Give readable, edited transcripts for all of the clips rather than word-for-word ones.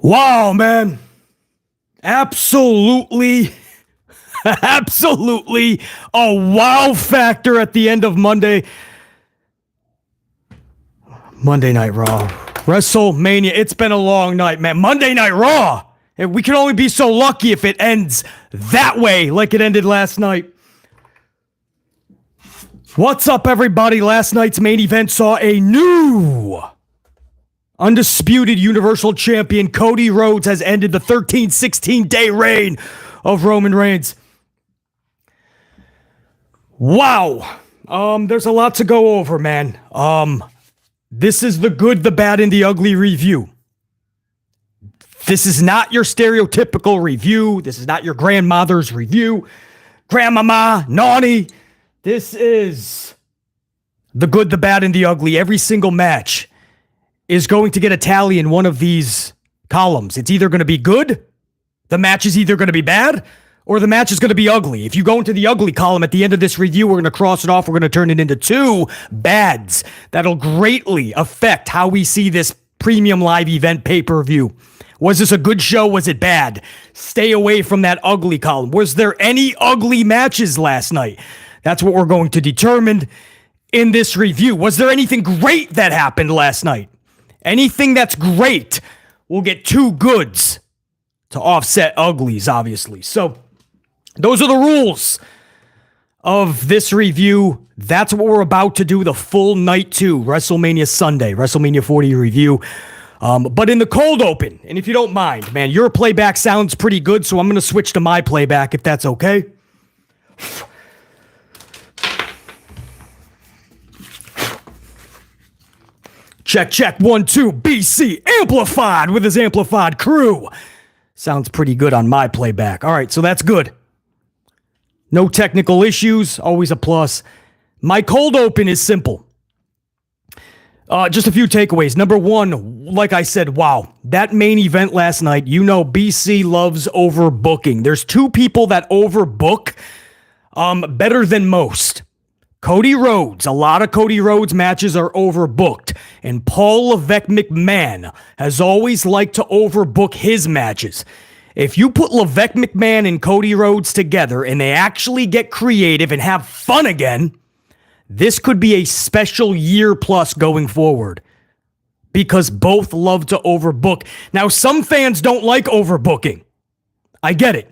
Wow, man. Absolutely, absolutely a wow factor at the end of Monday Night Raw. WrestleMania. It's been a long night, man. Monday Night Raw. And we can only be so lucky if it ends that way, like it ended last night. What's up, everybody? Last night's main event saw a new Undisputed Universal Champion Cody Rhodes has ended the 16-day reign of Roman Reigns. Wow. There's a lot to go over, man. This is the good, the bad, and the ugly review. This is not your stereotypical review. This is not your grandmother's review. Grandmama, Nani. This is the good, the bad, and the ugly. Every single match is going to get a tally in one of these columns. It's either going to be good, the match is either going to be bad, or the match is going to be ugly. If you go into the ugly column at the end of this review, we're going to cross it off. We're going to turn it into two bads. That'll greatly affect how we see this premium live event pay-per-view. Was this a good show? Was it bad? Stay away from that ugly column. Was there any ugly matches last night? That's what we're going to determine in this review. Was there anything great that happened last night? Anything that's great will get two goods to offset uglies, obviously. So those are the rules of this review. That's what we're about to do, the full night 2, WrestleMania Sunday, WrestleMania 40 review. But in the cold open, and if you don't mind, man, your playback sounds pretty good, so I'm going to switch to my playback if that's okay. Check, check, 1, 2, BC, amplified with his amplified crew. Sounds pretty good on my playback. All right, so that's good. No technical issues, always a plus. My cold open is simple. Just a few takeaways. Number one, like I said, wow, that main event last night, you know BC loves overbooking. There's two people that overbook better than most. Cody Rhodes. A lot of Cody Rhodes matches are overbooked. And Paul Levesque McMahon has always liked to overbook his matches. If you put Levesque McMahon and Cody Rhodes together and they actually get creative and have fun again, this could be a special year plus going forward. Because both love to overbook. Now, some fans don't like overbooking. I get it.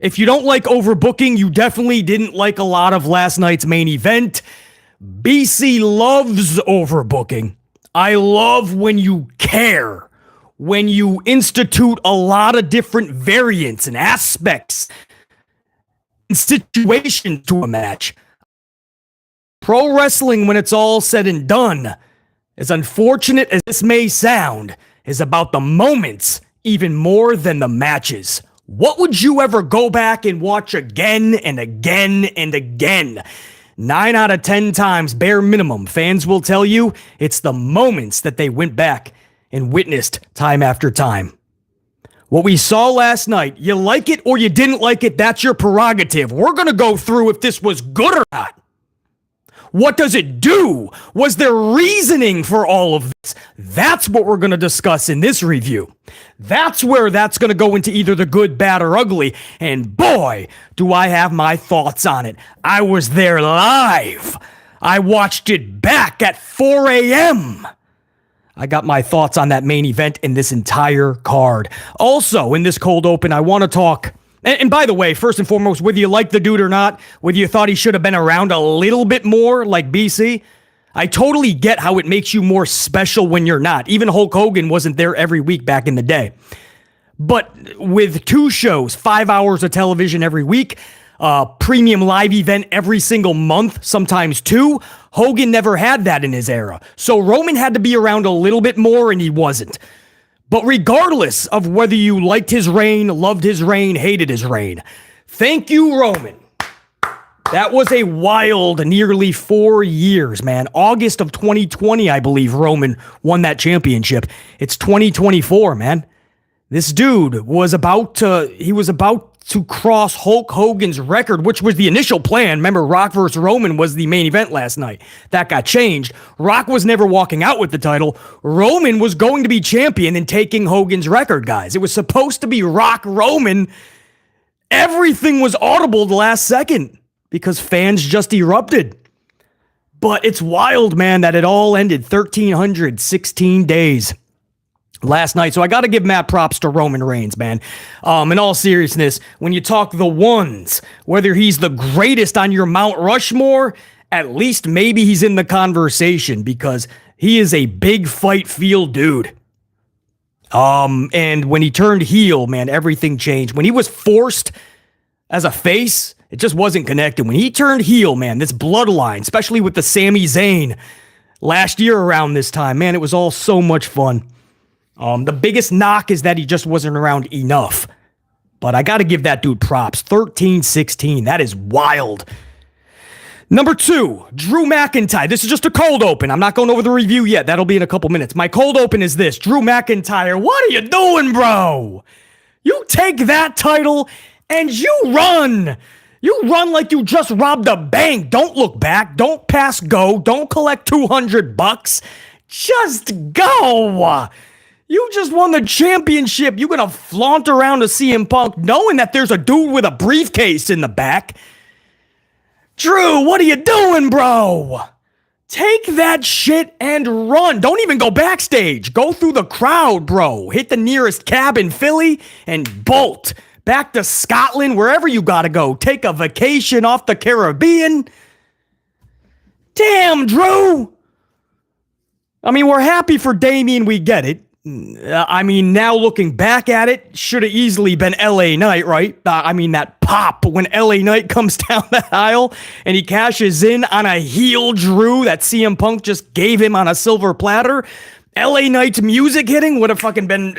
If you don't like overbooking, you definitely didn't like a lot of last night's main event. BC loves overbooking. I love when you care, when you institute a lot of different variants and aspects and situations to a match. Pro wrestling, when it's all said and done, as unfortunate as this may sound, is about the moments even more than the matches. What would you ever go back and watch again and again and again? 9 out of 10 times, bare minimum, fans will tell you it's the moments that they went back and witnessed time after time. What we saw last night, you like it or you didn't like it, that's your prerogative. We're going to go through if this was good or not. What does it do? Was there reasoning for all of this? That's what we're going to discuss in this review. That's where that's going to go into either the good, bad, or ugly. And boy, do I have my thoughts on it. I was there live. I watched it back at 4 a.m. I got my thoughts on that main event in this entire card. Also, in this cold open, I want to talk... And by the way, first and foremost, whether you like the dude or not, whether you thought he should have been around a little bit more like BC, I totally get how it makes you more special when you're not. Even Hulk Hogan wasn't there every week back in the day. But with 2 shows, 5 hours of television every week, premium live event every single month, sometimes 2, Hogan never had that in his era. So Roman had to be around a little bit more, and he wasn't. But regardless of whether you liked his reign, loved his reign, hated his reign, thank you, Roman. That was a wild nearly 4 years, man. August of 2020, I believe, Roman won that championship. It's 2024, man. This dude was about to cross Hulk Hogan's record, which was the initial plan. Remember, Rock versus Roman was the main event last night. That got changed. Rock was never walking out with the title. Roman was going to be champion and taking Hogan's record, guys. It was supposed to be Rock Roman. Everything was audible the last second because fans just erupted. But it's wild, man, that it all ended 1,316 days last night. So I got to give mad props to Roman Reigns, man. In all seriousness, when you talk the ones, whether he's the greatest on your Mount Rushmore, at least maybe he's in the conversation because he is a big fight feel dude. And when he turned heel, man, everything changed. When he was forced as a face, it just wasn't connected. When he turned heel, man, this bloodline, especially with the Sami Zayn last year around this time, man, it was all so much fun. The biggest knock is that he just wasn't around enough. But I got to give that dude props. 13-16. That is wild. Number 2, Drew McIntyre. This is just a cold open. I'm not going over the review yet. That'll be in a couple minutes. My cold open is this. Drew McIntyre, what are you doing, bro? You take that title and you run. You run like you just robbed a bank. Don't look back. Don't pass go. Don't collect $200. Just go. You just won the championship. You're going to flaunt around to CM Punk knowing that there's a dude with a briefcase in the back. Drew, what are you doing, bro? Take that shit and run. Don't even go backstage. Go through the crowd, bro. Hit the nearest cab in Philly and bolt. Back to Scotland, wherever you gotta go. Take a vacation off the Caribbean. Damn, Drew. I mean, we're happy for Damien. We get it. I mean, now looking back at it, should have easily been LA Knight, right? That pop when LA Knight comes down that aisle and he cashes in on a heel Drew that CM Punk just gave him on a silver platter. LA Knight's music hitting would have fucking been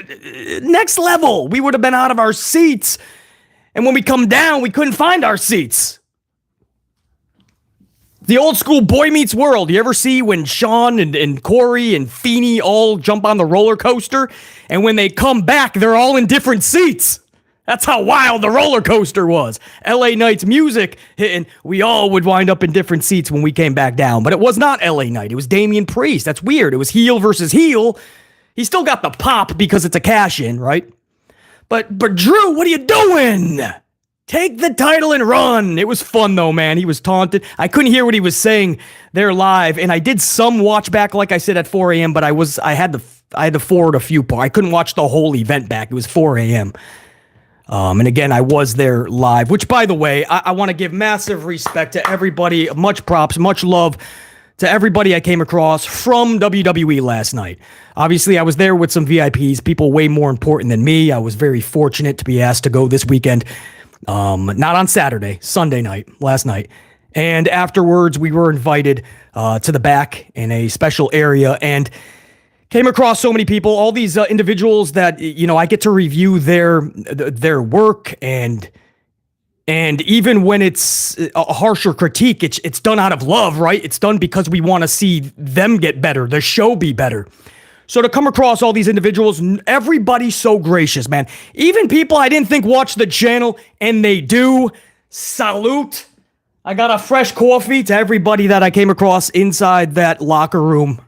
next level. We would have been out of our seats. And when we come down, we couldn't find our seats. The old school Boy Meets World. You ever see when Sean and Corey and Feeney all jump on the roller coaster? And when they come back, they're all in different seats. That's how wild the roller coaster was. LA Knight's music hitting. We all would wind up in different seats when we came back down. But it was not LA Knight. It was Damien Priest. That's weird. It was heel versus heel. He still got the pop because it's a cash-in, right? But Drew, what are you doing? Take the title and run. It was fun, though, man. He was taunted. I couldn't hear what he was saying there live, and I did some watch back, like I said, at 4 a.m., but I had to forward a few parts. I couldn't watch the whole event back. It was 4 a.m. And again, I was there live, which, by the way, I want to give massive respect to everybody. Much props, much love to everybody I came across from WWE last night. Obviously, I was there with some VIPs, people way more important than me. I was very fortunate to be asked to go this weekend. Not on Saturday, Sunday night, last night. And afterwards, we were invited to the back in a special area and came across so many people, all these individuals that, I get to review their work and even when it's a harsher critique, it's done out of love, right? It's done because we want to see them get better, the show be better. So to come across all these individuals, everybody's so gracious, man. Even people I didn't think watched the channel, and they do. Salute. I got a fresh coffee to everybody that I came across inside that locker room,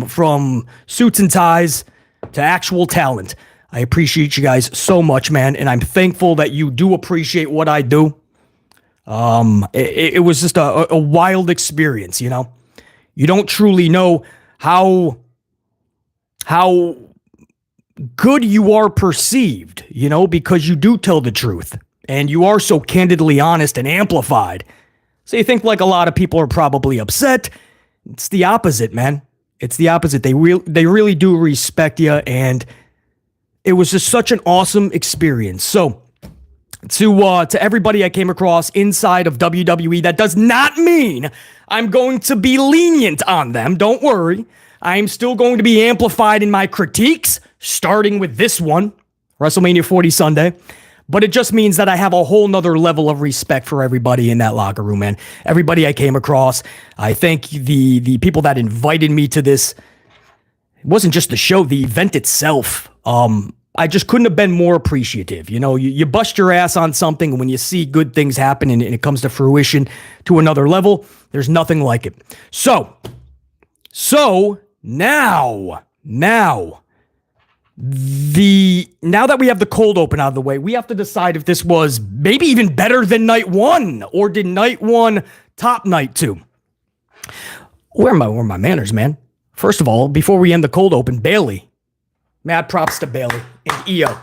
from suits and ties to actual talent. I appreciate you guys so much, man, and I'm thankful that you do appreciate what I do. It was just a wild experience, You don't truly know how good you are perceived, because you do tell the truth and you are so candidly honest and amplified. So you think like a lot of people are probably upset. It's the opposite, man. It's the opposite. They really do respect you, and it was just such an awesome experience. So to everybody I came across inside of WWE, that does not mean I'm going to be lenient on them. Don't worry. I'm still going to be amplified in my critiques, starting with this one, WrestleMania 40 Sunday. But it just means that I have a whole nother level of respect for everybody in that locker room, man. Everybody I came across. I thank the people that invited me to this. It wasn't just the show, the event itself. I just couldn't have been more appreciative. You know, you bust your ass on something, and when you see good things happen and it comes to fruition to another level, there's nothing like it. So now that we have the cold open out of the way, we have to decide if this was maybe even better than night one, or did night one top night two? Where are my manners, man? First of all, before we end the cold open, Bayley. Mad props to Bayley and Io.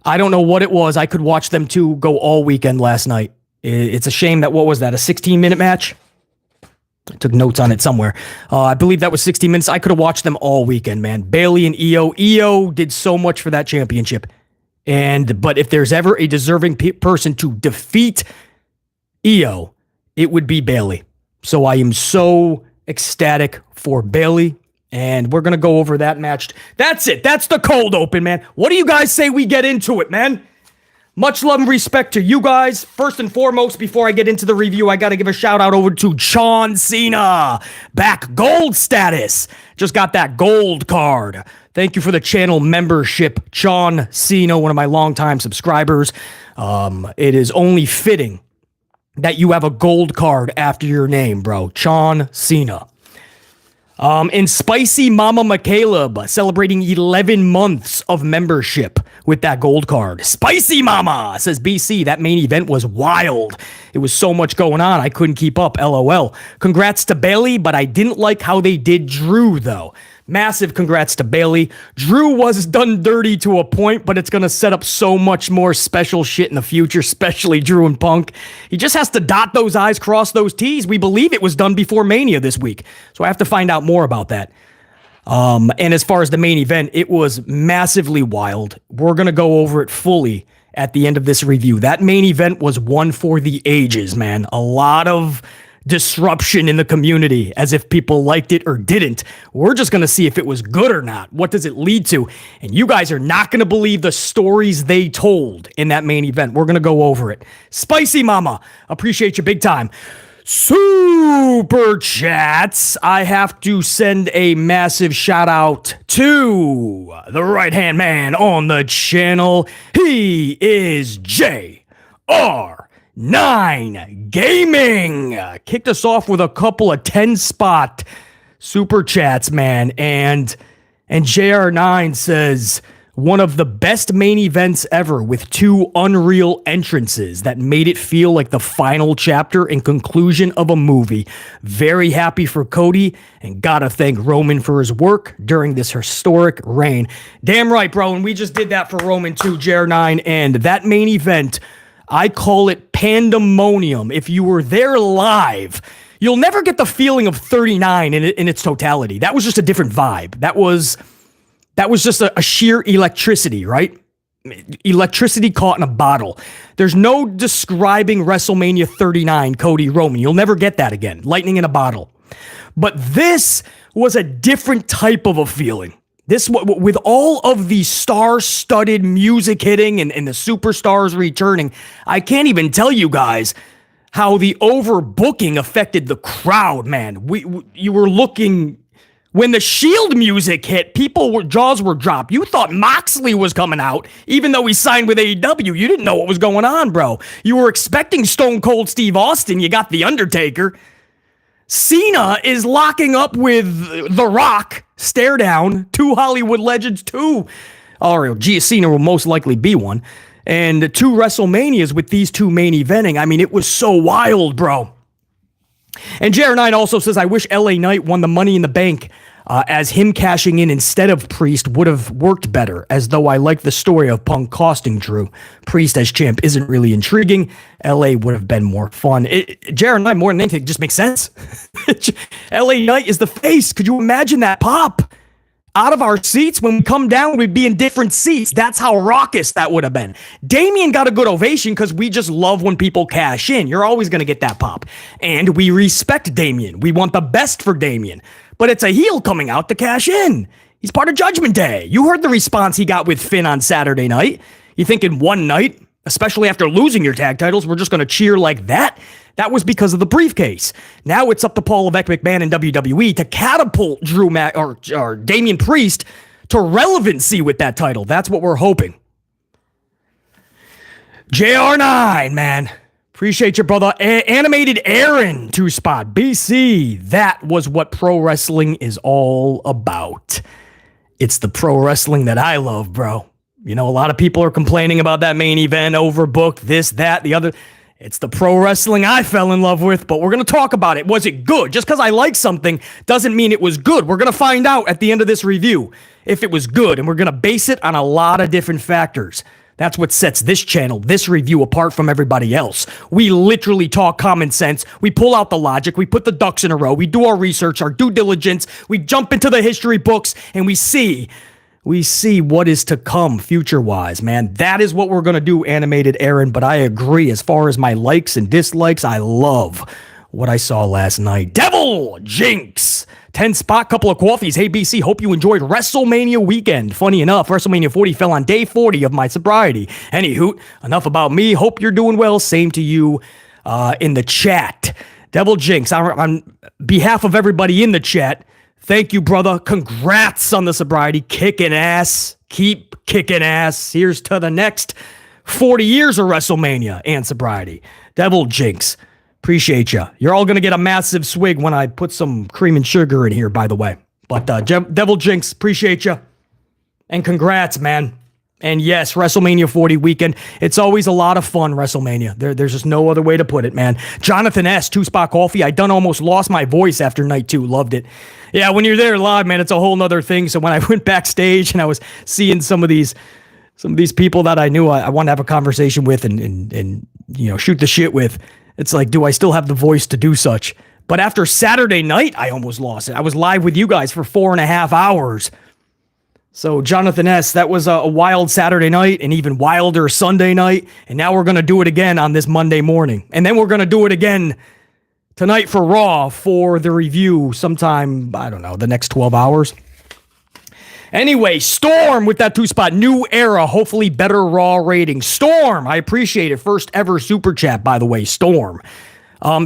I don't know what it was. I could watch them two go all weekend last night. It's a shame that, what was that, a 16-minute match? I took notes on it somewhere. I believe that was 60 minutes. I could have watched them all weekend, man. Bayley and Io. Io did so much for that championship. But if there's ever a deserving person to defeat Io, it would be Bayley. So I am so ecstatic for Bayley. And we're going to go over that match. That's it. That's the cold open, man. What do you guys say we get into it, man? Much love and respect to you guys. First and foremost, before I get into the review, I got to give a shout out over to John Cena. Back gold status. Just got that gold card. Thank you for the channel membership, John Cena, one of my longtime subscribers. It is only fitting that you have a gold card after your name, bro. John Cena. And Spicy Mama McCaleb celebrating 11 months of membership with that gold card. Spicy Mama, says BC, that main event was wild. It was so much going on, I couldn't keep up, LOL. Congrats to Bayley, but I didn't like how they did Drew, though. Massive congrats to Bayley. Drew was done dirty to a point, but it's going to set up so much more special shit in the future, especially Drew and Punk. He just has to dot those I's, cross those T's. We believe it was done before Mania this week, so I have to find out more about that. And as far as the main event, it was massively wild. We're going to go over it fully at the end of this review. That main event was one for the ages, man. A lot of disruption in the community, as if people liked it or didn't. We're just going to see if it was good or not. What does it lead to? And you guys are not going to believe the stories they told in that main event. We're going to go over it. Spicy Mama, appreciate you big time. Super Chats, I have to send a massive shout out to the right-hand man on the channel. He is JR9 Gaming. Kicked us off with a couple of 10-spot super chats, man. And JR9 says, one of the best main events ever with two unreal entrances that made it feel like the final chapter and conclusion of a movie. Very happy for Cody and gotta thank Roman for his work during this historic reign. Damn right, bro. And we just did that for Roman too, JR9. And that main event, I call it Pandemonium. If you were there live, you'll never get the feeling of 39 in its totality. That was just a different vibe. That was just a sheer electricity, right? Electricity caught in a bottle. There's no describing WrestleMania 39 Cody Roman. You'll never get that again. Lightning in a bottle. But this was a different type of a feeling. This, with all of the star-studded music hitting and the superstars returning, I can't even tell you guys how the overbooking affected the crowd, man. You were looking... When the Shield music hit, jaws were dropped. You thought Moxley was coming out, even though he signed with AEW. You didn't know what was going on, bro. You were expecting Stone Cold Steve Austin. You got The Undertaker. Cena is locking up with The Rock. Stare down. Two Hollywood legends, two. Or Cena will most likely be one. And two WrestleManias with these two main eventing. I mean, it was so wild, bro. And JR9 also says, I wish LA Knight won the Money in the Bank, as him cashing in instead of Priest would have worked better, as though I like the story of Punk costing Drew. Priest as champ isn't really intriguing. LA would have been more fun. JR9, more than anything, just makes sense. LA Knight is the face. Could you imagine that pop? Out of our seats, when we come down, we'd be in different seats. That's how raucous that would have been. Damien got a good ovation because we just love when people cash in. You're always going to get that pop. And we respect Damien. We want the best for Damien. But it's a heel coming out to cash in. He's part of Judgment Day. You heard the response he got with Finn on Saturday night. You think in one night, especially after losing your tag titles, we're just going to cheer like that? That was because of the briefcase. Now it's up to Paul Levesque McMahon and WWE to catapult Damien Priest to relevancy with that title. That's what we're hoping. JR9, man. Appreciate you, brother. Animated Aaron, 2-spot. BC, that was what pro wrestling is all about. It's the pro wrestling that I love, bro. You know, a lot of people are complaining about that main event, overbooked, this, that, the other. It's the pro wrestling I fell in love with, but we're going to talk about it. Was it good? Just because I like something doesn't mean it was good. We're going to find out at the end of this review if it was good, and we're going to base it on a lot of different factors. That's what sets this channel, this review, apart from everybody else. We literally talk common sense. We pull out the logic. We put the ducks in a row. We do our research, our due diligence. We jump into the history books, and we see what is to come future-wise, man. That is what we're going to do, Animated Aaron, but I agree. As far as my likes and dislikes, I love what I saw last night. Devil Jinx! 10-spot, couple of coffees. Hey, BC, hope you enjoyed WrestleMania weekend. Funny enough, WrestleMania 40 fell on day 40 of my sobriety. Anywho, enough about me. Hope you're doing well. Same to you in the chat. Devil Jinx, on behalf of everybody in the chat, thank you, brother. Congrats on the sobriety. Kicking ass. Keep kicking ass. Here's to the next 40 years of WrestleMania and sobriety. Devil Jinx. Appreciate you. You're all going to get a massive swig when I put some cream and sugar in here, by the way. But Devil Jinx, appreciate you. And congrats, man. And yes, WrestleMania 40 weekend. It's always a lot of fun, WrestleMania. There's just no other way to put it, man. Jonathan S., 2-spot coffee. I done almost lost my voice after night 2. Loved it. Yeah, when you're there live, man, it's a whole nother thing. So when I went backstage and I was seeing some of these people that I knew I wanted to have a conversation with and you know, shoot the shit with, it's like, do I still have the voice to do such? But after Saturday night, I almost lost it. I was live with you guys for 4.5 hours. So Jonathan S., that was a wild Saturday night, and even wilder Sunday night. And now we're going to do it again on this Monday morning. And then we're going to do it again tonight for Raw for the review sometime, I don't know, the next 12 hours. Anyway, Storm with that 2-spot. New era, hopefully better Raw rating. Storm, I appreciate it. First ever super chat, by the way. Storm.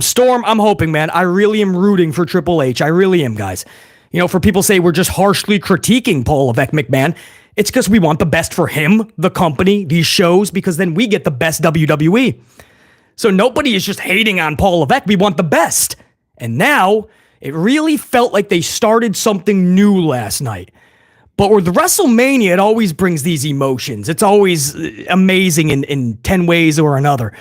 Storm, I'm hoping, man. I really am rooting for Triple H. I really am, guys. You know, for people say we're just harshly critiquing Paul Levesque McMahon, it's because we want the best for him, the company, these shows, because then we get the best WWE. So nobody is just hating on Paul Levesque. We want the best. And now, it really felt like they started something new last night. But with WrestleMania, it always brings these emotions. It's always amazing in 10 ways or another.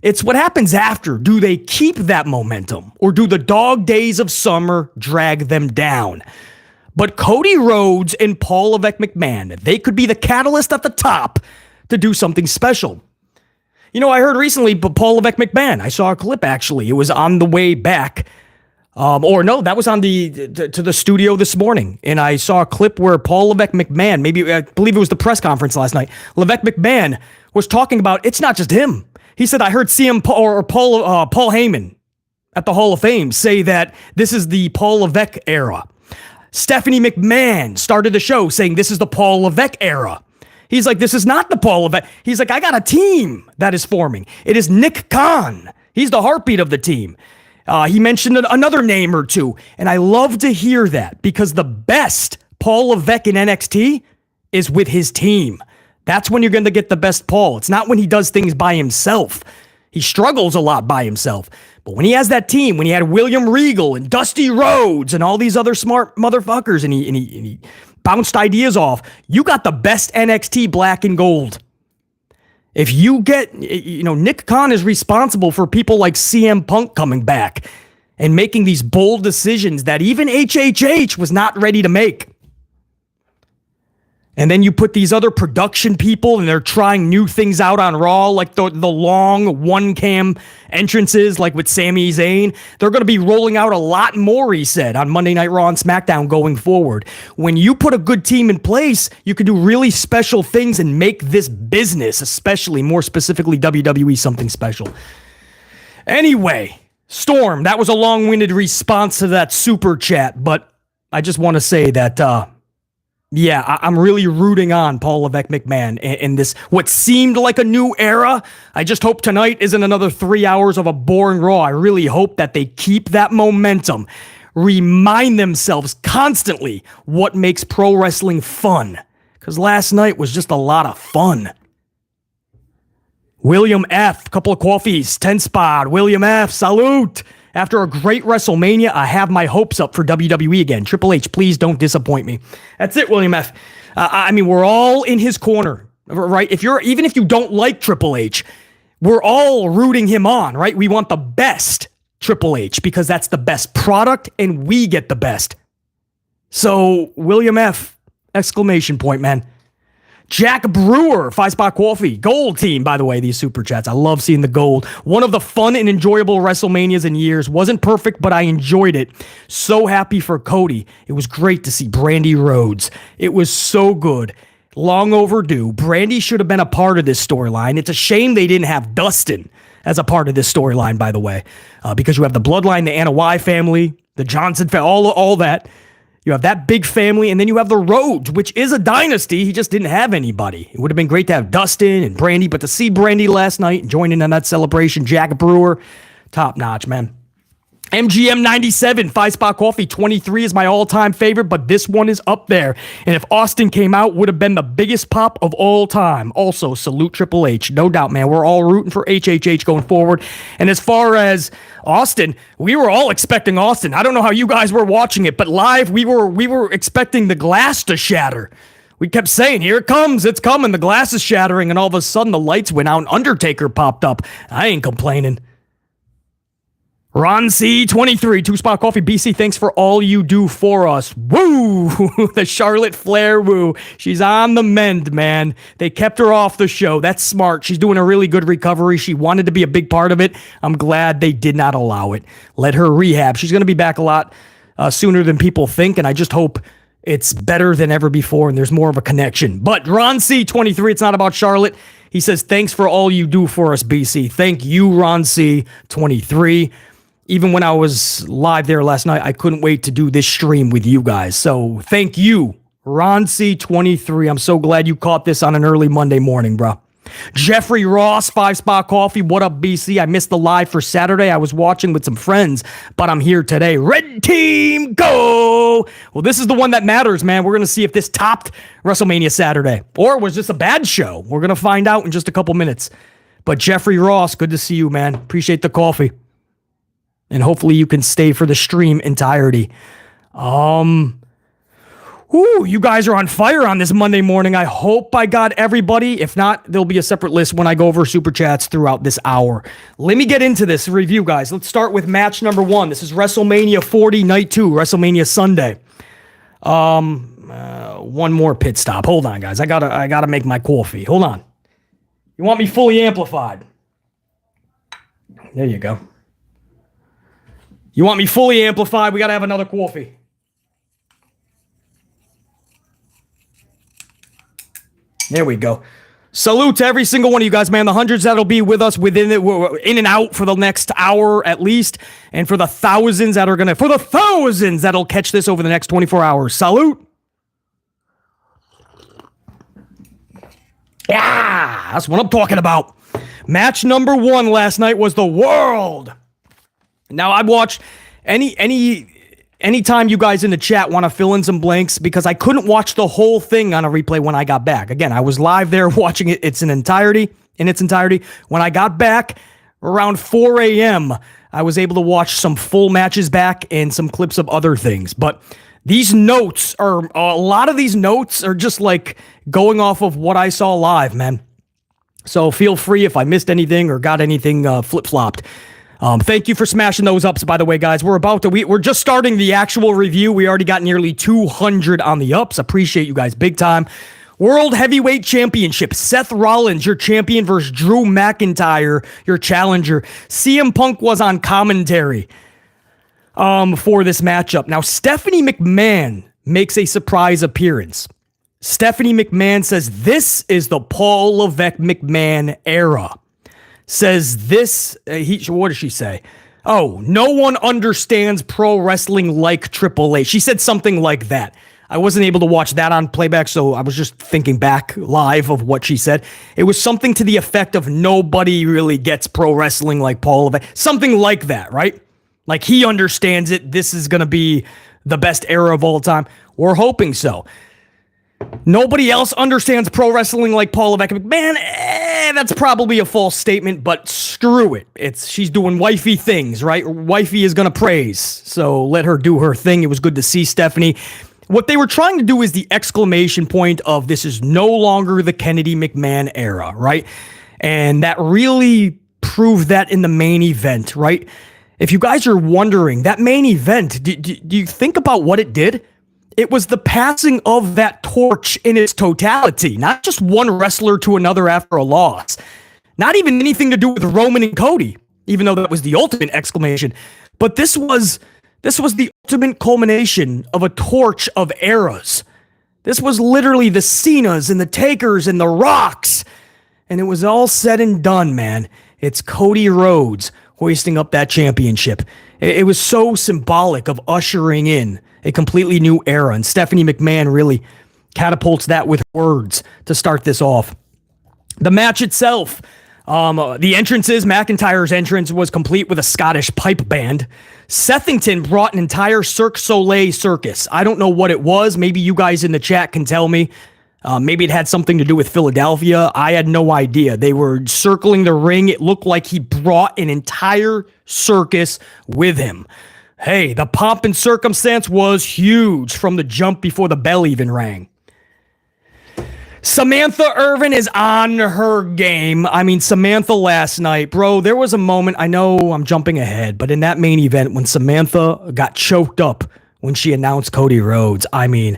It's what happens after. Do they keep that momentum? Or do the dog days of summer drag them down? But Cody Rhodes and Paul Levesque McMahon, they could be the catalyst at the top to do something special. You know, I heard recently, but Paul Levesque McMahon, I saw a clip actually. It was on the way back. That was on to the studio this morning, and I saw a clip where Paul Levesque McMahon, I believe it was the press conference last night, Levesque McMahon was talking about, it's not just him. He said, I heard Paul Heyman at the Hall of Fame say that this is the Paul Levesque era. Stephanie McMahon started the show saying this is the Paul Levesque era. He's like, this is not the Paul Levesque. He's like, I got a team that is forming. It is Nick Khan. He's the heartbeat of the team. He mentioned another name or two, and I love to hear that because the best Paul Levesque in NXT is with his team. That's when you're going to get the best Paul. It's not when he does things by himself. He struggles a lot by himself. But when he has that team, when he had William Regal and Dusty Rhodes and all these other smart motherfuckers and he bounced ideas off, you got the best NXT black and gold. If you get, Nick Khan is responsible for people like CM Punk coming back and making these bold decisions that even HHH was not ready to make. And then you put these other production people and they're trying new things out on Raw, like the long one-cam entrances, like with Sami Zayn. They're going to be rolling out a lot more, he said, on Monday Night Raw and SmackDown going forward. When you put a good team in place, you can do really special things and make this business, especially more specifically WWE, something special. Anyway, Storm, that was a long-winded response to that super chat, but I just want to say that, I'm really rooting on Paul Levesque McMahon in this, what seemed like a new era. I just hope tonight isn't another 3 hours of a boring Raw. I really hope that they keep that momentum. remind themselves constantly what makes pro wrestling fun. Because last night was just a lot of fun. William F., couple of coffees, 10 spot. William F., salute. After a great WrestleMania, I have my hopes up for WWE again. Triple H, please don't disappoint me. That's it, William F. I mean, we're all in his corner, right? Even if you don't like Triple H, we're all rooting him on, right? We want the best Triple H because that's the best product and we get the best. So, William F., exclamation point, man. Jack Brewer, 5-spot coffee. Gold team, by the way, these super chats. I love seeing the gold. One of the fun and enjoyable WrestleManias in years. Wasn't perfect, but I enjoyed it. So happy for Cody. It was great to see Brandy Rhodes. It was so good. Long overdue. Brandy should have been a part of this storyline. It's a shame they didn't have Dustin as a part of this storyline, by the way, because you have the bloodline, the Anna Y family, the Johnson family, all that. You have that big family, and then you have the Rhodes, which is a dynasty. He just didn't have anybody. It would have been great to have Dustin and Brandy, but to see Brandy last night and joining in that celebration, Jack Brewer, top notch, man. MGM 97, 5-spot coffee, 23 is my all-time favorite, but this one is up there. And if Austin came out, would have been the biggest pop of all time. Also, salute Triple H. No doubt, man. We're all rooting for HHH going forward. And as far as Austin, we were all expecting Austin. I don't know how you guys were watching it, but live, we were expecting the glass to shatter. We kept saying, here it comes, it's coming, the glass is shattering, and all of a sudden the lights went out and Undertaker popped up. I ain't complaining. Ron C, 23, 2-spot coffee. BC, thanks for all you do for us. Woo! The Charlotte Flair woo. She's on the mend, man. They kept her off the show. That's smart. She's doing a really good recovery. She wanted to be a big part of it. I'm glad they did not allow it. Let her rehab. She's going to be back a lot sooner than people think, and I just hope it's better than ever before and there's more of a connection. But Ron C, 23, it's not about Charlotte. He says, thanks for all you do for us, BC. Thank you, Ron C, 23. Even when I was live there last night, I couldn't wait to do this stream with you guys. So thank you, Ron C23. I'm so glad you caught this on an early Monday morning, bro. Jeffrey Ross, 5-spot coffee. What up, BC? I missed the live for Saturday. I was watching with some friends, but I'm here today. Red team, go! Well, this is the one that matters, man. We're going to see if this topped WrestleMania Saturday or was this a bad show. We're going to find out in just a couple minutes. But Jeffrey Ross, good to see you, man. Appreciate the coffee. And hopefully you can stay for the stream entirety. You guys are on fire on this Monday morning. I hope I got everybody. If not, there'll be a separate list when I go over super chats throughout this hour. Let me get into this review, guys. Let's start with match number 1. This is WrestleMania 40, Night 2, WrestleMania Sunday. One more pit stop. Hold on, guys. I gotta make my coffee. Hold on. You want me fully amplified? There you go. You want me fully amplified? We got to have another coffee. There we go. Salute to every single one of you guys, man. The hundreds that'll be with us within it, in and out for the next hour at least. And for the thousands that'll catch this over the next 24 hours. Salute. Yeah, that's what I'm talking about. Match number 1 last night was the World. Now, I've watched anytime you guys in the chat want to fill in some blanks because I couldn't watch the whole thing on a replay when I got back. Again, I was live there watching it in its entirety. When I got back around 4 a.m., I was able to watch some full matches back and some clips of other things. But these notes a lot of these notes are just like going off of what I saw live, man. So feel free if I missed anything or got anything flip-flopped. Thank you for smashing those ups, by the way, guys. We're just starting the actual review. We already got nearly 200 on the ups. Appreciate you guys big time. World Heavyweight Championship. Seth Rollins, your champion, versus Drew McIntyre, your challenger. CM Punk was on commentary for this matchup. Now, Stephanie McMahon makes a surprise appearance. Stephanie McMahon says this is the Paul Levesque McMahon era. Says this, what does she say? Oh, no one understands pro wrestling like Triple H. She said something like that. I wasn't able to watch that on playback, so I was just thinking back live of what she said. It was something to the effect of nobody really gets pro wrestling like Paul Levesque. Something like that, right? Like, he understands it. This is going to be the best era of all time. We're hoping so. Nobody else understands pro wrestling like Paul Levesque. Man, that's probably a false statement, but screw it. She's doing wifey things, right? Wifey is going to praise, so let her do her thing. It was good to see Stephanie. What they were trying to do is the exclamation point of this is no longer the Kennedy McMahon era, right? And that really proved that in the main event, right? If you guys are wondering, that main event, do you think about what it did? It was the passing of that torch in its totality, not just one wrestler to another after a loss. Not even anything to do with Roman and Cody, even though that was the ultimate exclamation. But this was the ultimate culmination of a torch of eras. This was literally the Cenas and the Takers and the Rocks. And it was all said and done, man. It's Cody Rhodes hoisting up that championship. It was so symbolic of ushering in a completely new era, and Stephanie McMahon really catapults that with words to start this off. The match itself, the entrances, McIntyre's entrance was complete with a Scottish pipe band. Sethington brought an entire Cirque du Soleil circus. I don't know what it was. Maybe you guys in the chat can tell me. Maybe it had something to do with Philadelphia. I had no idea. They were circling the ring. It looked like he brought an entire circus with him. Hey, the pomp and circumstance was huge from the jump before the bell even rang. Samantha Irvin is on her game. I mean, Samantha last night, bro, there was a moment, I know I'm jumping ahead, but in that main event when Samantha got choked up when she announced Cody Rhodes, I mean,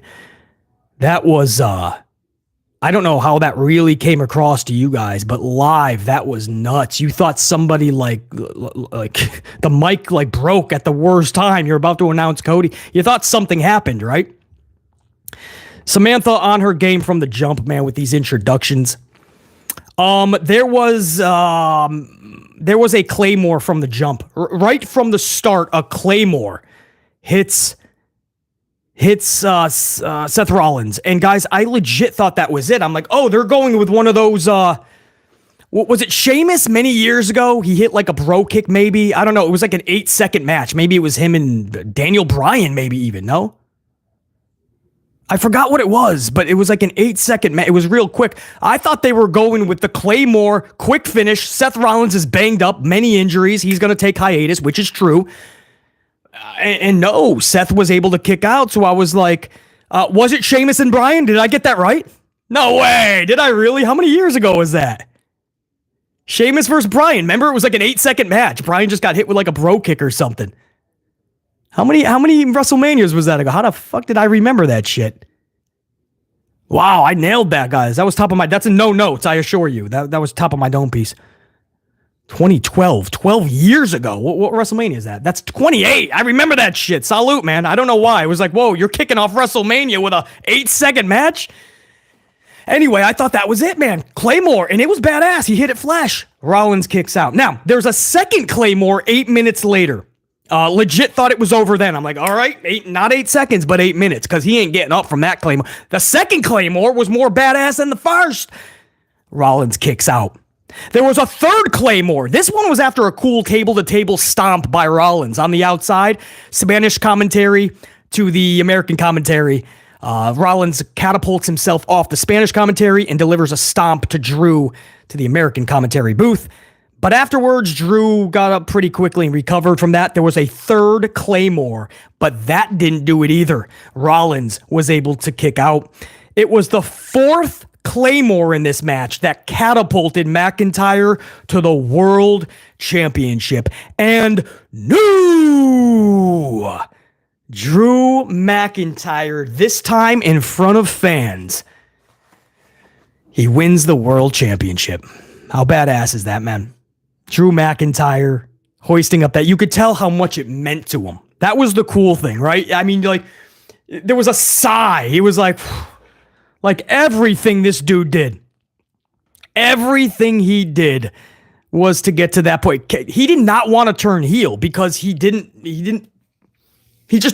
that was, I don't know how that really came across to you guys, but live, that was nuts. You thought somebody like the mic like broke at the worst time. You're about to announce Cody. You thought something happened, right? Samantha on her game from the jump, man, with these introductions. There was a Claymore from the jump. Right from the start, a Claymore hits Seth Rollins. And guys, I legit thought that was it. I'm like, oh, they're going with one of those, was it Sheamus many years ago? He hit like a bro kick maybe. I don't know. It was like an 8-second match. Maybe it was him and Daniel Bryan maybe even, no? I forgot what it was, but it was like an 8-second match. It was real quick. I thought they were going with the Claymore quick finish. Seth Rollins is banged up, many injuries. He's going to take hiatus, which is true. And no, Seth was able to kick out. So I was like, was it Sheamus and Bryan? Did I get that right? No way. Did I really? How many years ago was that? Sheamus versus Bryan. Remember, it was like an 8-second match. Bryan just got hit with like a bro kick or something. How many WrestleManias was that ago? How the fuck did I remember that shit? Wow, I nailed that, guys. That was top of my, that's a no notes, I assure you. That was top of my dome piece. 2012, 12 years ago. What WrestleMania is that? That's 28. I remember that shit. Salute, man. I don't know why. It was like, whoa, you're kicking off WrestleMania with a 8-second match? Anyway, I thought that was it, man. Claymore, and it was badass. He hit it flash. Rollins kicks out. Now, there's a second Claymore 8 minutes later. Legit thought it was over then. I'm like, all right, not 8 seconds, but 8 minutes, because he ain't getting up from that Claymore. The second Claymore was more badass than the first. Rollins kicks out. There was a third Claymore. This one was after a cool table-to-table stomp by Rollins on the outside. Spanish commentary to the American commentary. Rollins catapults himself off the Spanish commentary and delivers a stomp to Drew to the American commentary booth. But afterwards, Drew got up pretty quickly and recovered from that. There was a third Claymore, but that didn't do it either. Rollins was able to kick out. It was the fourth Claymore in this match that catapulted McIntyre to the World Championship. And new Drew McIntyre, this time in front of fans. He wins the World Championship. How badass is that, man? Drew McIntyre hoisting up that. You could tell how much it meant to him. That was the cool thing, right? I mean, like, there was a sigh. He was like everything this dude did. Everything he did was to get to that point. He did not want to turn heel because he just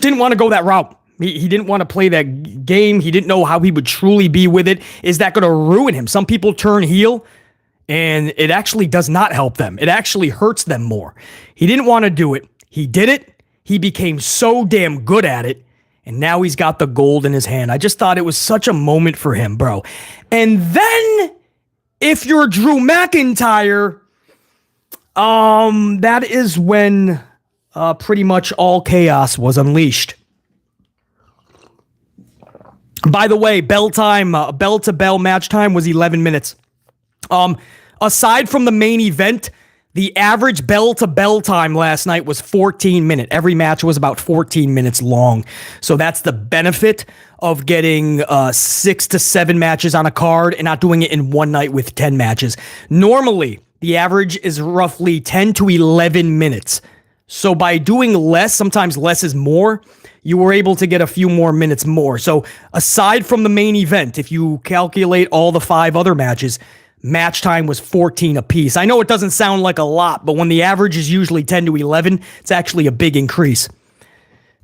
didn't want to go that route. He didn't want to play that game. He didn't know how he would truly be with it. Is that going to ruin him? Some people turn heel and it actually does not help them. It actually hurts them more. He didn't want to do it. He did it. He became so damn good at it. And now he's got the gold in his hand. I just thought it was such a moment for him, bro. And then, if you're Drew McIntyre, that is when pretty much all chaos was unleashed. By the way, bell time, bell to bell match time was 11 minutes. Aside from the main event, the average bell to bell time last night was 14 minutes. Every match was about 14 minutes long. So that's the benefit of getting 6 to 7 matches on a card and not doing it in one night with 10 matches. Normally, the average is roughly 10 to 11 minutes. So by doing less, sometimes less is more, you were able to get a few more minutes more. So aside from the main event, if you calculate all the 5 other matches, match time was 14 apiece. I know it doesn't sound like a lot, but when the average is usually 10 to 11, it's actually a big increase.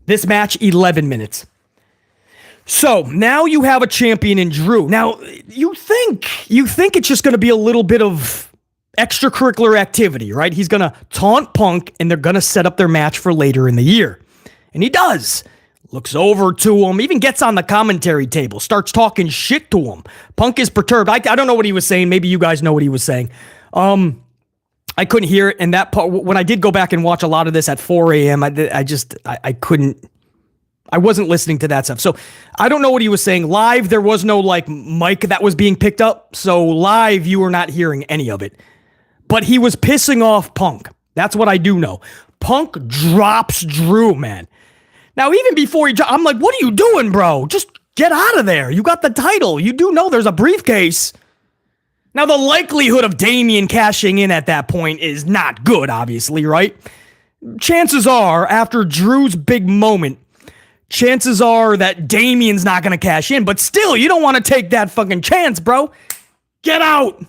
This match, 11 minutes. So now you have a champion in Drew. Now, you think it's just going to be a little bit of extracurricular activity, right? He's going to taunt Punk, and they're going to set up their match for later in the year. And he does. Looks over to him, even gets on the commentary table, starts talking shit to him. Punk is perturbed. I don't know what he was saying. Maybe you guys know what he was saying. I couldn't hear it. And that part, when I did go back and watch a lot of this at 4 a.m., I couldn't. I wasn't listening to that stuff. So I don't know what he was saying. Live, there was no like mic that was being picked up. So live, you were not hearing any of it. But he was pissing off Punk. That's what I do know. Punk drops Drew, man. Now, even before I'm like, what are you doing, bro? Just get out of there. You got the title. You do know there's a briefcase. Now, the likelihood of Damien cashing in at that point is not good, obviously, right? Chances are, after Drew's big moment, chances are that Damien's not going to cash in. But still, you don't want to take that fucking chance, bro. Get out.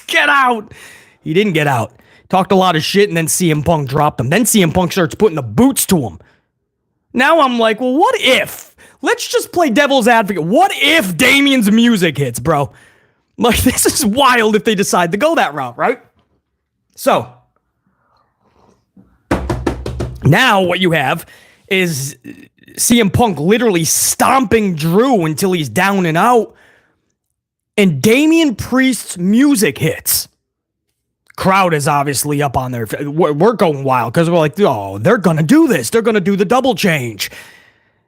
Get out. He didn't get out. Talked a lot of shit, and then CM Punk dropped him. Then CM Punk starts putting the boots to him. Now I'm like, well, what if? Let's just play devil's advocate. What if Damien's music hits, bro? Like, this is wild if they decide to go that route, right? So, now what you have is CM Punk literally stomping Drew until he's down and out, and Damien Priest's music hits. Crowd is obviously up on their... We're going wild because we're like, oh, they're going to do this. They're going to do the double change.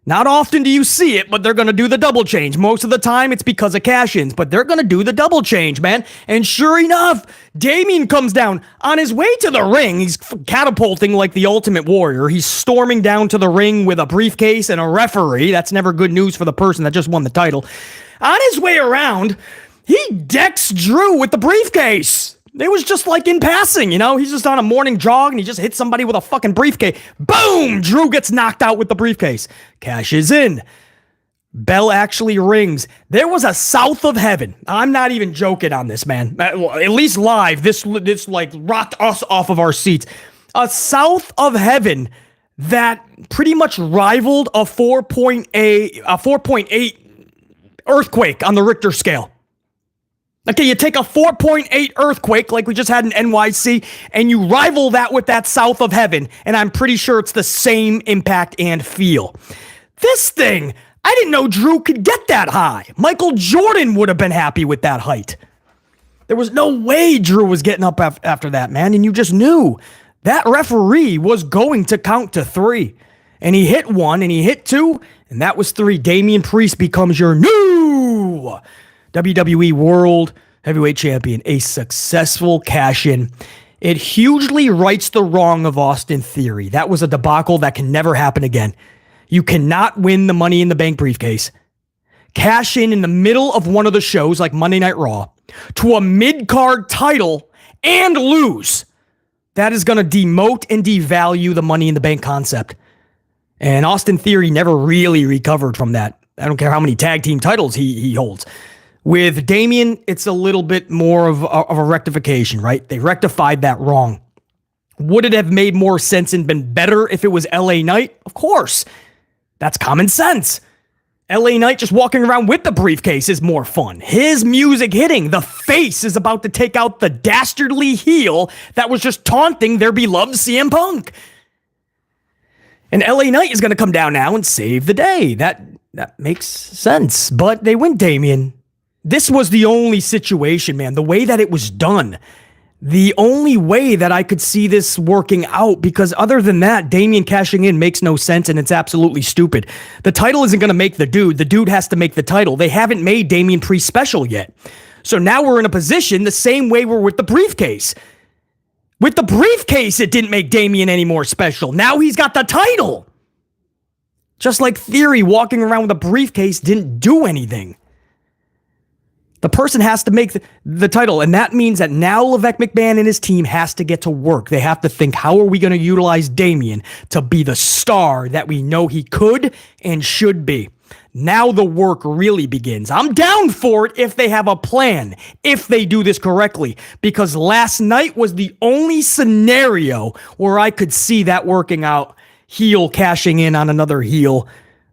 Not often do you see it, but they're going to do the double change. Most of the time, it's because of cash-ins, but they're going to do the double change, man. And sure enough, Damien comes down. On his way to the ring, he's catapulting like the Ultimate Warrior. He's storming down to the ring with a briefcase and a referee. That's never good news for the person that just won the title. On his way around, he decks Drew with the briefcase. It was just like in passing, you know? He's just on a morning jog and he just hits somebody with a fucking briefcase. Boom! Drew gets knocked out with the briefcase. Cashes in. Bell actually rings. There was a south of heaven. I'm not even joking on this, man. At least live, this like rocked us off of our seats. A south of heaven that pretty much rivaled a 4.8 earthquake on the Richter scale. Okay, you take a 4.8 earthquake like we just had in NYC, and you rival that with that south of heaven, and I'm pretty sure it's the same impact and feel. This thing, I didn't know Drew could get that high. Michael Jordan would have been happy with that height. There was no way Drew was getting up after that, man, and you just knew that referee was going to count to 3. And he hit 1, and he hit 2, and that was 3. Damien Priest becomes your new WWE World Heavyweight Champion, a successful cash-in. It hugely rights the wrong of Austin Theory. That was a debacle that can never happen again. You cannot win the Money in the Bank briefcase, cash in the middle of one of the shows like Monday Night Raw, to a mid-card title, and lose. That is going to demote and devalue the Money in the Bank concept. And Austin Theory never really recovered from that. I don't care how many tag team titles he holds. With Damien, it's a little bit more of a rectification, right? They rectified that wrong. Would it have made more sense and been better if it was LA Knight? Of course. That's common sense. LA Knight just walking around with the briefcase is more fun. His music hitting. The face is about to take out the dastardly heel that was just taunting their beloved CM Punk. And LA Knight is going to come down now and save the day. That makes sense. But they win Damien. This was the only situation, man. The way that it was done. The only way that I could see this working out, because other than that, Damien cashing in makes no sense and it's absolutely stupid. The title isn't going to make the dude. The dude has to make the title. They haven't made Damien Priest special yet. So now we're in a position the same way we're with the briefcase. With the briefcase, it didn't make Damien any more special. Now he's got the title. Just like Theory walking around with a briefcase didn't do anything. The person has to make the title, and that means that now Levesque McMahon and his team has to get to work. They have to think, how are we going to utilize Damien to be the star that we know he could and should be? Now the work really begins. I'm down for it if they have a plan, if they do this correctly, because last night was the only scenario where I could see that working out, heel cashing in on another heel.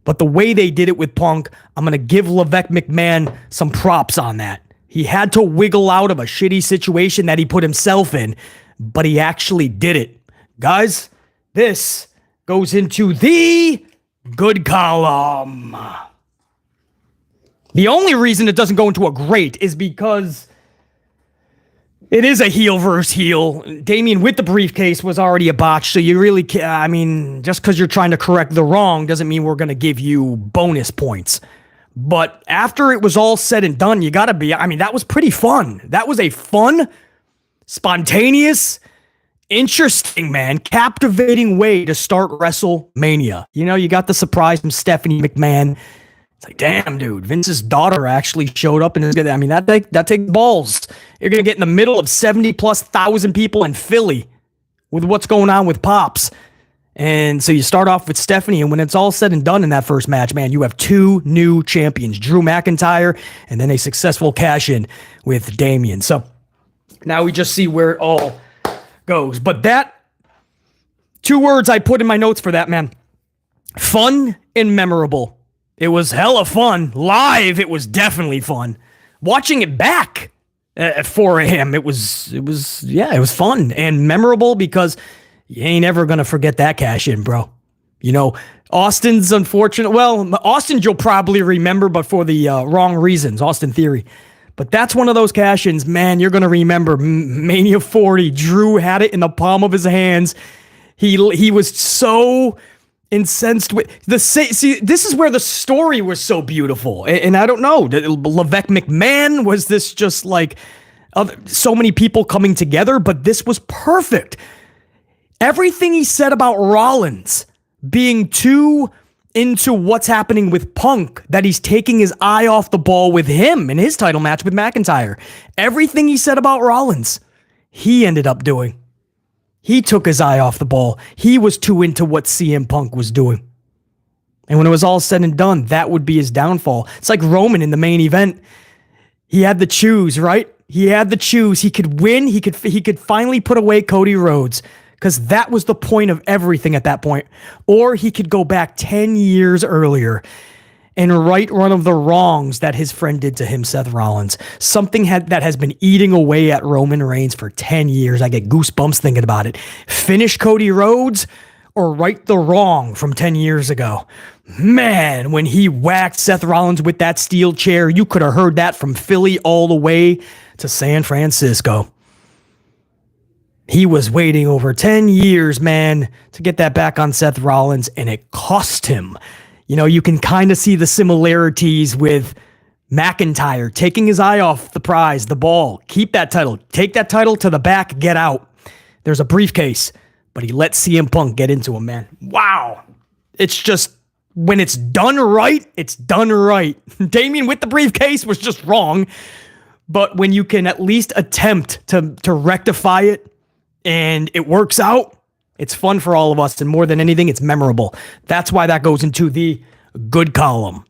But the way they did it with Punk, I'm going to give Levesque McMahon some props on that. He had to wiggle out of a shitty situation that he put himself in, but he actually did it. Guys, this goes into the good column. The only reason it doesn't go into a great is because it is a heel versus heel. Damien with the briefcase was already a botch, so you really can't, I mean, just because you're trying to correct the wrong doesn't mean we're going to give you bonus points. But after it was all said and done, you got to be, I mean, that was pretty fun. That was a fun, spontaneous, interesting, man, captivating way to start WrestleMania. You know, you got the surprise from Stephanie McMahon. It's like, damn, dude, Vince's daughter actually showed up and is gonna, I mean, that takes balls. You're going to get in the middle of 70,000+ people in Philly with what's going on with Pops. And so you start off with Stephanie, and when it's all said and done in that first match, man, you have two new champions, Drew McIntyre, and then a successful cash-in with Damien. So now we just see where it all goes. But that, two words I put in my notes for that, man. Fun and memorable. It was hella fun. Live, it was definitely fun. Watching it back at 4 a.m., it was fun and memorable because you ain't ever going to forget that cash in, bro. You know, Austin's unfortunate. Well, Austin's you'll probably remember, but for the wrong reasons, Austin Theory. But that's one of those cash-ins, man, you're going to remember. Mania 40, Drew had it in the palm of his hands. He was so incensed with see, this is where the story was so beautiful. And I don't know, Levesque McMahon, was this just like so many people coming together? But this was perfect. Everything he said about Rollins being too into what's happening with Punk, that he's taking his eye off the ball with him in his title match with McIntyre. Everything he said about Rollins, he ended up doing. He took his eye off the ball. He was too into what CM Punk was doing. And when it was all said and done, that would be his downfall. It's like Roman in the main event. He had to choose, right? He had to choose. He could win. He could finally put away Cody Rhodes, because that was the point of everything at that point. Or he could go back 10 years earlier and right one of the wrongs that his friend did to him, Seth Rollins. Something that has been eating away at Roman Reigns for 10 years. I get goosebumps thinking about it. Finish Cody Rhodes or right the wrong from 10 years ago. Man, when he whacked Seth Rollins with that steel chair, you could have heard that from Philly all the way to San Francisco. He was waiting over 10 years, man, to get that back on Seth Rollins, and it cost him. You know, you can kind of see the similarities with McIntyre taking his eye off the prize, the ball. Keep that title. Take that title to the back. Get out. There's a briefcase, but he let CM Punk get into him, man. Wow. It's just, when it's done right, it's done right. Damien with the briefcase was just wrong, but when you can at least attempt to rectify it and it works out, it's fun for all of us, and more than anything, it's memorable. That's why that goes into the good column.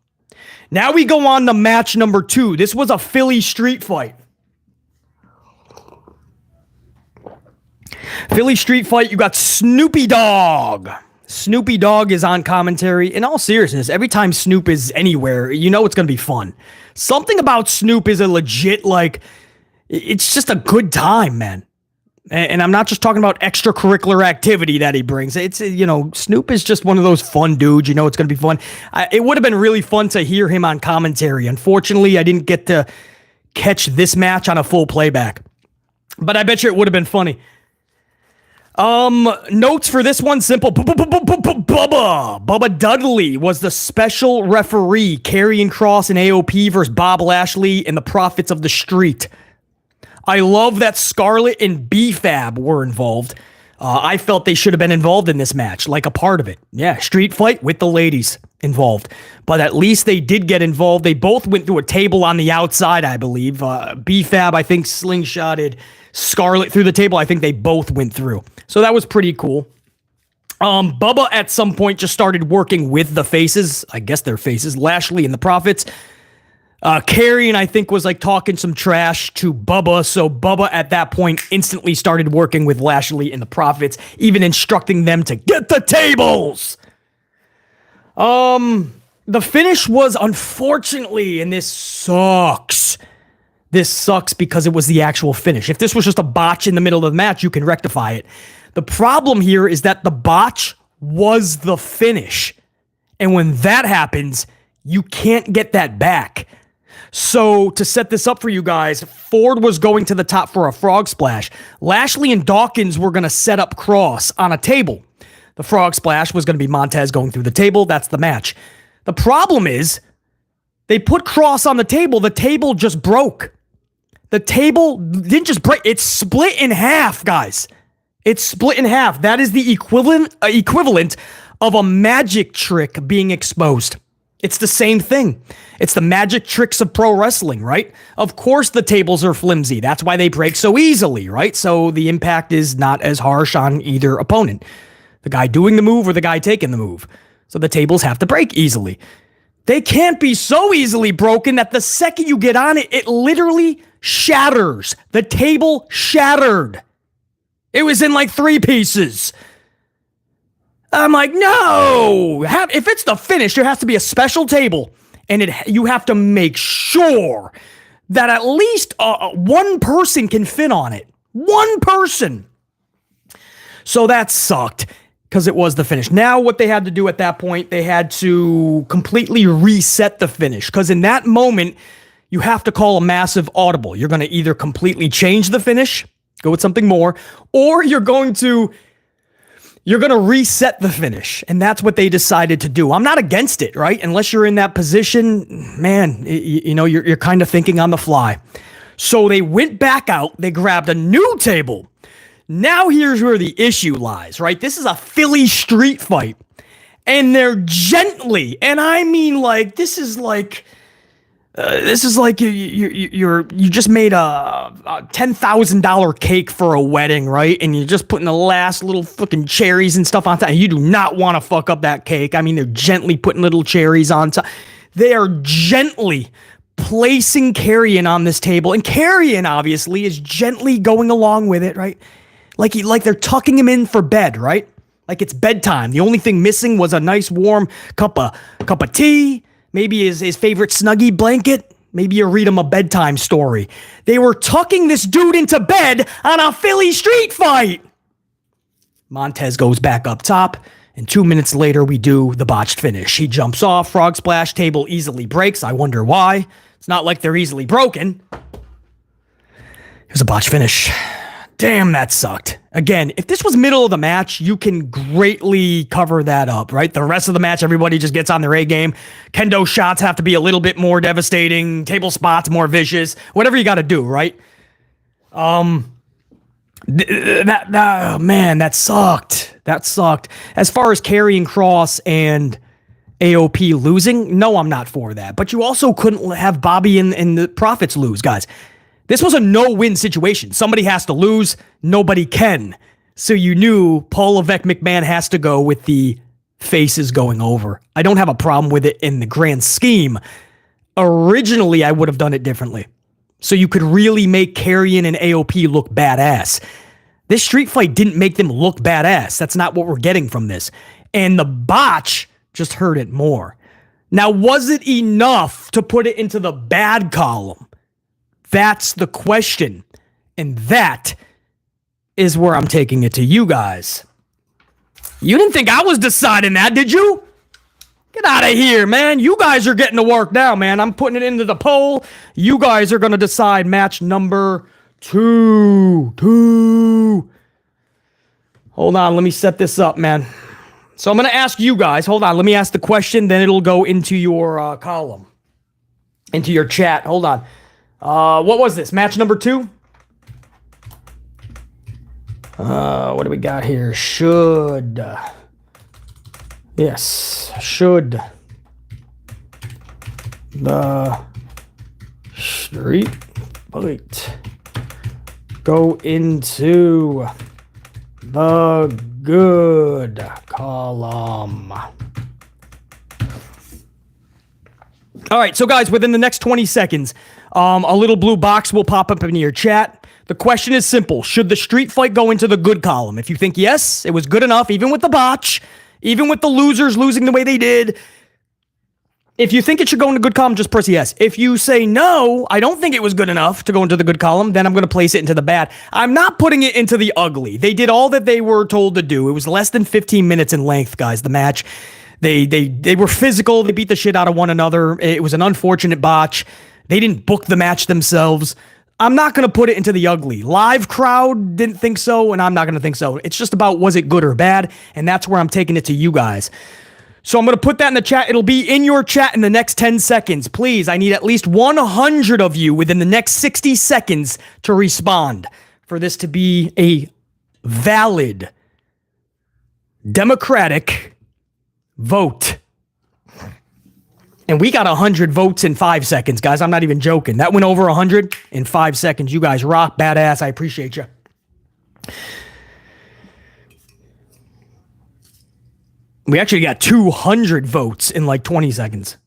Now we go on to match number 2. This was a Philly street fight. Philly street fight, you got Snoopy Dogg. Snoopy Dogg is on commentary. In all seriousness, every time Snoop is anywhere, you know it's going to be fun. Something about Snoop is a legit, like, it's just a good time, man. And I'm not just talking about extracurricular activity that he brings. It's, Snoop is just one of those fun dudes. It's going to be fun. It would have been really fun to hear him on commentary. Unfortunately, I didn't get to catch this match on a full playback. But I bet you it would have been funny. Notes for this one, simple. Bubba Dudley was the special referee. Karrion Kross and AOP versus Bob Lashley and the Prophets of the Street. I love that Scarlett and B-Fab were involved. I felt they should have been involved in this match, like a part of it. Yeah, street fight with the ladies involved. But at least they did get involved. They both went through a table on the outside, I believe. B-Fab, I think, slingshotted Scarlett through the table. I think they both went through. So that was pretty cool. Bubba at some point just started working with the faces. I guess they're faces. Lashley and the Prophets. Karrion, I think, was like talking some trash to Bubba, so Bubba at that point instantly started working with Lashley and the Prophets, even instructing them to get the tables. The finish was, unfortunately, and this sucks. This sucks because it was the actual finish. If this was just a botch in the middle of the match, you can rectify it. The problem here is that the botch was the finish. And when that happens, you can't get that back. So to set this up for you guys, Ford was going to the top for a frog splash. Lashley and Dawkins were going to set up Cross on a table. The frog splash was going to be Montez going through the table. That's the match. The problem is they put Cross on the table just broke. The table didn't just break. It's split in half, guys. It's split in half. That is the equivalent of a magic trick being exposed. It's the same thing. It's the magic tricks of pro wrestling, right? Of course the tables are flimsy. That's why they break so easily, right? So the impact is not as harsh on either opponent. The guy doing the move or the guy taking the move. So the tables have to break easily. They can't be so easily broken that the second you get on it, it literally shatters. The table shattered. It was in like 3 pieces. I'm like, no! If it's the finish, there has to be a special table, and you have to make sure that at least one person can fit on it. One person! So that sucked, because it was the finish. Now what they had to do at that point, they had to completely reset the finish, because in that moment, you have to call a massive audible. You're going to either completely change the finish, go with something more, or you're going to reset the finish, and that's what they decided to do. I'm not against it, right? Unless you're in that position, man, you're kind of thinking on the fly. So they went back out, they grabbed a new table. Now here's where the issue lies, right? This is a Philly street fight, and they're gently, and I mean like, this is like you just made a $10,000 cake for a wedding, right? And you're just putting the last little fucking cherries and stuff on top. And you do not want to fuck up that cake. I mean, they're gently putting little cherries on top. They are gently placing Karrion on this table, and Karrion obviously is gently going along with it, right? Like they're tucking him in for bed, right? Like it's bedtime. The only thing missing was a nice warm cup of tea. Maybe his favorite Snuggie blanket. Maybe you read him a bedtime story. They were tucking this dude into bed on a Philly street fight. Montez goes back up top, and 2 minutes later, we do the botched finish. He jumps off, frog splash, table easily breaks. I wonder why. It's not like they're easily broken. It was a botched finish. Damn, that sucked. Again, if this was middle of the match, you can greatly cover that up, right? The rest of the match, everybody just gets on their A game. Kendo shots have to be a little bit more devastating. Table spots more vicious. Whatever you got to do, right? Man, that sucked. That sucked. As far as Karrion Kross and AOP losing, no, I'm not for that. But you also couldn't have Bobby and the Prophets lose, guys. This was a no-win situation. Somebody has to lose. Nobody can. So you knew Paul Levesque McMahon has to go with the faces going over. I don't have a problem with it in the grand scheme. Originally, I would have done it differently. So you could really make Karrion and AOP look badass. This street fight didn't make them look badass. That's not what we're getting from this. And the botch just hurt it more. Now, was it enough to put it into the bad column? That's the question. And that is where I'm taking it to you guys. You didn't think I was deciding that, did you? Get out of here, man. You guys are getting to work now, man. I'm putting it into the poll. You guys are going to decide match number 2. Hold on, let me set this up, man. So I'm going to ask you guys. Hold on, let me ask the question, then it'll go into your column. Into your chat. Hold on. What was this? Match number 2? What do we got here? Should. Yes. Should the street fight go into the good column? All right, so guys, within the next 20 seconds, a little blue box will pop up in your chat. The question is simple. Should the street fight go into the good column? If you think yes, it was good enough, even with the botch, even with the losers losing the way they did. If you think it should go into good column, just press yes. If you say no, I don't think it was good enough to go into the good column, then I'm going to place it into the bad. I'm not putting it into the ugly. They did all that they were told to do. It was less than 15 minutes in length, guys, the match. They were physical. They beat the shit out of one another. It was an unfortunate botch. They didn't book the match themselves. I'm not going to put it into the ugly. Live crowd didn't think so, and I'm not going to think so. It's just about was it good or bad, and that's where I'm taking it to you guys. So I'm going to put that in the chat. It'll be in your chat in the next 10 seconds. Please, I need at least 100 of you within the next 60 seconds to respond for this to be a valid, democratic vote. And we got 100 votes in 5 seconds, guys. I'm not even joking. That went over 100 in 5 seconds. You guys rock, badass. I appreciate you. We actually got 200 votes in like 20 seconds.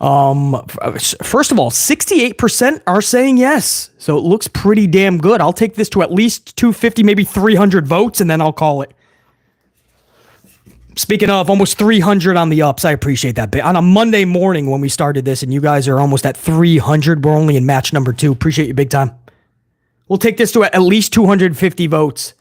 First of all, 68% are saying yes. So it looks pretty damn good. I'll take this to at least 250, maybe 300 votes, and then I'll call it. Speaking of, almost 300 on the ups. I appreciate that. On a Monday morning when we started this, and you guys are almost at 300. We're only in match number 2. Appreciate you big time. We'll take this to at least 250 votes.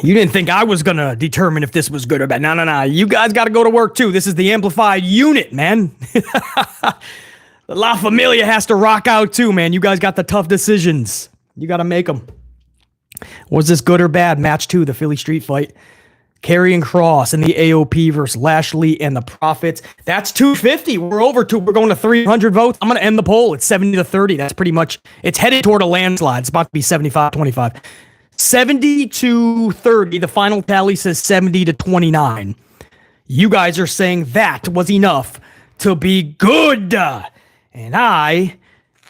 You didn't think I was going to determine if this was good or bad. No. You guys got to go to work too. This is the amplified unit, man. La Familia has to rock out too, man. You guys got the tough decisions. You got to make them. Was this good or bad? Match 2, the Philly Street Fight. Karrion Kross and the AOP versus Lashley and the Profits. That's 250. We're over to. We're going to 300 votes. I'm going to end the poll. It's 70-30. That's pretty much. It's headed toward a landslide. It's about to be 75-25. 70-30. The final tally says 70-29. You guys are saying that was enough to be good. And I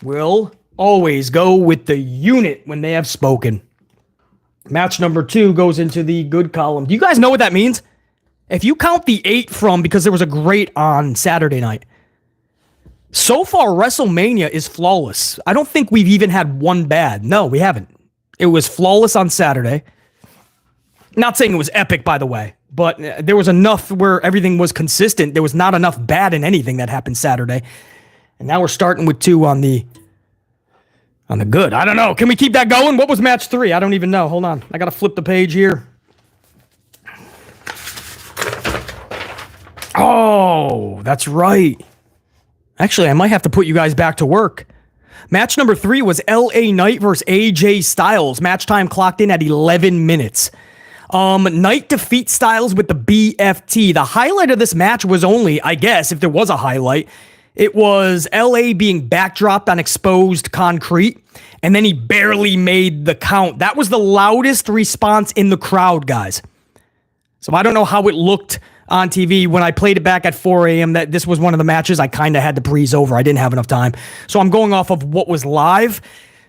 will always go with the unit when they have spoken. Match number 2 goes into the good column. Do you guys know what that means? If you count the 8 from, because there was a great on Saturday night. So far, WrestleMania is flawless. I don't think we've even had one bad. No, we haven't. It was flawless on Saturday. Not saying it was epic, by the way, but there was enough where everything was consistent. There was not enough bad in anything that happened Saturday. And now we're starting with 2 on the good. I don't know. Can we keep that going? What was match 3? I don't even know. Hold on. I got to flip the page here. Oh, that's right. Actually, I might have to put you guys back to work. Match number 3 was LA Knight versus AJ Styles. Match time clocked in at 11 minutes. Knight defeats Styles with the BFT. The highlight of this match was only, I guess, if there was a highlight, it was LA being backdropped on exposed concrete, and then he barely made the count. That was the loudest response in the crowd, guys. So I don't know how it looked on TV. When I played it back at 4 a.m., that this was one of the matches I kind of had to breeze over. I didn't have enough time. So I'm going off of what was live.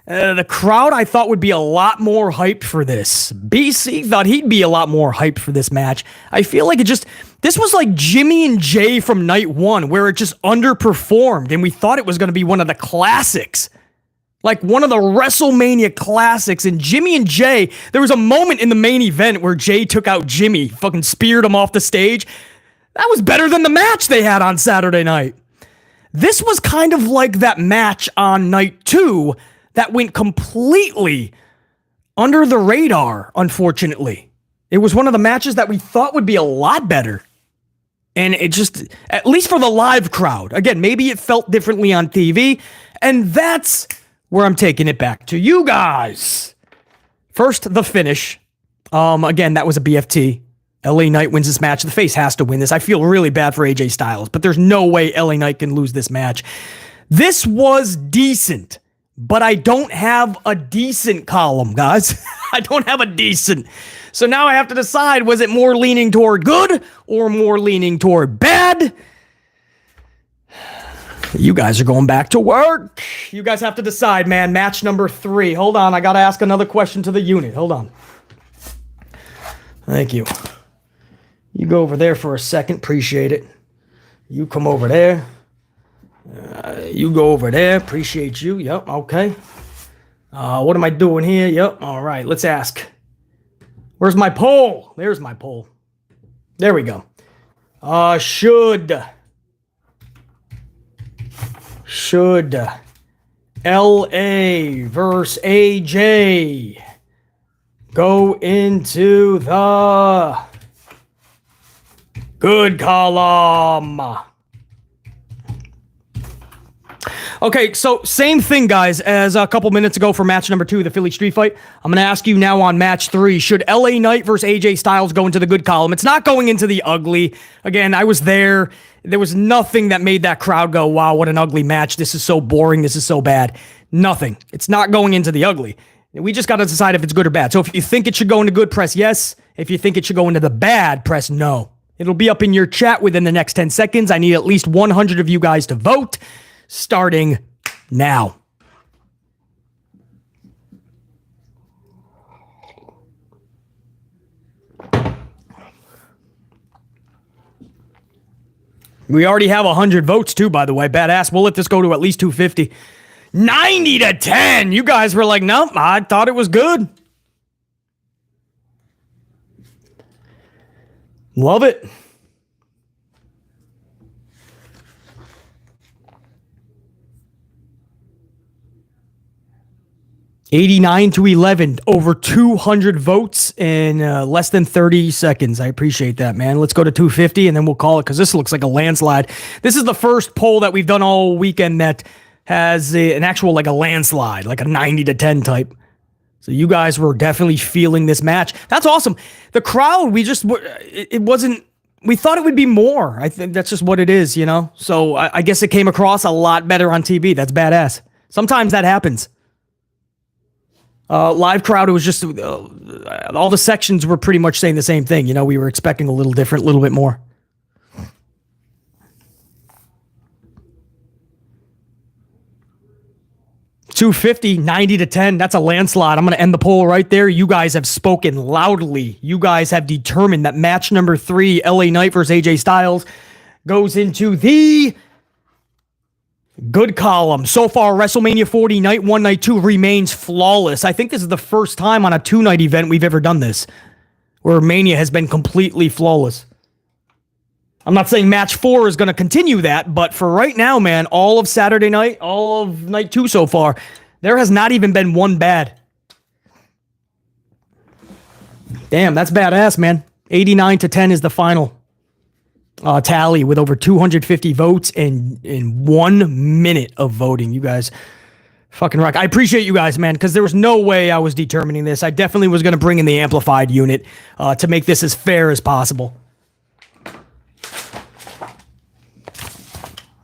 The crowd, I thought, would be a lot more hyped for this. BC thought he'd be a lot more hyped for this match. I feel like this was like Jimmy and Jay from night 1, where it just underperformed, and we thought it was going to be one of the classics. Like one of the WrestleMania classics. And Jimmy and Jay, there was a moment in the main event where Jay took out Jimmy, fucking speared him off the stage. That was better than the match they had on Saturday night. This was kind of like that match on night 2 that went completely under the radar, unfortunately. It was one of the matches that we thought would be a lot better. And it just, at least for the live crowd, again, maybe it felt differently on TV. And that's where I'm taking it back to you guys. First, the finish. Again, that was a BFT. LA Knight wins this match. The face has to win this. I feel really bad for AJ Styles, but there's no way LA Knight can lose this match. This was decent, but I don't have a decent column, guys. I don't have a decent. So now I have to decide, was it more leaning toward good or more leaning toward bad? You guys are going back to work. You guys have to decide, man. Match number 3. Hold on. I got to ask another question to the unit. Hold on. Thank you. You go over there for a second. Appreciate it. You come over there. You go over there. Appreciate you. Yep. Okay. What am I doing here? Yep. All right. Let's ask. Where's my poll? There's my poll. There we go. Should LA versus AJ go into the good column? Okay, so same thing, guys, as a couple minutes ago for match number 2, the Philly Street Fight. I'm going to ask you now on match 3, should LA Knight versus AJ Styles go into the good column? It's not going into the ugly. Again, I was there. There was nothing that made that crowd go, wow, what an ugly match. This is so boring. This is so bad. Nothing. It's not going into the ugly. We just got to decide if it's good or bad. So if you think it should go into good, press yes. If you think it should go into the bad, press no. It'll be up in your chat within the next 10 seconds. I need at least 100 of you guys to vote. Starting now. We already have 100 votes too, by the way. Badass. We'll let this go to at least 250. 90-10. You guys were like, nope, I thought it was good. Love it. $89-11, over 200 votes in less than 30 seconds. I appreciate that, man. Let's go to 250 and then we'll call it because this looks like a landslide. This is the first poll that we've done all weekend that has an actual, like a landslide, like a 90-10 type. So you guys were definitely feeling this match. That's awesome. The crowd, it wasn't, we thought it would be more. I think that's just what it is, you know? So I guess it came across a lot better on TV. That's badass. Sometimes that happens. Live crowd, it was just all the sections were pretty much saying the same thing. You know, we were expecting a little different, a little bit more. $250, 90-10. That's a landslide. I'm going to end the poll right there. You guys have spoken loudly. You guys have determined that match number 3, LA Knight versus AJ Styles, goes into the good column. So far, WrestleMania 40, Night 1, Night 2 remains flawless. I think this is the first time on a 2-night event we've ever done this, where Mania has been completely flawless. I'm not saying match 4 is going to continue that, but for right now, man, all of Saturday night, all of Night 2 so far, there has not even been one bad. Damn, that's badass, man. 89-10 is the final tally with over 250 votes and in 1 minute of voting. You guys fucking rock. I appreciate you guys, man, because there was no way I was determining this. I definitely was going to bring in the amplified unit to make this as fair as possible.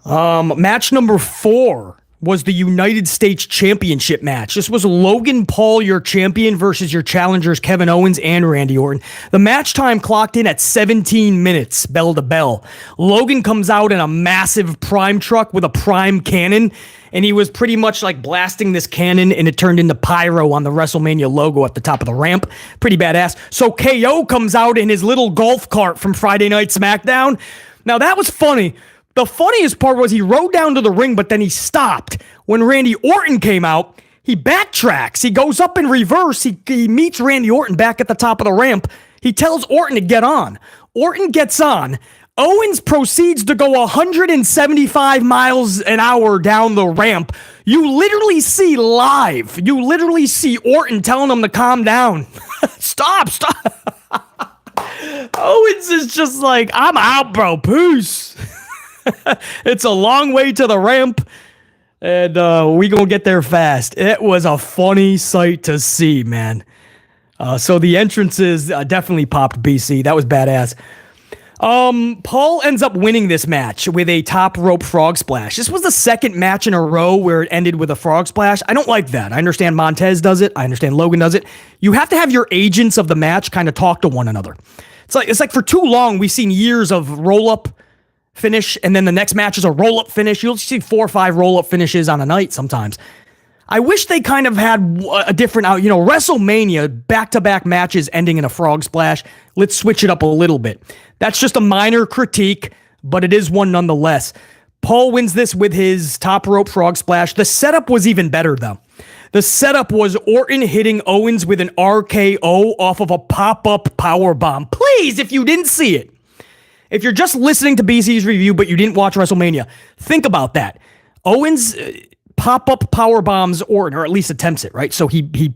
Match number 4 was the United States Championship match. This was Logan Paul, your champion, versus your challengers Kevin Owens and Randy Orton. The match time clocked in at 17 minutes, bell to bell. Logan comes out in a massive prime truck with a prime cannon, and he was pretty much like blasting this cannon, and it turned into pyro on the WrestleMania logo at the top of the ramp. Pretty badass. So KO comes out in his little golf cart from Friday Night SmackDown. Now that was funny. The funniest part was he rode down to the ring, but then he stopped. When Randy Orton came out, he backtracks. He goes up in reverse. He meets Randy Orton back at the top of the ramp. He tells Orton to get on. Orton gets on. Owens proceeds to go 175 miles an hour down the ramp. You literally see live. You literally see Orton telling him to calm down. Stop. Owens is just like, I'm out, bro. Peace. It's a long way to the ramp. And we gonna get there fast. It was a funny sight to see, man. So the entrances definitely popped BC. That was badass. Paul ends up winning this match with a top rope frog splash. This was the second match in a row where it ended with a frog splash. I don't like that. I understand Montez does it. I understand Logan does it. You have to have your agents of the match kind of talk to one another. It's like for too long, we've seen years of roll-up finish, and then the next match is a roll-up finish. You'll see 4 or 5 roll-up finishes on a night sometimes. I wish they kind of had a different, WrestleMania, back-to-back matches ending in a frog splash. Let's switch it up a little bit. That's just a minor critique, but it is one nonetheless. Paul wins this with his top rope frog splash. The setup was even better, though. The setup was Orton hitting Owens with an RKO off of a pop-up powerbomb. Please, if you didn't see it. If you're just listening to BC's review, but you didn't watch WrestleMania, think about that. Owens pop-up powerbombs Orton, or at least attempts it, right? So he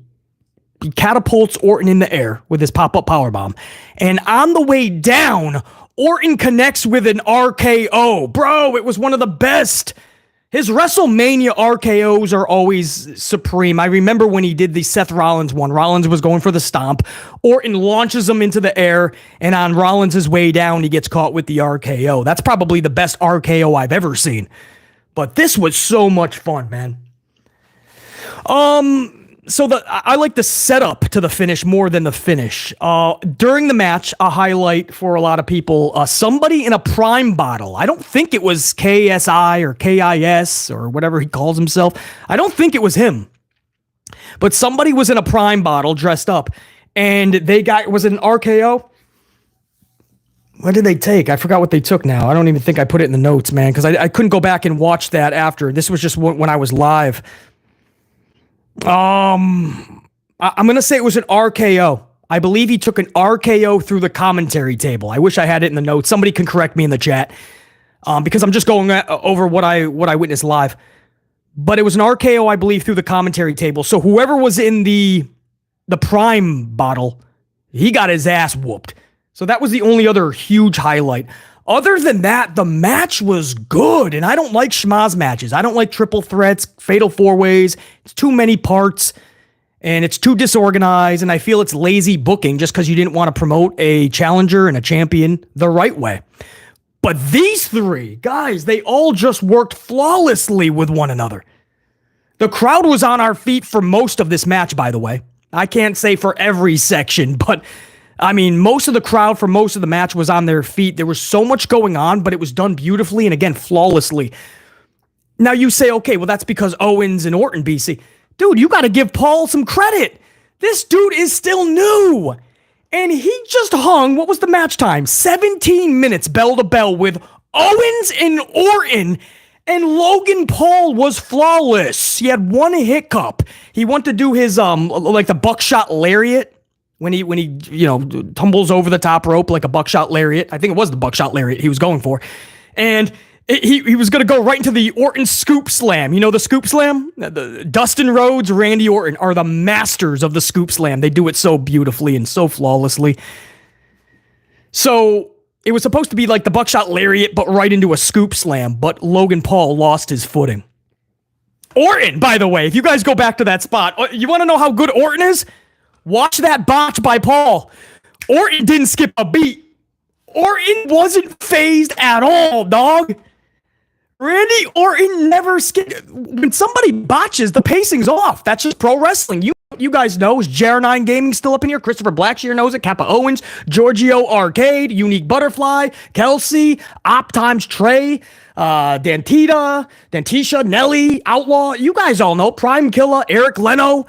catapults Orton in the air with his pop-up powerbomb. And on the way down, Orton connects with an RKO. Bro, it was one of the best. His WrestleMania RKOs are always supreme. I remember when he did the Seth Rollins one. Rollins was going for the stomp. Orton launches him into the air, and on Rollins' way down, he gets caught with the RKO. That's probably the best RKO I've ever seen. But this was so much fun, man. I like the setup to the finish more than the finish. During the match, a highlight for a lot of people, somebody in a Prime bottle. I don't think it was KSI or KIS or whatever he calls himself. I don't think it was him. But somebody was in a Prime bottle dressed up, and was it an RKO? What did they take? I forgot what they took now. I don't even think I put it in the notes, man, because I couldn't go back and watch that after. This was just when I was live. I'm going to say it was an RKO. I believe he took an RKO through the commentary table. I wish I had it in the notes. Somebody can correct me in the chat, because I'm just going over what I witnessed live. But it was an RKO, I believe, through the commentary table. So whoever was in the Prime bottle, he got his ass whooped. So that was the only other huge highlight. Other than that, the match was good, and I don't like schmaz matches. I don't like triple threats, fatal four-ways. It's too many parts, and it's too disorganized, and I feel it's lazy booking just because you didn't want to promote a challenger and a champion the right way. But these three, guys, they all just worked flawlessly with one another. The crowd was on our feet for most of this match, by the way. I can't say for every section, but I mean, most of the crowd for most of the match was on their feet. There was so much going on, but it was done beautifully and, again, flawlessly. Now, you say, okay, well, that's because Owens and Orton, BC. Dude, you got to give Paul some credit. This dude is still new. And he just hung, what was the match time? 17 minutes bell to bell with Owens and Orton, and Logan Paul was flawless. He had one hiccup. He went to do his, like the buckshot lariat. When he tumbles over the top rope like a buckshot lariat. I think it was the buckshot lariat he was going for. And he was going to go right into the Orton scoop slam. You know the scoop slam? Dustin Rhodes, Randy Orton are the masters of the scoop slam. They do it so beautifully and so flawlessly. So it was supposed to be like the buckshot lariat, but right into a scoop slam. But Logan Paul lost his footing. Orton, by the way, if you guys go back to that spot, you want to know how good Orton is? Watch that botch by Paul. Orton didn't skip a beat. Orton wasn't phased at all, dog. Randy Orton never skipped. When somebody botches, the pacing's off. That's just pro wrestling. You guys know. Is JR9 Gaming still up in here? Christopher Blackshear knows it. Kappa Owens, Giorgio Arcade, Unique Butterfly, Kelsey, Op Times Trey, Dantisha, Nelly, Outlaw. You guys all know. Prime Killer, Eric Leno.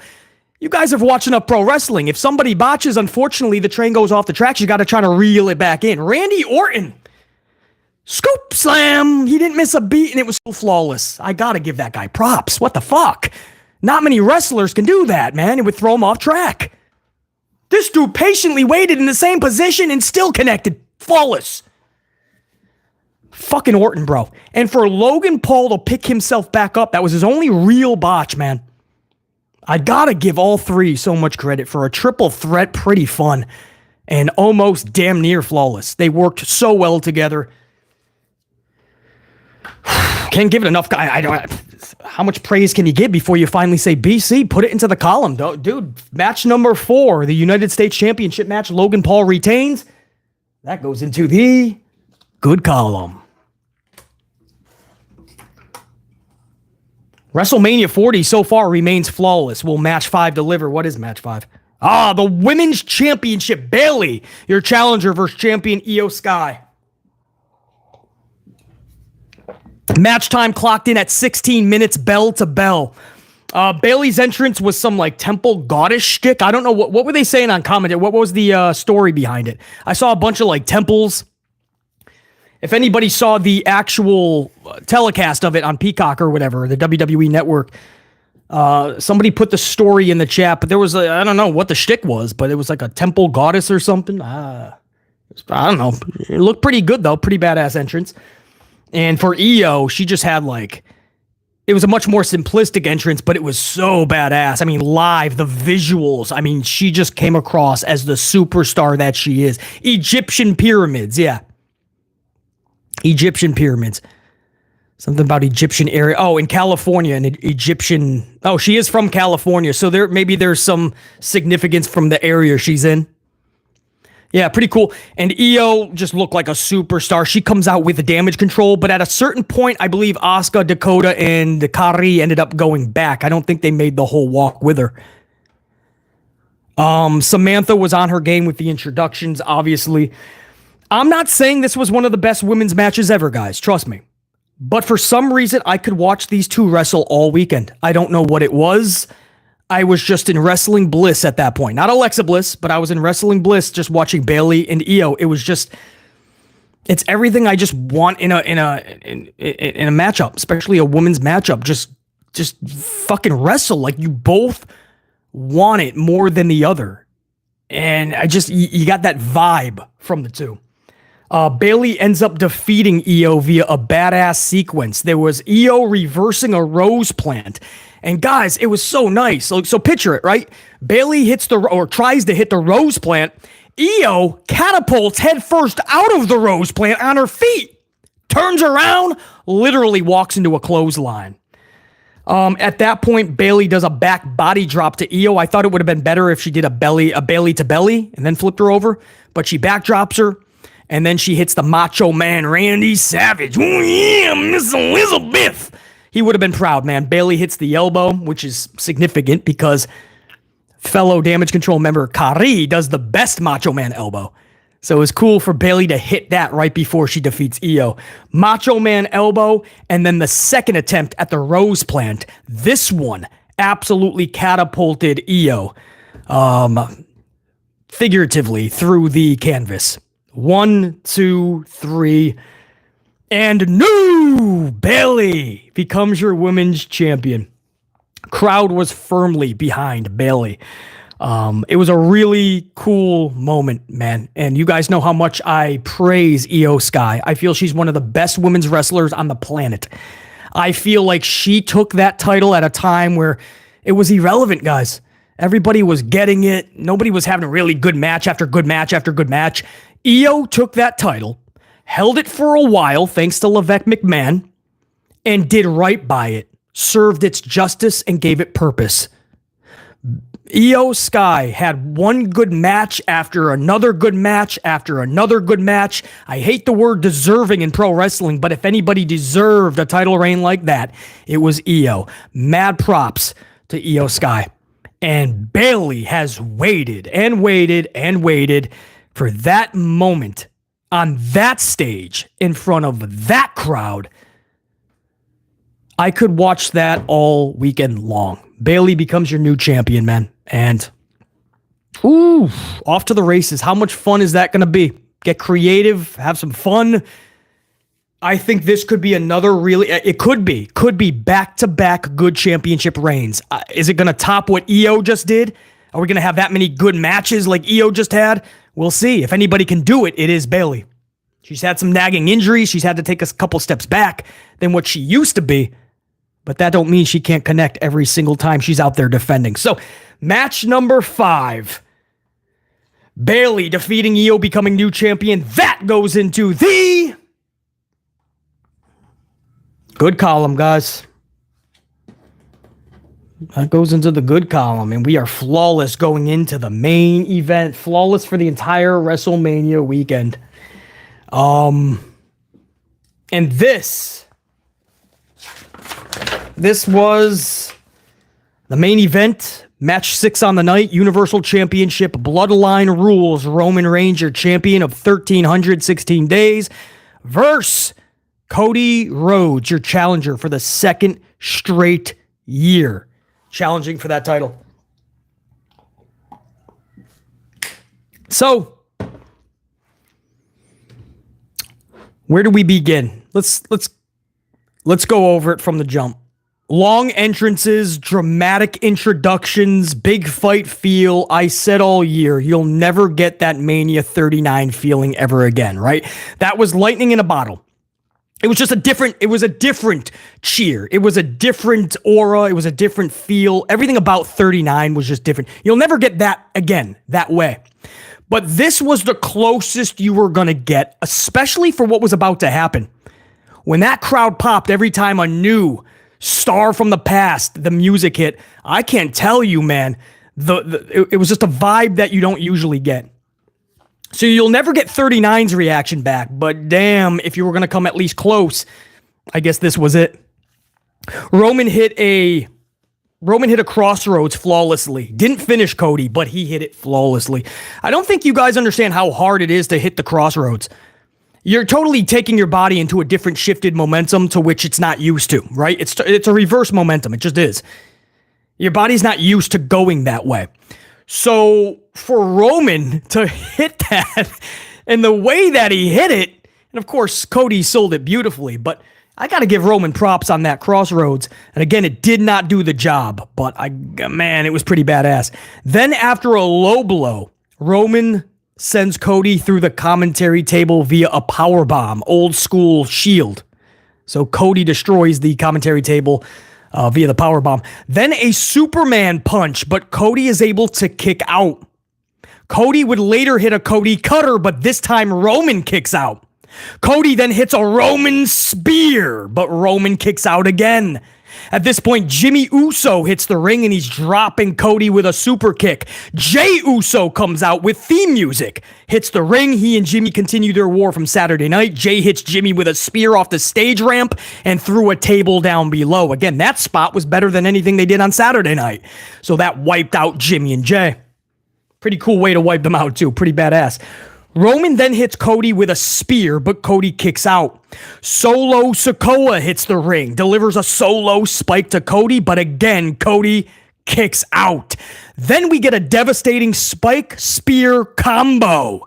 You guys have watched enough pro wrestling. If somebody botches, unfortunately, the train goes off the tracks. You got to try to reel it back in. Randy Orton, scoop slam. He didn't miss a beat, and it was so flawless. I got to give that guy props. What the fuck? Not many wrestlers can do that, man. It would throw him off track. This dude patiently waited in the same position and still connected. Flawless. Fucking Orton, bro. And for Logan Paul to pick himself back up, that was his only real botch, man. I gotta give all three so much credit for a triple threat, pretty fun, and almost damn near flawless. They worked so well together. Can't give it enough. I don't. How much praise can you give before you finally say BC? Put it into the column, dude. Match number 4, the United States Championship match. Logan Paul retains. That goes into the good column. WrestleMania 40 so far remains flawless. Will match 5 deliver? What is match 5? The Women's Championship. Bayley, your challenger versus champion Io Sky. Match time clocked in at 16 minutes, bell to bell. Bayley's entrance was some like temple goddess shtick. I don't know what were they saying on commentary. What was the story behind it? I saw a bunch of like temples. If anybody saw the actual telecast of it on Peacock or whatever, the WWE Network, somebody put the story in the chat. But there was I don't know what the shtick was, but it was like a temple goddess or something. I don't know. It looked pretty good though. Pretty badass entrance. And for Io, she just had like, it was a much more simplistic entrance, but it was so badass. I mean, live, the visuals. I mean, she just came across as the superstar that she is. Egyptian pyramids, yeah. Egyptian pyramids. Something about Egyptian area. Oh, in California, an Egyptian. Oh, she is from California, so there's some significance from the area she's in. Yeah, pretty cool. And Io just looked like a superstar. She comes out with the damage control, but at a certain point, I believe Asuka, Dakota, and Kairi ended up going back. I don't think they made the whole walk with her. Samantha was on her game with the introductions, obviously. I'm not saying this was one of the best women's matches ever, guys. Trust me. But for some reason, I could watch these two wrestle all weekend. I don't know what it was. I was just in wrestling bliss at that point. Not Alexa Bliss, but I was in wrestling bliss just watching Bayley and Io. It was just, it's everything I just want in a matchup, especially a women's matchup. Just fucking wrestle like you both want it more than the other. And you got that vibe from the two. Bayley ends up defeating Io via a badass sequence. There was Io reversing a rose plant. And guys, it was so nice. So picture it, right? Bayley tries to hit the rose plant. Io catapults headfirst out of the rose plant on her feet. Turns around, literally walks into a clothesline. At that point, Bayley does a back body drop to Io. I thought it would have been better if she did a belly to belly and then flipped her over. But she backdrops her. And then she hits the Macho Man Randy Savage. Oh yeah, Miss Elizabeth. He would have been proud, man. Bayley hits the elbow, which is significant because fellow Damage Control member Kairi does the best Macho Man elbow. So it was cool for Bayley to hit that right before she defeats Io. Macho Man elbow, and then the second attempt at the Rose Plant. This one absolutely catapulted Io, figuratively, through the canvas. 1, 2, 3... And new Bayley becomes your women's champion. Crowd was firmly behind Bayley. It was a really cool moment, man. And you guys know how much I praise Io Sky. I feel she's one of the best women's wrestlers on the planet. I feel like she took that title at a time where it was irrelevant, guys. Everybody was getting it. Nobody was having a really good match after good match after good match. Io took that title, held it for a while thanks to Levesque McMahon, and did right by it, served its justice, and gave it purpose. Io Sky had one good match after another good match after another good match. I hate the word deserving in pro wrestling, but if anybody deserved a title reign like that, it was Io. Mad props to Io Sky. And Bayley has waited and waited and waited for that moment on that stage in front of that crowd. I could watch that all weekend long. Bayley becomes your new champion, man. And off to the races. How much fun is that going to be? Get creative, have some fun. I think this could be another could be back-to-back good championship reigns. Is it going to top what Io just did? Are we going to have that many good matches like Io just had? We'll see. If anybody can do it, it is Bayley. She's had some nagging injuries. She's had to take a couple steps back than what she used to be. But that don't mean she can't connect every single time she's out there defending. So, match number 5. Bayley defeating Io, becoming new champion. That goes into the good column, guys. That goes into the good column, and we are flawless going into the main event. Flawless for the entire WrestleMania weekend. And this was the main event. Match 6 on the night. Universal Championship. Bloodline rules. Roman Reigns, your champion of 1,316 days. Versus Cody Rhodes, your challenger for the second straight year. Challenging for that title. So, where do we begin? Let's go over it from the jump. Long entrances, dramatic introductions, big fight feel. I said all year, you'll never get that Mania 39 feeling ever again, right? That was lightning in a bottle. It was just a different cheer. It was a different aura. It was a different feel. Everything about 39 was just different. You'll never get that again, that way. But this was the closest you were going to get, especially for what was about to happen. When that crowd popped every time a new star from the past, the music hit, I can't tell you, man, it was just a vibe that you don't usually get. So you'll never get 39's reaction back, but damn, if you were going to come at least close, I guess this was it. Roman hit a crossroads flawlessly. Didn't finish Cody, but he hit it flawlessly. I don't think you guys understand how hard it is to hit the crossroads. You're totally taking your body into a different shifted momentum to which it's not used to, right? It's a reverse momentum. It just is. Your body's not used to going that way. So for Roman to hit that and the way that he hit it, and of course Cody sold it beautifully, but I got to give Roman props on that crossroads. And again, it did not do the job, but man, it was pretty badass. Then after a low blow, Roman sends Cody through the commentary table via a powerbomb, old school Shield. So Cody destroys the commentary table via the powerbomb. Then a Superman punch, but Cody is able to kick out. Cody would later hit a Cody cutter, but this time Roman kicks out. Cody then hits a Roman spear, but Roman kicks out again. At this point, Jimmy Uso hits the ring and he's dropping Cody with a super kick. Jey Uso comes out with theme music, hits the ring. He and Jimmy continue their war from Saturday night. Jey hits Jimmy with a spear off the stage ramp and threw a table down below. Again, that spot was better than anything they did on Saturday night. So that wiped out Jimmy and Jey. Pretty cool way to wipe them out too. Pretty badass. Roman then hits Cody with a spear, but Cody kicks out. Solo Sikoa hits the ring, delivers a solo spike to Cody, but again, Cody kicks out. Then we get a devastating spike spear combo.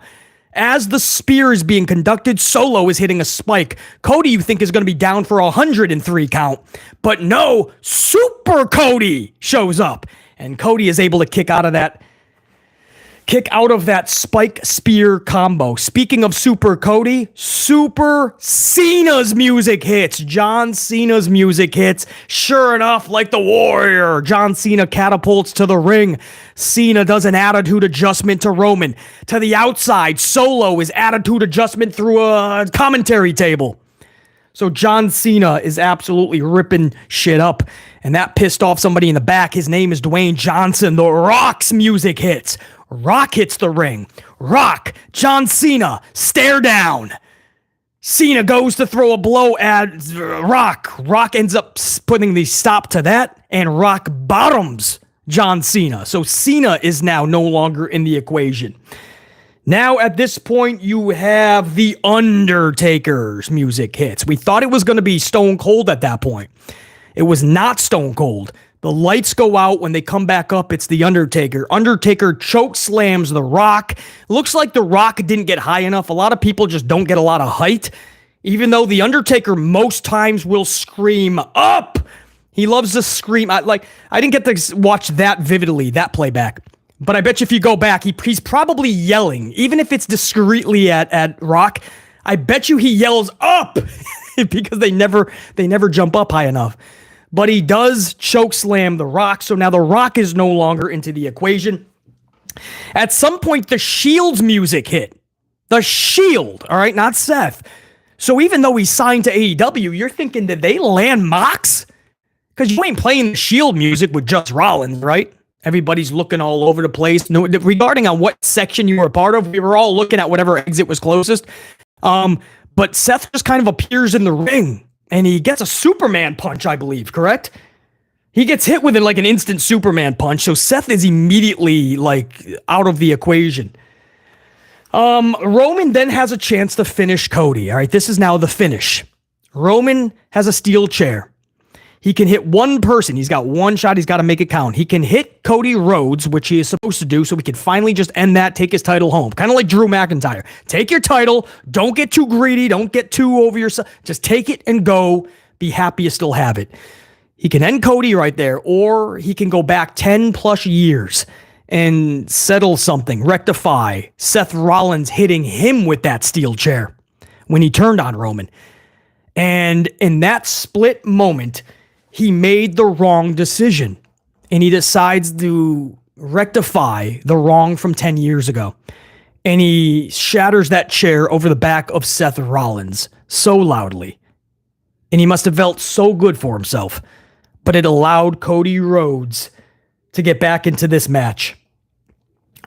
As the spear is being conducted, Solo is hitting a spike. Cody, you think, is going to be down for a 103 count. But no, Super Cody shows up. And Cody is able to kick out of that spike spear combo. Speaking of Super Cody, Super Cena's music hits. John Cena's music hits. Sure enough, like the Warrior, John Cena catapults to the ring. Cena does an attitude adjustment to Roman. To the outside, Solo is attitude adjustment through a commentary table. So John Cena is absolutely ripping shit up. And that pissed off somebody in the back. His name is Dwayne Johnson. The Rock's music hits. Rock hits the ring. Rock, John Cena, stare down. Cena goes to throw a blow at Rock. Rock ends up putting the stop to that, and Rock bottoms John Cena. So Cena is now no longer in the equation. Now, at this point, you have The Undertaker's music hits. We thought it was going to be Stone Cold at that point. It was not Stone Cold. The lights go out. When they come back up, it's The Undertaker. Undertaker choke slams The Rock. Looks like The Rock didn't get high enough. A lot of people just don't get a lot of height. Even though The Undertaker most times will scream up. He loves to scream. I didn't get to watch that vividly, that playback. But I bet you if you go back, he's probably yelling. Even if it's discreetly at Rock, I bet you he yells up because they never jump up high enough. But he does choke slam The Rock, so now The Rock is no longer into the equation. At some point, the Shield's music hit. The Shield, all right, not Seth. So even though he signed to AEW, you're thinking, did they land Mox? Because you ain't playing the Shield music with just Rollins, right? Everybody's looking all over the place. No, regarding on what section you were a part of, we were all looking at whatever exit was closest. But Seth just kind of appears in the ring, and he gets a Superman punch, I believe, correct? He gets hit with like an instant Superman punch, so Seth is immediately like out of the equation. Roman then has a chance to finish Cody. All right, this is now the finish. Roman has a steel chair. He can hit one person. He's got one shot. He's got to make it count. He can hit Cody Rhodes, which he is supposed to do, so we can finally just end that, take his title home. Kind of like Drew McIntyre. Take your title. Don't get too greedy. Don't get too over yourself. Just take it and go. Be happy you still have it. He can end Cody right there, or he can go back 10 plus years and settle something, rectify Seth Rollins hitting him with that steel chair when he turned on Roman. And in that split moment, he made the wrong decision, and he decides to rectify the wrong from 10 years ago. And he shatters that chair over the back of Seth Rollins so loudly. And he must have felt so good for himself, but it allowed Cody Rhodes to get back into this match.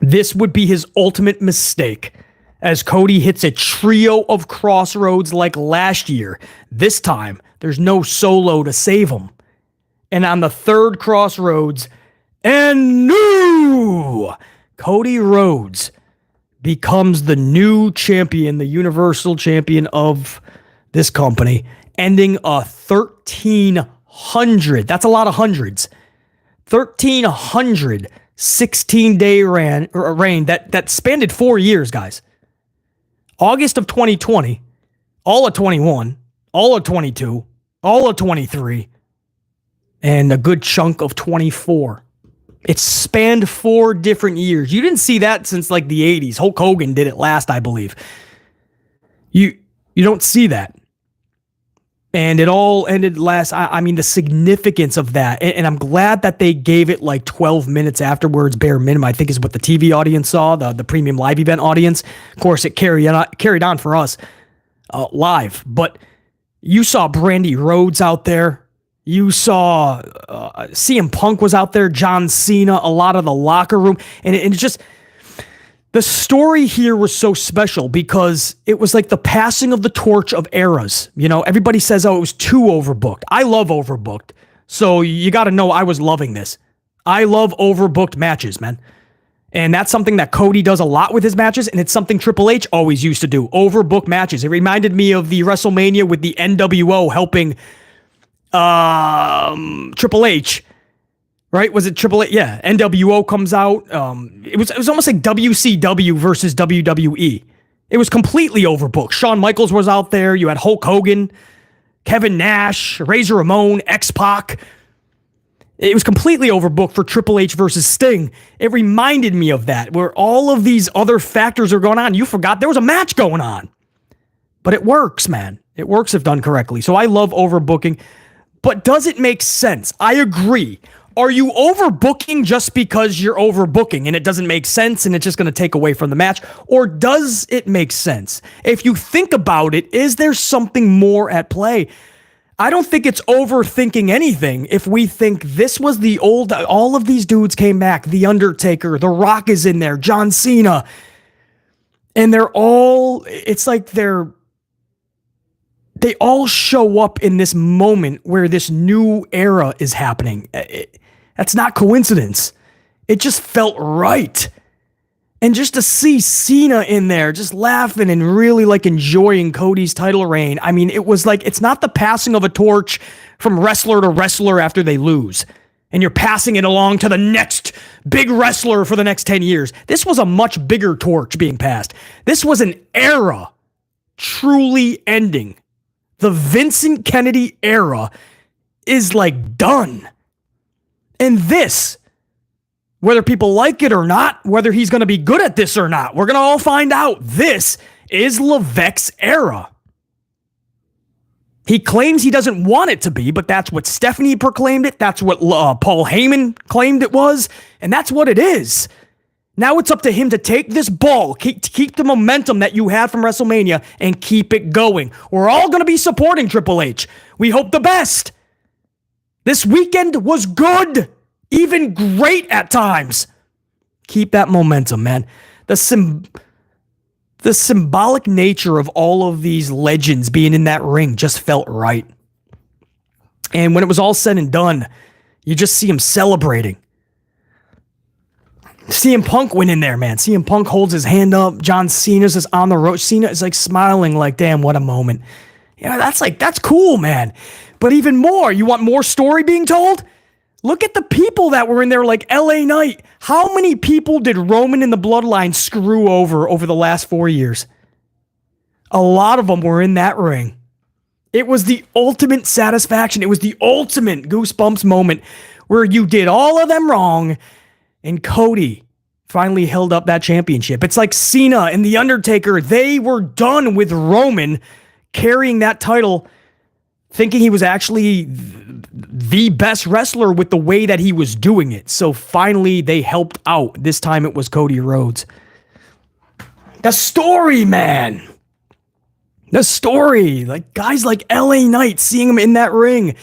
This would be his ultimate mistake, as Cody hits a trio of crossroads like last year. This time, there's no Solo to save him. And on the third crossroads, and new Cody Rhodes becomes the new champion, the Universal Champion of this company, ending a 1,300. That's a lot of hundreds. 1,300 16-day reign that spanned 4 years, guys. August of 2020, all of 21, all of 22, all of 23, and a good chunk of 24. It spanned 4 different years. You didn't see that since like the 80s. Hulk Hogan did it last, I believe. You don't see that. And it all ended last. I mean, the significance of that. And I'm glad that they gave it like 12 minutes afterwards, bare minimum, I think is what the TV audience saw, the premium live event audience. Of course, it carried on for us live. But you saw Brandy Rhodes out there. You saw CM Punk was out there, John Cena, a lot of the locker room. And it just... The story here was so special because it was like the passing of the torch of eras. You know, everybody says, oh, it was too overbooked. I love overbooked. So you got to know I was loving this. I love overbooked matches, man. And that's something that Cody does a lot with his matches, and it's something Triple H always used to do, overbook matches. It reminded me of the WrestleMania with the NWO helping Triple H. Right? Was it Triple H? Yeah. NWO comes out. It was almost like WCW versus WWE. It was completely overbooked. Shawn Michaels was out there. You had Hulk Hogan, Kevin Nash, Razor Ramon, X-Pac. It was completely overbooked for Triple H versus Sting. It reminded me of that, where all of these other factors are going on. You forgot there was a match going on. But it works, man. It works if done correctly. So I love overbooking. But does it make sense? I agree. Are you overbooking just because you're overbooking and it doesn't make sense and it's just going to take away from the match? Or does it make sense? If you think about it, is there something more at play? I don't think it's overthinking anything if we think this was the old, all of these dudes came back. The Undertaker, The Rock is in there, John Cena. And they're all, it's like they all show up in this moment where this new era is happening. That's not coincidence. It just felt right. And just to see Cena in there, just laughing and really like enjoying Cody's title reign. I mean, it was like, it's not the passing of a torch from wrestler to wrestler after they lose. And you're passing it along to the next big wrestler for the next 10 years. This was a much bigger torch being passed. This was an era truly ending. The Vincent Kennedy era is like done. And this, whether people like it or not, whether he's going to be good at this or not, we're going to all find out. This is Levesque's era. He claims he doesn't want it to be, but that's what Stephanie proclaimed it. That's what Paul Heyman claimed it was. And that's what it is. Now it's up to him to take this ball, keep the momentum that you had from WrestleMania and keep it going. We're all going to be supporting Triple H. We hope the best. This weekend was good, even great at times. Keep that momentum, man. The symbolic nature of all of these legends being in that ring just felt right. And when it was all said and done, you just see him celebrating. CM Punk went in there, man. CM Punk holds his hand up. John Cena's just on the road. Cena is like smiling like, damn, what a moment. Yeah, that's cool, man. But even more, you want more story being told? Look at the people that were in there like LA Knight. How many people did Roman and the Bloodline screw over the last 4 years? A lot of them were in that ring. It was the ultimate satisfaction. It was the ultimate goosebumps moment where you did all of them wrong and Cody finally held up that championship. It's like Cena and The Undertaker. They were done with Roman carrying that title, thinking he was actually the best wrestler with the way that he was doing it. So finally they helped out. This time it was Cody Rhodes. The story, man. The story. Like guys like LA Knight, seeing him in that ring.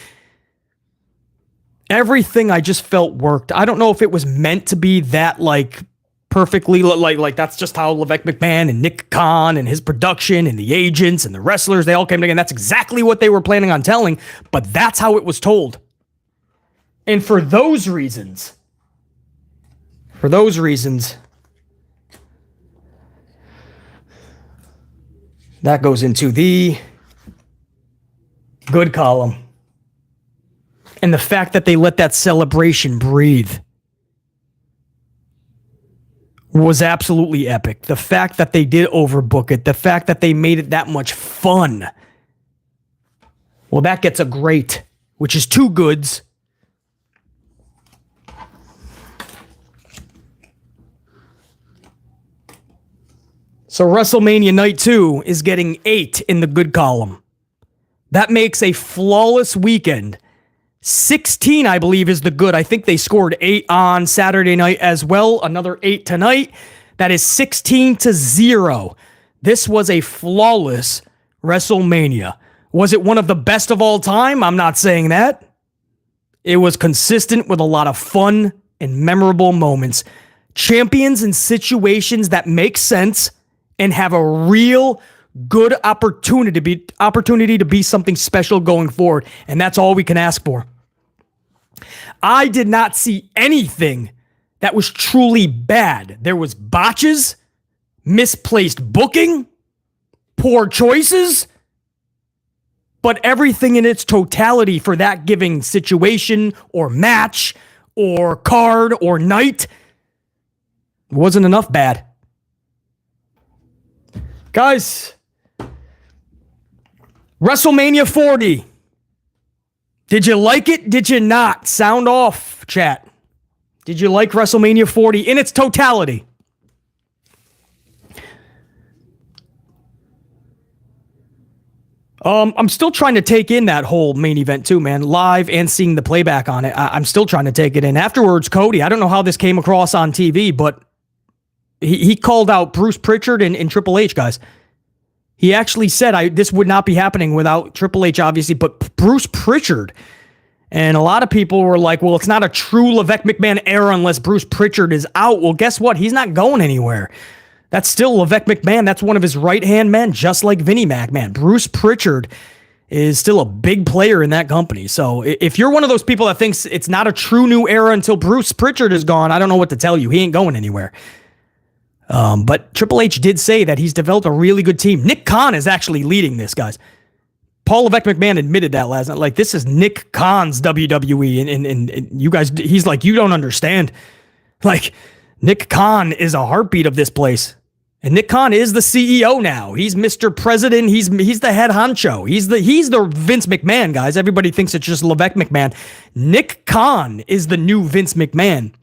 Everything I just felt worked. I don't know if it was meant to be that like perfectly like that's just how Levesque McMahon and Nick Khan and his production and the agents and the wrestlers, they all came together. That's exactly what they were planning on telling, but that's how it was told. And for those reasons, that goes into the good column. And the fact that they let that celebration breathe was absolutely epic. The fact that they did overbook it, the fact that they made it that much fun, well, that gets a great, which is two goods. So WrestleMania Night 2 is getting 8 in the good column. That makes a flawless weekend. 16, I believe, is the good. I think they scored 8 on Saturday night as well. Another 8 tonight. That is 16-0. This was a flawless WrestleMania. Was it one of the best of all time? I'm not saying that. It was consistent with a lot of fun and memorable moments. Champions in situations that make sense and have a real good opportunity to be something special going forward. And that's all we can ask for. I did not see anything that was truly bad. There was botches, misplaced booking, poor choices, but everything in its totality for that giving situation or match or card or night wasn't enough bad. Guys, WrestleMania 40. Did you like it? Did you not? Sound off, chat. Did you like WrestleMania 40 in its totality? I'm still trying to take in that whole main event too, man. Live and seeing the playback on it. I'm still trying to take it in. Afterwards, Cody, I don't know how this came across on TV, but he called out Bruce Pritchard and Triple H, guys. He actually said this would not be happening without Triple H, obviously, but Bruce Pritchard. And a lot of people were like, well, it's not a true Levesque McMahon era unless Bruce Pritchard is out. Well, guess what? He's not going anywhere. That's still Levesque McMahon. That's one of his right-hand men, just like Vinnie McMahon. Bruce Pritchard is still a big player in that company. So if you're one of those people that thinks it's not a true new era until Bruce Pritchard is gone, I don't know what to tell you. He ain't going anywhere. But Triple H did say that he's developed a really good team. Nick Khan is actually leading this, guys. Paul Levesque McMahon admitted that last night. Like, this is Nick Khan's WWE. And you guys, he's like, you don't understand. Like, Nick Khan is a heartbeat of this place. And Nick Khan is the CEO now. He's Mr. President. He's the head honcho. He's the Vince McMahon, guys. Everybody thinks it's just Levesque McMahon. Nick Khan is the new Vince McMahon.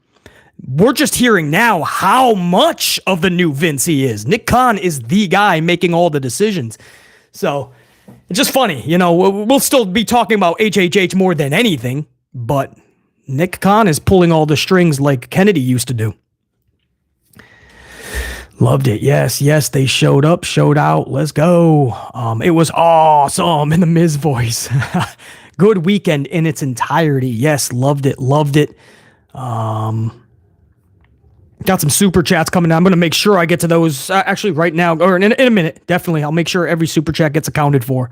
We're just hearing now how much of the new Vince he is. Nick Khan is the guy making all the decisions. So it's just funny, we'll still be talking about HHH more than anything, but Nick Khan is pulling all the strings like Kennedy used to do. Loved it. Yes, they showed up, showed out. Let's go. It was awesome in the Miz voice. Good weekend in its entirety. Yes, loved it. Got some super chats coming down. I'm going to make sure I get to those actually right now, or in a minute. Definitely. I'll make sure every super chat gets accounted for.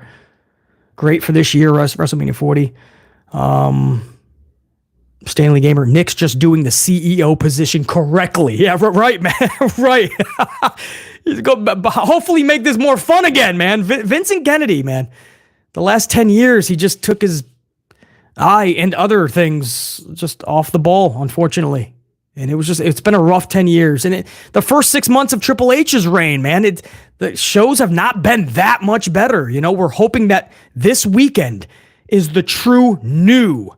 Great for this year, WrestleMania 40. Stanley Gamer, Nick's just doing the CEO position correctly. Yeah, right, man. Right. He's hopefully make this more fun again, man. Vincent Kennedy, man. The last 10 years, he just took his eye and other things just off the ball, unfortunately. And it's been a rough 10 years. And the first 6 months of Triple H's reign, man, the shows have not been that much better. We're hoping that this weekend is the true new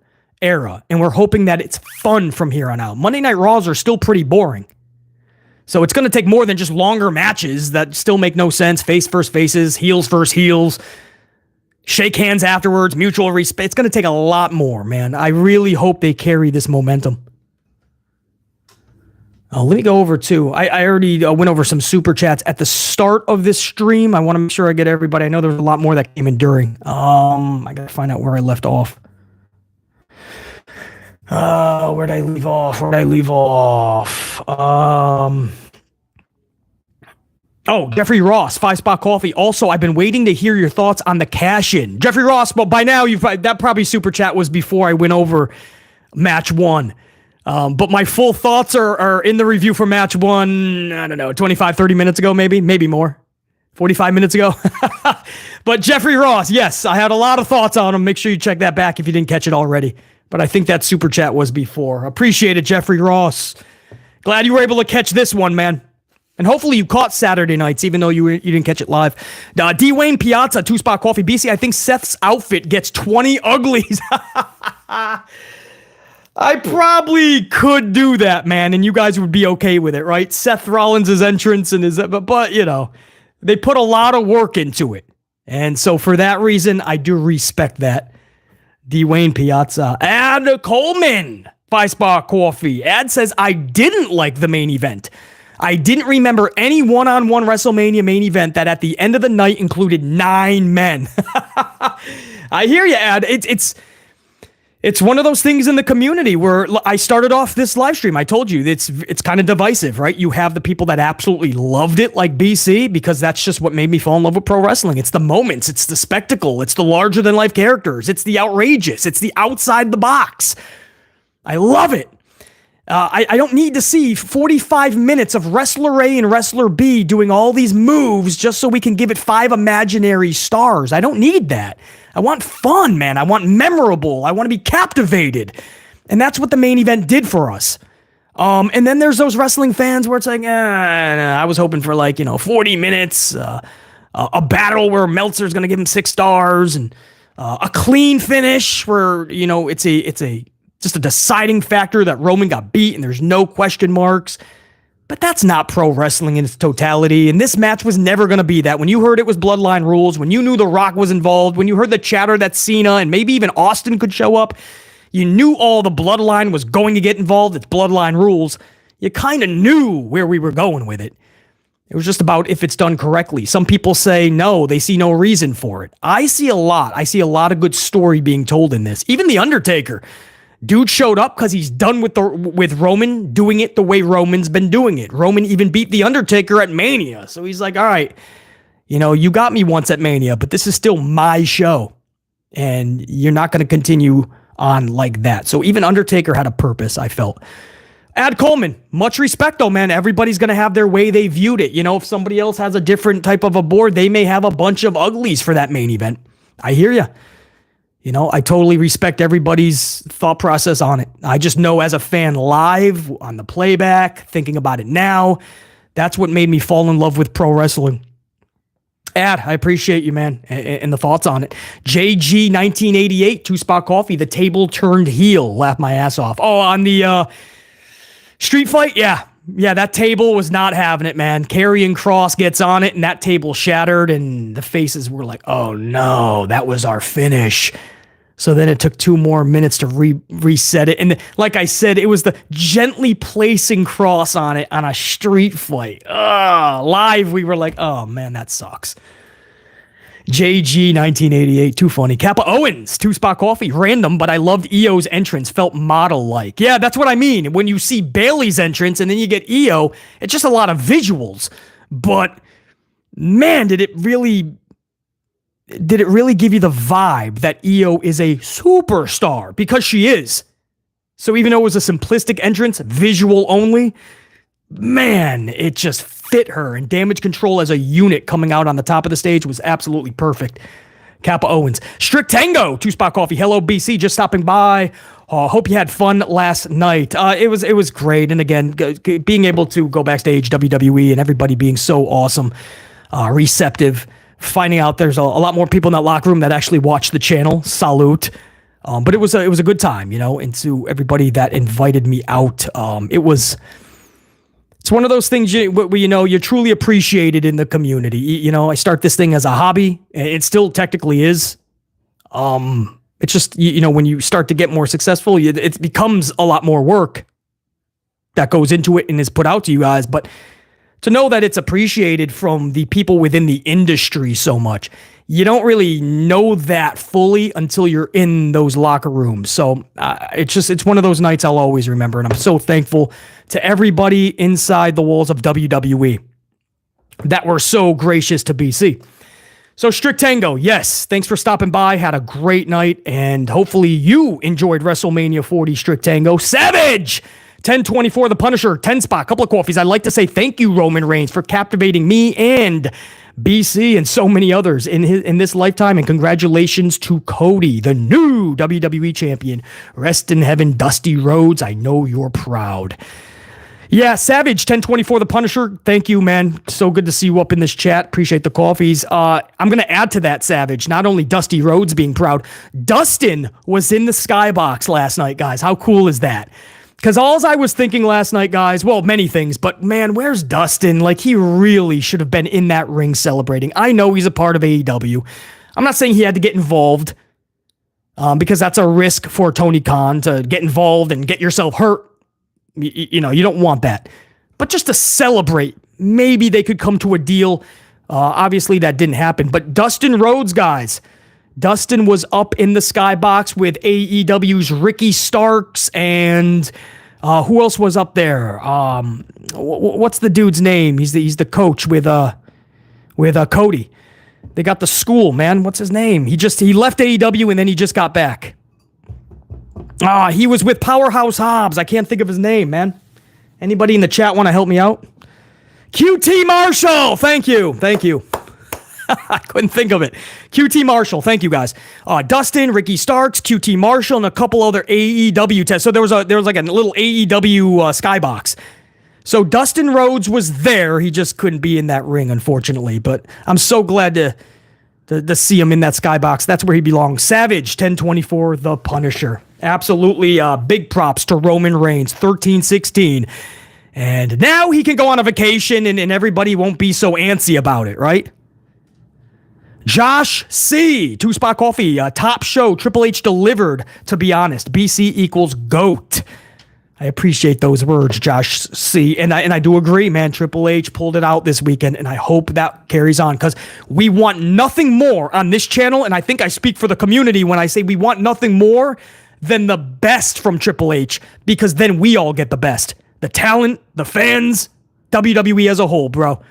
era. And we're hoping that it's fun from here on out. Monday Night Raws are still pretty boring. So it's going to take more than just longer matches that still make no sense. Face versus faces, heels versus heels, shake hands afterwards, mutual respect. It's going to take a lot more, man. I really hope they carry this momentum. Let me go over to, I already went over some super chats at the start of this stream. I want to make sure I get everybody. I know there's a lot more that came in during. I got to find out where I left off. Where'd I leave off? Jeffrey Ross, 5-Spot Coffee. Also, I've been waiting to hear your thoughts on the cash-in. Jeffrey Ross, but by now, that probably super chat was before I went over match 1. But my full thoughts are in the review for match 1, I don't know, 25, 30 minutes ago, maybe more, 45 minutes ago. But Jeffrey Ross, yes, I had a lot of thoughts on him. Make sure you check that back if you didn't catch it already. But I think that super chat was before. Appreciate it, Jeffrey Ross. Glad you were able to catch this one, man. And hopefully you caught Saturday nights, even though you didn't catch it live. Dwayne Piazza, 2-Spot Coffee. BC, I think Seth's outfit gets 20 uglies. I probably could do that, man, and you guys would be okay with it, right? Seth Rollins' entrance and but they put a lot of work into it. And so for that reason, I do respect that. Dwayne Piazza. Ad Coleman, 5-Spot Coffee. Ad says, I didn't like the main event. I didn't remember any one-on-one WrestleMania main event that at the end of the night included 9 men. I hear you, Ad. It's one of those things in the community where I started off this live stream. I told you it's kind of divisive, right? You have the people that absolutely loved it, like BC, because that's just what made me fall in love with pro wrestling. It's the moments, it's the spectacle, it's the larger than life characters, it's the outrageous, it's the outside the box. I love it. I don't need to see 45 minutes of wrestler A and wrestler B doing all these moves just so we can give it 5 imaginary stars. I don't need that. I want fun, man. I want memorable. I want to be captivated. And that's what the main event did for us. And then there's those wrestling fans where it's like, I was hoping for 40 minutes, a battle where Meltzer's going to give him 6 stars, and a clean finish where, it's just a deciding factor that Roman got beat and there's no question marks. But that's not pro wrestling in its totality, and this match was never going to be that. When you heard it was Bloodline Rules, when you knew The Rock was involved, when you heard the chatter that Cena and maybe even Austin could show up, you knew all the Bloodline was going to get involved. It's Bloodline Rules. You kind of knew where we were going with it. It was just about if it's done correctly. Some people say no, they see no reason for it. I see a lot. I see a lot of good story being told in this. Even The Undertaker. Dude showed up because he's done with Roman doing it the way Roman's been doing it. Roman even beat The Undertaker at Mania. So he's like, all right, you got me once at Mania, but this is still my show. And you're not going to continue on like that. So even Undertaker had a purpose, I felt. Ad Coleman, much respect though, man. Everybody's going to have their way they viewed it. If somebody else has a different type of a board, they may have a bunch of uglies for that main event. I hear you. I totally respect everybody's thought process on it. I just know as a fan live, on the playback, thinking about it now, that's what made me fall in love with pro wrestling. Ad, I appreciate you, man, and the thoughts on it. JG1988, 2-Spot Coffee, the table turned heel. Laugh my ass off. Oh, on the Street fight, yeah. Yeah, that table was not having it, man. Karrion Kross gets on it, and that table shattered, and the faces were like, oh no, that was our finish. So then it took 2 more minutes to reset it. And like I said, it was the gently placing Kross on it on a street fight. Live, we were like, oh man, that sucks. JG 1988, too funny. Kappa Owens, 2-spot coffee, random, but I loved Io's entrance, felt model-like. Yeah, that's what I mean. When you see Bayley's entrance and then you get Io, it's just a lot of visuals. But man, did it really give you the vibe that Io is a superstar? Because she is. So even though it was a simplistic entrance, visual only, man, it just fit her, and Damage Control as a unit coming out on the top of the stage was absolutely perfect. Kappa Owens. Strict Tango, 2-spot coffee. Hello, BC, just stopping by. Hope you had fun last night. It was great, and again, being able to go backstage, WWE, and everybody being so awesome, receptive, finding out there's a lot more people in that locker room that actually watch the channel. Salute. But it was a good time, and to everybody that invited me out, it's one of those things you're truly appreciated in the community. I start this thing as a hobby. It still technically is. It's just, when you start to get more successful, it becomes a lot more work that goes into it and is put out to you guys. But to know that it's appreciated from the people within the industry so much, you don't really know that fully until you're in those locker rooms. So it's one of those nights I'll always remember. And I'm so thankful to everybody inside the walls of WWE that were so gracious to BC. So Strict Tango, yes, thanks for stopping by. Had a great night, and hopefully you enjoyed WrestleMania 40, Strict Tango. Savage! 1024, The Punisher, 10-spot, couple of coffees. I'd like to say thank you, Roman Reigns, for captivating me and BC and so many others in this lifetime, and congratulations to Cody, the new WWE champion. Rest in heaven, Dusty Rhodes. I know you're proud. Yeah, Savage 1024, The Punisher. Thank you, man. So good to see you up in this chat. Appreciate the coffees. I'm going to add to that, Savage. Not only Dusty Rhodes being proud, Dustin was in the skybox last night, guys. How cool is that? Because all I was thinking last night, guys, well, many things, but man, where's Dustin? Like, he really should have been in that ring celebrating. I know he's a part of AEW. I'm not saying he had to get involved, because that's a risk for Tony Khan to get involved and get yourself hurt. You don't want that. But just to celebrate, maybe they could come to a deal. Obviously, that didn't happen. But Dustin Rhodes, guys. Dustin was up in the skybox with AEW's Ricky Starks, and who else was up there? What's the dude's name? He's the coach with Cody. They got the school, man. What's his name? He left AEW and then he just got back. He was with Powerhouse Hobbs. I can't think of his name, man. Anybody in the chat want to help me out? QT Marshall. Thank you. I couldn't think of it. QT Marshall. Thank you, guys. Dustin, Ricky Starks, QT Marshall, and a couple other AEW tests. So there was like a little AEW skybox. So Dustin Rhodes was there. He just couldn't be in that ring, unfortunately. But I'm so glad to see him in that skybox. That's where he belongs. Savage 1024, The Punisher. Absolutely big props to Roman Reigns, 13-16. And now he can go on a vacation and everybody won't be so antsy about it, right? Josh C, 2-spot coffee, top show, Triple H delivered, to be honest. BC equals GOAT. I appreciate those words, Josh C. And I do agree, man. Triple H pulled it out this weekend, and I hope that carries on, because we want nothing more on this channel, and I think I speak for the community when I say we want nothing more than the best from Triple H, because then we all get the best. The talent, the fans, WWE as a whole, bro.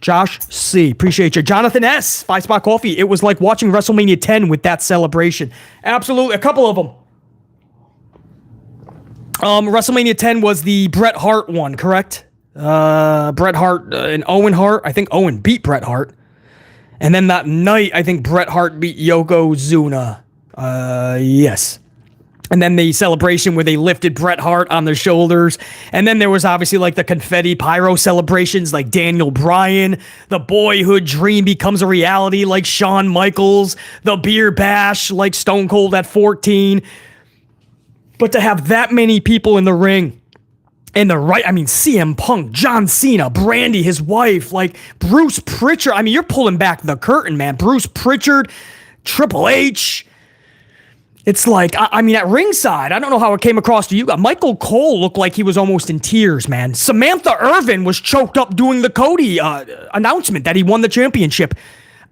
Josh C, appreciate you. Jonathan S, 5-spot coffee. It was like watching WrestleMania 10 with that celebration. Absolutely, a couple of them. WrestleMania 10 was the Bret Hart one, correct? Bret Hart and Owen Hart. I think Owen beat Bret Hart. And then that night, I think Bret Hart beat Yokozuna. Yes. And then the celebration where they lifted Bret Hart on their shoulders. And then there was obviously like the confetti pyro celebrations like Daniel Bryan. The boyhood dream becomes a reality like Shawn Michaels. The beer bash like Stone Cold at 14. But to have that many people in the ring And CM Punk, John Cena, Brandy, his wife, like Bruce Pritchard. I mean, you're pulling back the curtain, man. Bruce Pritchard, Triple H. It's like, at ringside, I don't know how it came across to you. Michael Cole looked like he was almost in tears, man. Samantha Irvin was choked up doing the Cody announcement that he won the championship.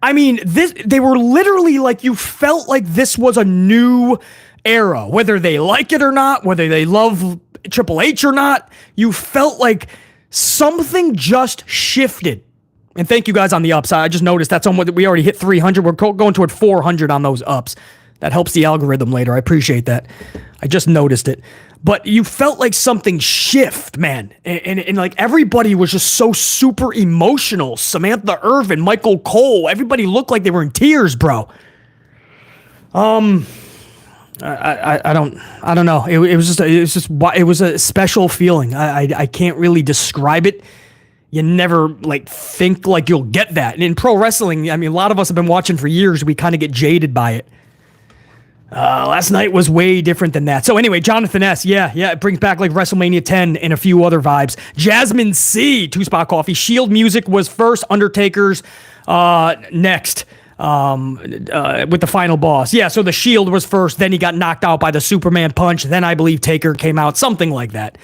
I mean, they were literally like, you felt like this was a new era, whether they like it or not, whether they love Triple H or not. You felt like something just shifted. And thank you guys on the ups. I just noticed that's we already hit 300. We're going toward 400 on those ups. That helps the algorithm later. I appreciate that. I just noticed it. But you felt like something shift, man. And like everybody was just so super emotional. Samantha Irvin, Michael Cole, everybody looked like they were in tears, bro. I don't know. It was a special feeling. I can't really describe it. You never like think like you'll get that. And in pro wrestling, I mean, a lot of us have been watching for years. We kind of get jaded by it. Last night was way different than that. So anyway, Jonathan S. Yeah, it brings back like WrestleMania 10 and a few other vibes. Jasmine C. 2-Spot Coffee. Shield music was first. Undertaker's next. With the final boss. Yeah, so the Shield was first, then he got knocked out by the Superman punch, then I believe Taker came out, something like that.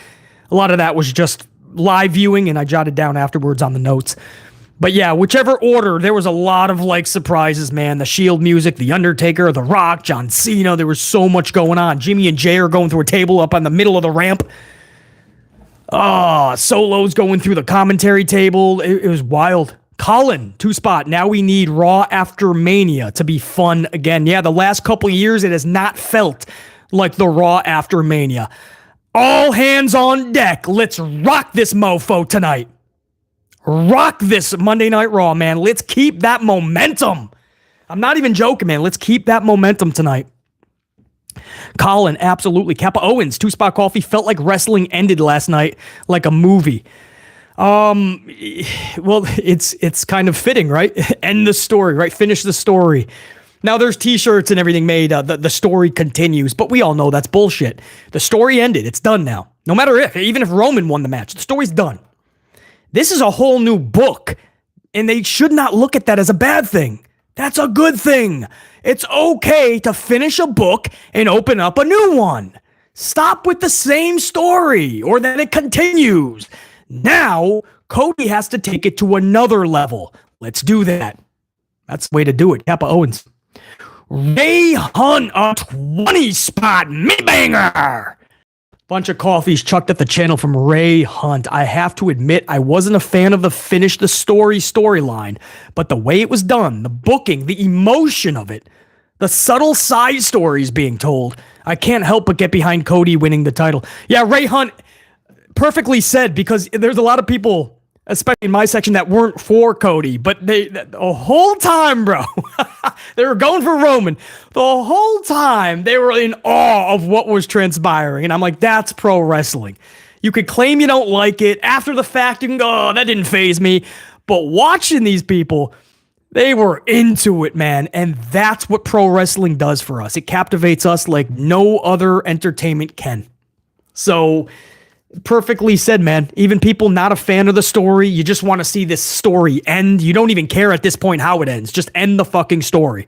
A lot of that was just live viewing, and I jotted down afterwards on the notes. But yeah, whichever order, there was a lot of like surprises, man. The Shield music, The Undertaker, The Rock, John Cena, there was so much going on. Jimmy and Jay are going through a table up on the middle of the ramp. Solo's going through the commentary table. It was wild. Colin, 2-Spot. Now we need Raw after Mania to be fun again. Yeah, the last couple years, it has not felt like the Raw after Mania. All hands on deck. Let's rock this mofo tonight. Rock this Monday Night Raw, man. Let's keep that momentum. I'm not even joking, man. Let's keep that momentum tonight. Colin, absolutely. Kappa Owens, 2-Spot Coffee. Felt like wrestling ended last night like a movie. Well, it's kind of fitting, right? End the story, right? Finish the story. Now there's t-shirts and everything made. The story continues, but we all know that's bullshit. The story ended. It's done now. No matter even if Roman won the match, the story's done. This is a whole new book, and they should not look at that as a bad thing. That's a good thing. It's okay to finish a book and open up a new one. Stop with the same story, or then it continues. Now, Cody has to take it to another level. Let's do that. That's the way to do it. Kappa Owens. Ray Hunt, a 20-spot mid-banger. Bunch of coffees chucked at the channel from Ray Hunt. I have to admit, I wasn't a fan of the finish the storyline, but the way it was done, the booking, the emotion of it, the subtle side stories being told, I can't help but get behind Cody winning the title. Yeah, Ray Hunt, perfectly said, because there's a lot of people, especially in my section, that weren't for Cody, but the whole time, bro, they were going for Roman. The whole time, they were in awe of what was transpiring, and I'm like, that's pro wrestling. You could claim you don't like it. After the fact, you can go, oh, that didn't faze me. But watching these people, they were into it, man, and that's what pro wrestling does for us. It captivates us like no other entertainment can. So, perfectly said, man. Even people not a fan of the story, you just want to see this story end. You don't even care at this point how it ends. Just end the fucking story.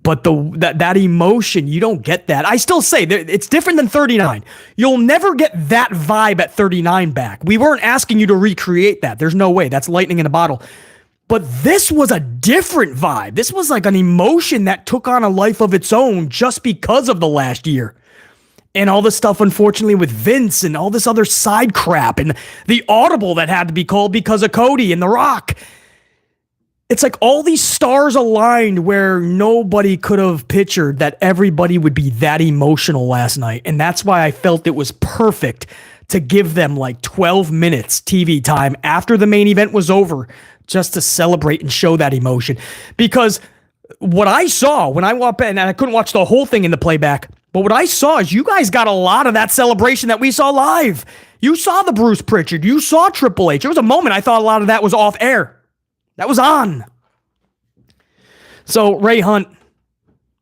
But that emotion, you don't get that. I still say it's different than 39. You'll never get that vibe at 39 back. We weren't asking you to recreate that. There's no way. That's lightning in a bottle. But this was a different vibe. This was like an emotion that took on a life of its own just because of the last year. And all this stuff, unfortunately, with Vince and all this other side crap and the audible that had to be called because of Cody and The Rock. It's like all these stars aligned where nobody could have pictured that everybody would be that emotional last night. And that's why I felt it was perfect to give them like 12 minutes TV time after the main event was over just to celebrate and show that emotion. Because what I saw when I walked in, and I couldn't watch the whole thing in the playback, but what I saw is you guys got a lot of that celebration that we saw live. You saw the Bruce Pritchard. You saw Triple H. There was a moment I thought a lot of that was off air. That was on. So, Ray Hunt,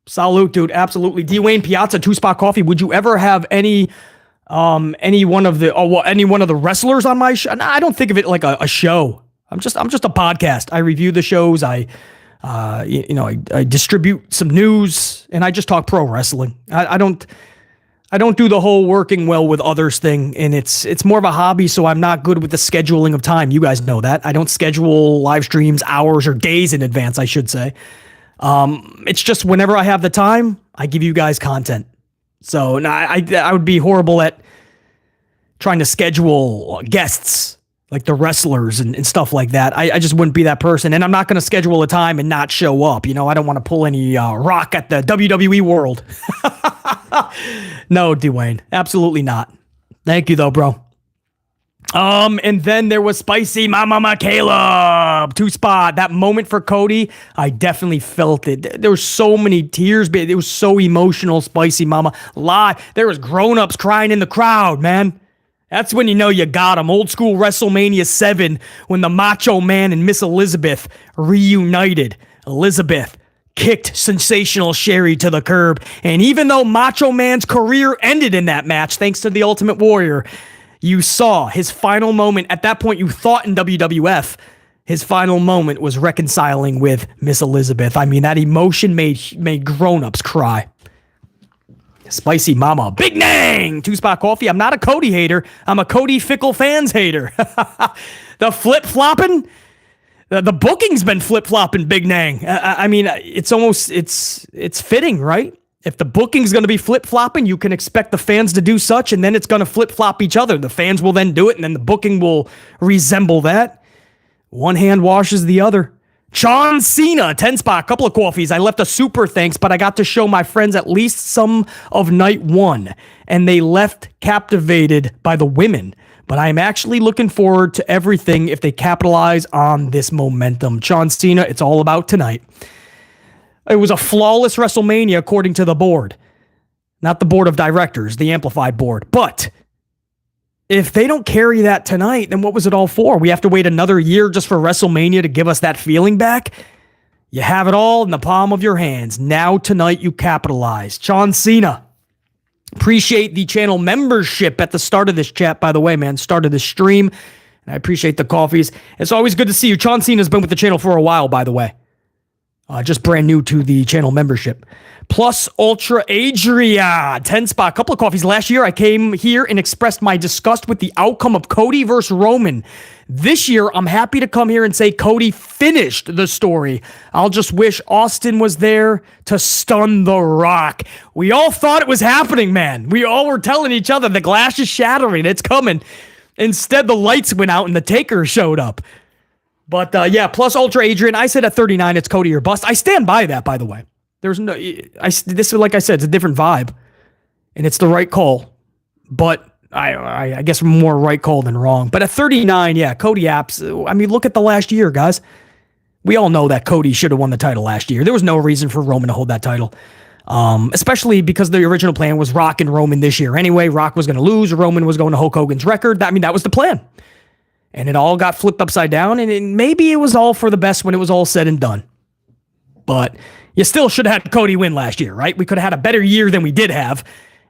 salute, dude. Absolutely. Dwayne Piazza, 2-Spot Coffee. Would you ever have any Any one of the wrestlers on my show. I don't think of it like a show. I'm just a podcast. I review the shows. I distribute some news, and I just talk pro wrestling. I don't do the whole working well with others thing, and it's more of a hobby, so I'm not good with the scheduling of time. You guys know that. I don't schedule live streams hours or days in advance, I should say. It's just whenever I have the time, I give you guys content. So I would be horrible at trying to schedule guests like the wrestlers and stuff like that. I just wouldn't be that person. And I'm not going to schedule a time and not show up. I don't want to pull any rock at the WWE world. No, Dwayne. Absolutely not. Thank you, though, bro. And then there was Spicy Mama Caleb, 2-spot. That moment for Cody, I definitely felt it. There were so many tears, but it was so emotional. Spicy Mama live. There was grown-ups crying in the crowd, man. That's when you know you got him. Old school WrestleMania 7 when the Macho Man and Miss Elizabeth reunited. Elizabeth kicked Sensational Sherry to the curb. And even though Macho Man's career ended in that match, thanks to the Ultimate Warrior, you saw his final moment. At that point, you thought in WWF, his final moment was reconciling with Miss Elizabeth. I mean, that emotion made grown-ups cry. Spicy Mama. Big Nang! 2-spot coffee. I'm not a Cody hater. I'm a Cody Fickle fans hater. The flip-flopping? The booking's been flip-flopping, Big Nang. I mean, it's fitting, right? If the booking's going to be flip-flopping, you can expect the fans to do such, and then it's going to flip-flop each other. The fans will then do it, and then the booking will resemble that. One hand washes the other. John Cena, 10-spot, couple of coffees. I left a super thanks, but I got to show my friends at least some of night one, and they left captivated by the women. But I am actually looking forward to everything if they capitalize on this momentum. John Cena, it's all about tonight. It was a flawless WrestleMania according to the board. Not the board of directors, the Amplified board. But if they don't carry that tonight, then what was it all for? We have to wait another year just for WrestleMania to give us that feeling back? You have it all in the palm of your hands. Now tonight you capitalize. John Cena. Appreciate the channel membership at the start of this chat, by the way, man. Start of the stream. And I appreciate the coffees. It's always good to see you. John Cena's been with the channel for a while, by the way. Just brand new to the channel membership. Plus Ultra Adria, 10-spot, couple of coffees. Last year, I came here and expressed my disgust with the outcome of Cody versus Roman. This year, I'm happy to come here and say Cody finished the story. I'll just wish Austin was there to stun The Rock. We all thought it was happening, man. We all were telling each other the glass is shattering. It's coming. Instead, the lights went out and the Taker showed up. But yeah, plus Ultra Adrian, I said at 39, it's Cody or bust. I stand by that, by the way. There's no, this, like I said, it's a different vibe, and it's the right call. But I guess more right call than wrong. But at 39, yeah, Cody apps. I mean, look at the last year, guys. We all know that Cody should have won the title last year. There was no reason for Roman to hold that title, especially because the original plan was Rock and Roman this year. Anyway, Rock was going to lose. Roman was going to Hulk Hogan's record. That was the plan. And it all got flipped upside down, and maybe it was all for the best when it was all said and done. But you still should have had Cody win last year, right? We could have had a better year than we did have,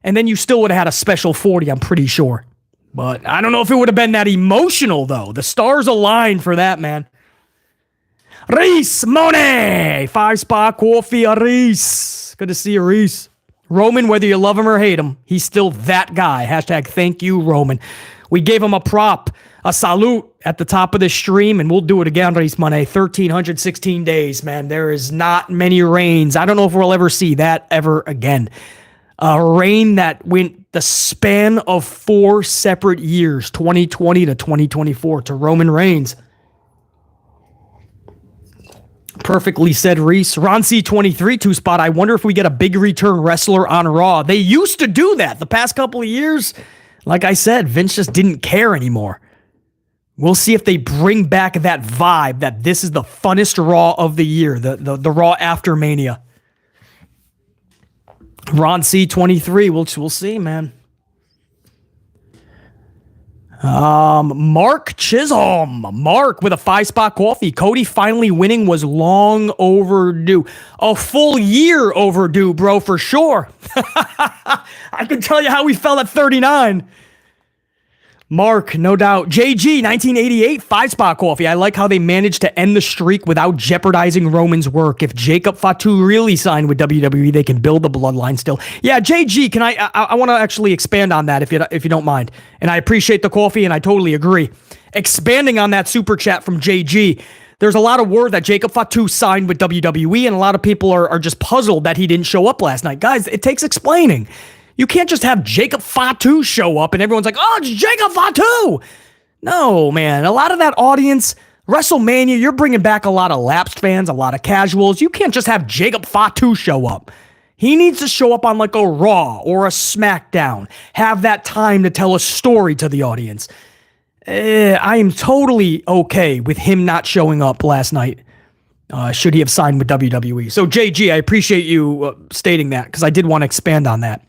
and then you still would have had a special 40, I'm pretty sure. But I don't know if it would have been that emotional, though. The stars aligned for that, man. Reese Monet, 5-spot coffee, Reese. Good to see you, Reese. Roman, whether you love him or hate him, he's still that guy. Hashtag thank you, Roman. We gave him a prop, a salute at the top of the stream, and we'll do it again, Reis Money. 1,316 days, man. There is not many reigns. I don't know if we'll ever see that ever again. A reign that went the span of 4 separate years, 2020 to 2024, to Roman Reigns. Perfectly said, Reese. Ron C23, 2-spot. I wonder if we get a big return wrestler on Raw. They used to do that the past couple of years. Like I said, Vince just didn't care anymore. We'll see if they bring back that vibe that this is the funnest Raw of the year, the Raw after Mania. Ron C23, we'll see, man. Mark Chisholm. Mark with a 5-spot coffee. Cody finally winning was long overdue. A full year overdue, bro, for sure. I can tell you how we felt at 39. Mark, no doubt. JG, 1988, 5-spot coffee. I like how they managed to end the streak without jeopardizing Roman's work. If Jacob Fatu really signed with WWE, they can build the bloodline still. Yeah, JG, can I want to actually expand on that if you don't mind. And I appreciate the coffee, and I totally agree. Expanding on that super chat from JG, there's a lot of word that Jacob Fatu signed with WWE, and a lot of people are just puzzled that he didn't show up last night. Guys, it takes explaining. You can't just have Jacob Fatu show up and everyone's like, oh, it's Jacob Fatu. No, man. A lot of that audience, WrestleMania, you're bringing back a lot of lapsed fans, a lot of casuals. You can't just have Jacob Fatu show up. He needs to show up on like a Raw or a SmackDown. Have that time to tell a story to the audience. I am totally okay with him not showing up last night. Should he have signed with WWE? So, JG, I appreciate you stating that because I did want to expand on that.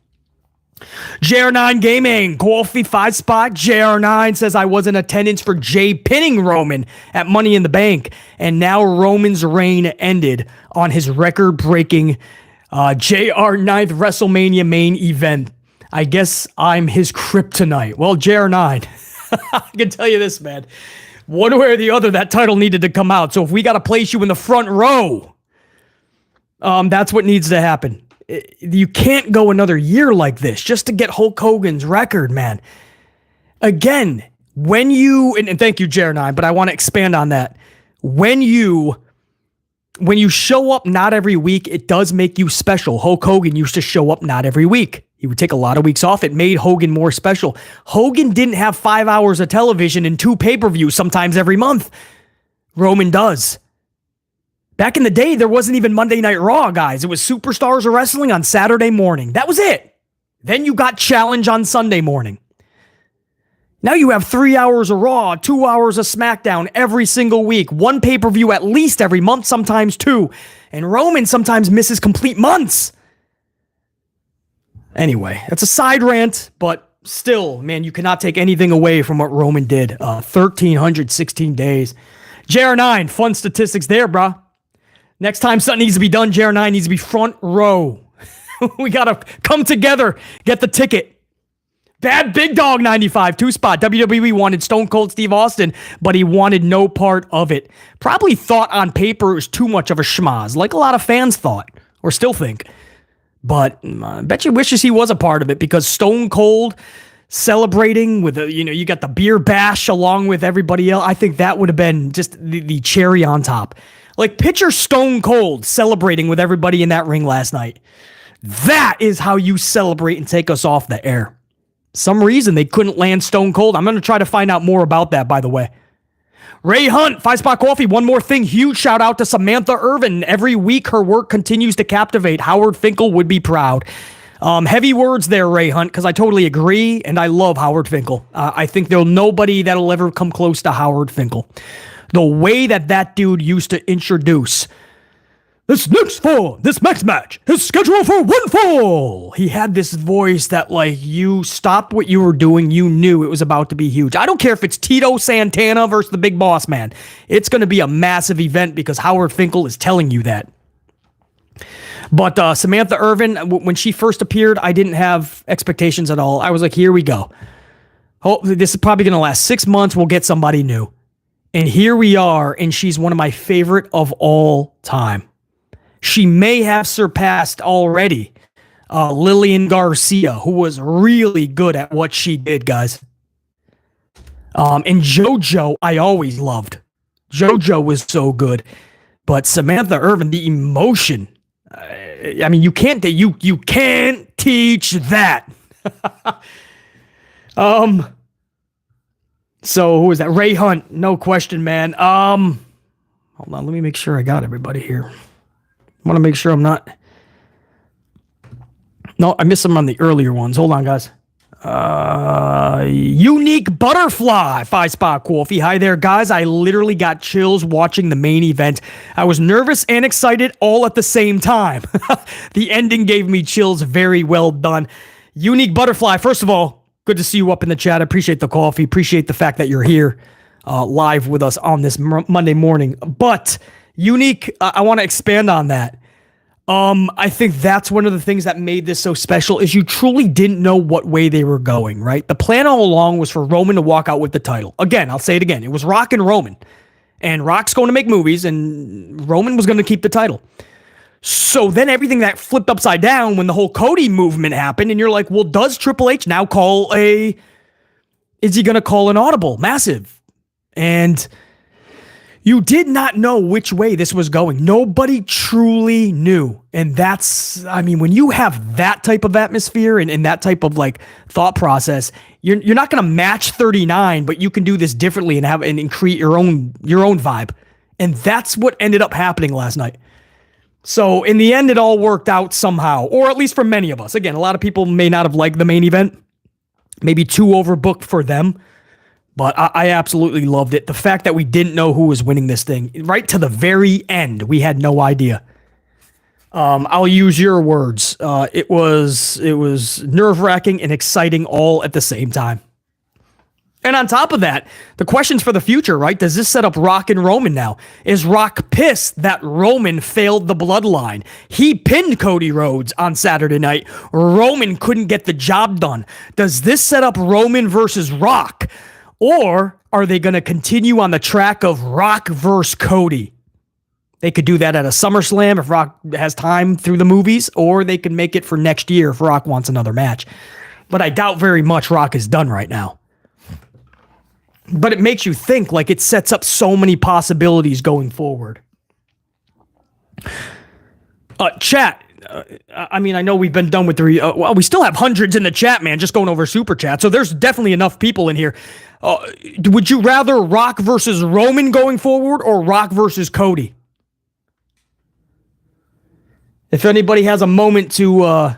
JR9 Gaming, coffee 5-spot. JR9 says I was in attendance for Jay pinning Roman at Money in the Bank, and now Roman's reign ended on his record-breaking JR 9th WrestleMania main event. I guess I'm his kryptonite. Well, JR9, I can tell you this, man. One way or the other, that title needed to come out. So if we got to place you in the front row, that's what needs to happen. You can't go another year like this just to get Hulk Hogan's record, man. Again, when you, and thank you, JR9, but I want to expand on that. When you show up not every week, it does make you special. Hulk Hogan used to show up not every week. He would take a lot of weeks off. It made Hogan more special. Hogan didn't have 5 hours of television and 2 pay-per-views sometimes every month. Roman does. Back in the day, there wasn't even Monday Night Raw, guys. It was Superstars of Wrestling on Saturday morning. That was it. Then you got Challenge on Sunday morning. Now you have 3 hours of Raw, 2 hours of SmackDown every single week, 1 pay-per-view at least every month, sometimes 2. And Roman sometimes misses complete months. Anyway, that's a side rant, but still, man, you cannot take anything away from what Roman did. 1,316 days. JR9, fun statistics there, bro. Next time something needs to be done, JR9 needs to be front row. We got to come together, get the ticket. Bad Big Dog 95, 2-spot. WWE wanted Stone Cold Steve Austin, but he wanted no part of it. Probably thought on paper it was too much of a schmaz, like a lot of fans thought, or still think. But I bet you wishes he was a part of it because Stone Cold celebrating with, you got the beer bash along with everybody else. I think that would have been just the cherry on top. Like, picture Stone Cold celebrating with everybody in that ring last night. That is how you celebrate and take us off the air. Some reason they couldn't land Stone Cold. I'm going to try to find out more about that, by the way. Ray Hunt, 5-spot coffee. One more thing. Huge shout out to Samantha Irvin. Every week, her work continues to captivate. Howard Finkel would be proud. Heavy words there, Ray Hunt, because I totally agree, and I love Howard Finkel. I think there's nobody that'll ever come close to Howard Finkel. The way that dude used to introduce this next match is scheduled for one fall. He had this voice that, like, you stopped what you were doing. You knew it was about to be huge. I don't care if it's Tito Santana versus the Big Boss Man. It's going to be a massive event because Howard Finkel is telling you that. But Samantha Irvin, when she first appeared, I didn't have expectations at all. I was like, here we go. Oh, this is probably going to last 6 months. We'll get somebody new. And here we are, and she's one of my favorite of all time. She may have surpassed already Lillian Garcia, who was really good at what she did, guys. And JoJo, I always loved. JoJo was so good. But Samantha Irvin, the emotion, I mean, you can't teach that. So who was that? Ray Hunt, no question, man. Hold on, let me make sure I got everybody here. I want to make sure I'm not. No, I missed some on the earlier ones. Hold on, guys. Unique Butterfly, 5-spot coffee. Hi there, guys. I literally got chills watching the main event. I was nervous and excited all at the same time. The ending gave me chills. Very well done. Unique Butterfly, first of all, Good to see you up in the chat. I appreciate the coffee. Appreciate the fact that you're here live with us on this Monday morning. But Unique, I want to expand on that. I think that's one of the things that made this so special is you truly didn't know what way they were going, right? The plan all along was for Roman to walk out with the title. Again, I'll say it again. It was Rock and Roman. And Rock's going to make movies, and Roman was going to keep the title. So then everything that flipped upside down when the whole Cody movement happened, and you're like, well, does Triple H now is he going to call an audible? Massive. And you did not know which way this was going. Nobody truly knew. And that's, I mean, when you have that type of atmosphere and that type of like thought process, you're not going to match 39, but you can do this differently and create your own vibe. And that's what ended up happening last night. So in the end, it all worked out somehow, or at least for many of us. Again, a lot of people may not have liked the main event, maybe too overbooked for them. But I absolutely loved it. The fact that we didn't know who was winning this thing right to the very end, we had no idea. I'll use your words. It was nerve-wracking and exciting all at the same time. And on top of that, the questions for the future, right? Does this set up Rock and Roman now? Is Rock pissed that Roman failed the bloodline? He pinned Cody Rhodes on Saturday night. Roman couldn't get the job done. Does this set up Roman versus Rock? Or are they going to continue on the track of Rock versus Cody? They could do that at a SummerSlam if Rock has time through the movies, or they could make it for next year if Rock wants another match. But I doubt very much Rock is done right now. But it makes you think, like it sets up so many possibilities going forward. Chat. I mean, I know we've been done with well, we still have hundreds in the chat, man, just going over super chat. So there's definitely enough people in here. Would you rather Rock versus Roman going forward or Rock versus Cody? If anybody has a moment to,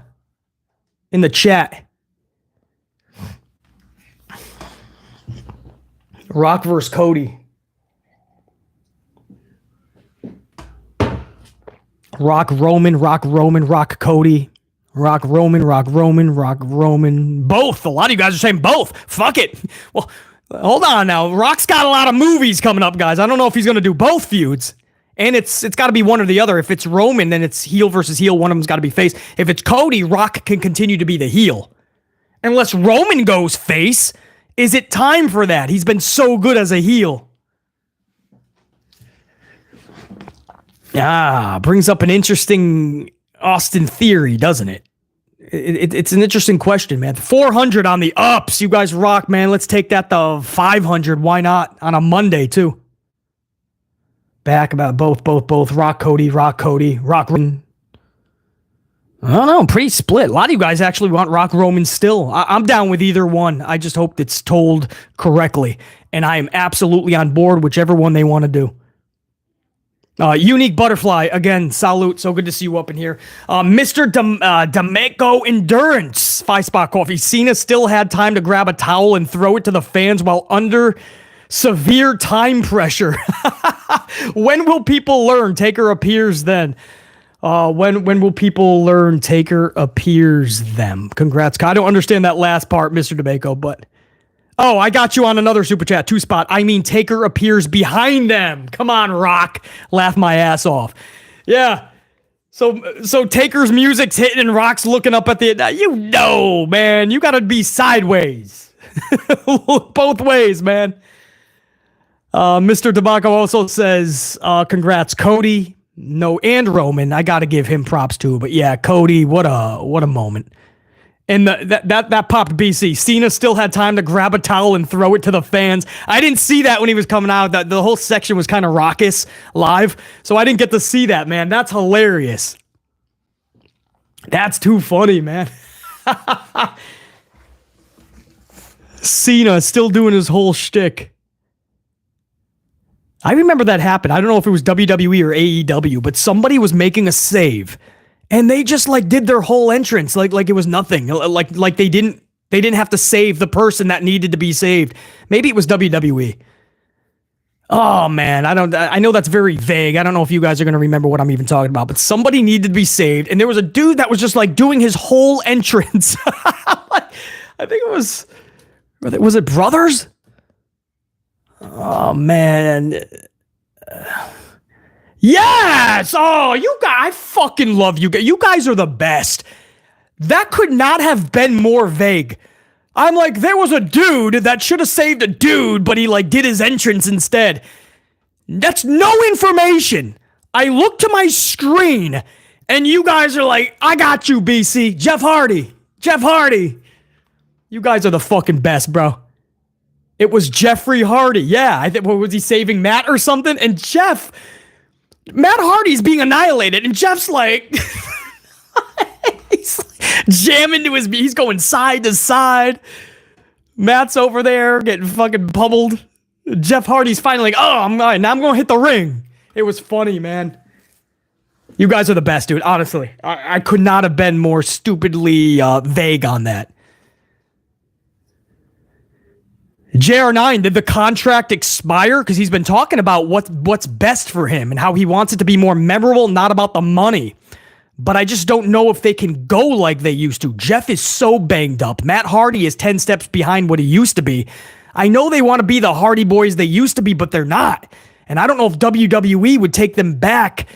in the chat. Rock versus Cody. Rock Roman, Rock Roman, Rock Cody. Rock Roman, Rock Roman, Rock Roman. Both. A lot of you guys are saying both. Fuck it. Well, hold on now. Rock's got a lot of movies coming up, guys. I don't know if he's going to do both feuds. And it's got to be one or the other. If it's Roman, then it's heel versus heel. One of them's got to be face. If it's Cody, Rock can continue to be the heel. Unless Roman goes face, is it time for that? He's been so good as a heel. Brings up an interesting Austin theory, doesn't it? It's an interesting question, man. 400 on the ups. You guys rock, man. Let's take that to 500. Why not? On a Monday, too. Back about both. Rock Cody, Rock. I don't know. Pretty split. A lot of you guys actually want Rock Roman still. I'm down with either one. I just hope it's told correctly. And I am absolutely on board whichever one they want to do. Unique Butterfly, again, salute. So good to see you up in here. Mr. D'Amico Endurance, 5-spot coffee. Cena still had time to grab a towel and throw it to the fans while under severe time pressure. When will people learn? Taker appears then. When will people learn Taker appears them? Congrats. I don't understand that last part, Mr. D'Amico, but... Oh, I got you on another super chat, 2-spot. I mean, Taker appears behind them. Come on, Rock. Laugh my ass off. Yeah. So Taker's music's hitting and Rock's looking up at the... man. You got to be sideways. Both ways, man. Mr. Tobacco also says, congrats, Cody. No, and Roman. I got to give him props too. But yeah, Cody, what a moment. And that popped BC. Cena still had time to grab a towel and throw it to the fans. I didn't see that when he was coming out. The whole section was kind of raucous live. So I didn't get to see that, man. That's hilarious. That's too funny, man. Cena still doing his whole shtick. I remember that happened. I don't know if it was WWE or AEW, but somebody was making a save. And they just like did their whole entrance like it was nothing. Like they didn't have to save the person that needed to be saved. Maybe it was WWE. Oh man, I know that's very vague. I don't know if you guys are going to remember what I'm even talking about, but somebody needed to be saved and there was a dude that was just like doing his whole entrance. I think it Was it brothers? Oh, man. Yes! Oh, you guys, I fucking love you guys. You guys are the best. That could not have been more vague. I'm like, there was a dude that should have saved a dude, but he like did his entrance instead. That's no information. I look to my screen and you guys are like, I got you, BC. Jeff Hardy. Jeff Hardy. You guys are the fucking best, bro. It was Jeffrey Hardy. Yeah, I think, what was he saving, Matt or something? And Matt Hardy's being annihilated, and Jeff's like, he's jamming to he's going side to side. Matt's over there getting fucking pummeled. Jeff Hardy's finally like, oh, now I'm going to hit the ring. It was funny, man. You guys are the best, dude. Honestly, I could not have been more stupidly vague on that. JR9, did the contract expire? Because he's been talking about what's best for him and how he wants it to be more memorable, not about the money. But I just don't know if they can go like they used to. Jeff is so banged up. Matt Hardy is 10 steps behind what he used to be. I know they want to be the Hardy Boys they used to be, but they're not. And I don't know if WWE would take them back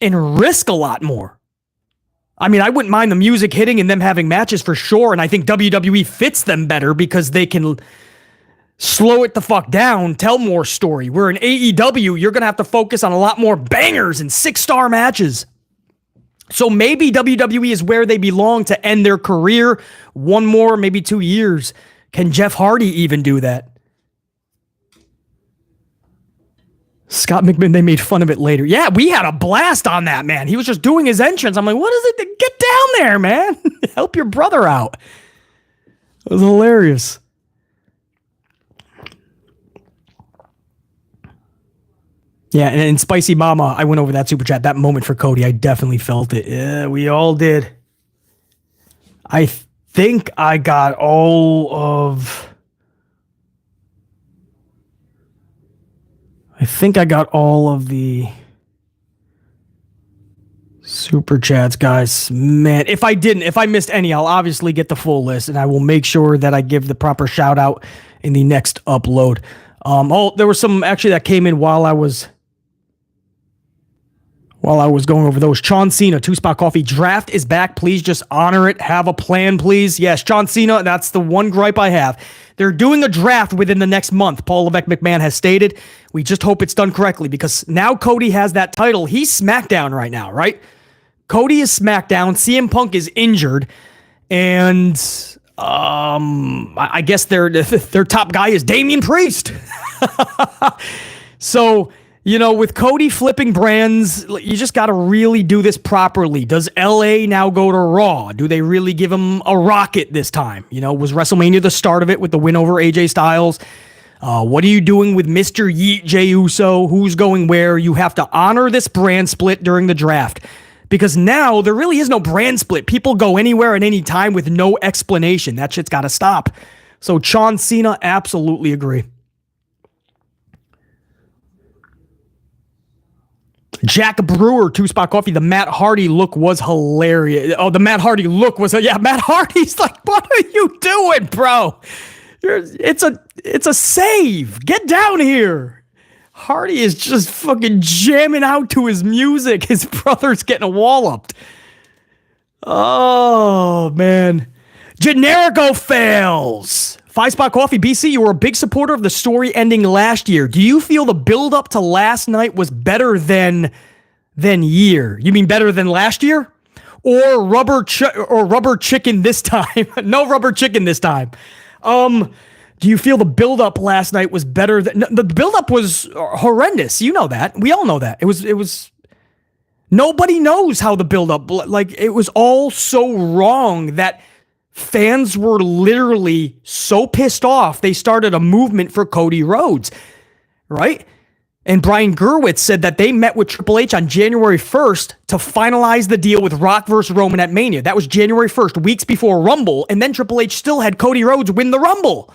and risk a lot more. I mean, I wouldn't mind the music hitting and them having matches for sure. And I think WWE fits them better because they can slow it the fuck down, tell more story. Where in AEW, you're going to have to focus on a lot more bangers and 6-star matches. So maybe WWE is where they belong to end their career. 1 more, maybe 2 years. Can Jeff Hardy even do that? Scott McMahon, they made fun of it later. Yeah, we had a blast on that, man. He was just doing his entrance. I'm like, what is it? Get down there, man. Help your brother out. It was hilarious. Yeah, and in Spicy Mama, I went over that super chat. That moment for Cody, I definitely felt it. Yeah, we all did. I think I got all of the super chats, guys. Man, if I missed any, I'll obviously get the full list, and I will make sure that I give the proper shout out in the next upload. There was some actually that came in while I was going over those. John Cena, 2-Spot Coffee. Draft is back. Please just honor it. Have a plan, please. Yes, John Cena, that's the one gripe I have. They're doing a draft within the next month, Paul Levesque McMahon has stated. We just hope it's done correctly because now Cody has that title. He's SmackDown right now, right? Cody is SmackDown. CM Punk is injured. And I guess their top guy is Damien Priest. So, you know, with Cody flipping brands, you just got to really do this properly. Does LA now go to Raw? Do they really give him a rocket this time? You know, was WrestleMania the start of it with the win over AJ Styles? What are you doing with Mr. Yeet Jey Uso? Who's going where? You have to honor this brand split during the draft. Because now there really is no brand split. People go anywhere at any time with no explanation. That shit's got to stop. So John Cena, absolutely agree. Jack Brewer, 2-Spot Coffee. The Matt Hardy look was hilarious. Oh, the Matt Hardy look was, yeah, Matt Hardy's like, what are you doing, bro? It's a save. Get down here. Hardy is just fucking jamming out to his music. His brother's getting walloped. Oh, man. Generico fails. 5-Spot Coffee. BC, you were a big supporter of the story ending last year. Do you feel the build-up to last night was better than year? You mean better than last year? Or rubber chicken this time? No rubber chicken this time. Do you feel the build-up last night was better than... The build-up was horrendous. You know that. We all know that. It was... Nobody knows how the build-up... Like, it was all so wrong that... Fans were literally so pissed off, they started a movement for Cody Rhodes, right? And Brian Gerwitz said that they met with Triple H on January 1st to finalize the deal with Rock versus Roman at Mania. That was January 1st, weeks before Rumble, and then Triple H still had Cody Rhodes win the Rumble,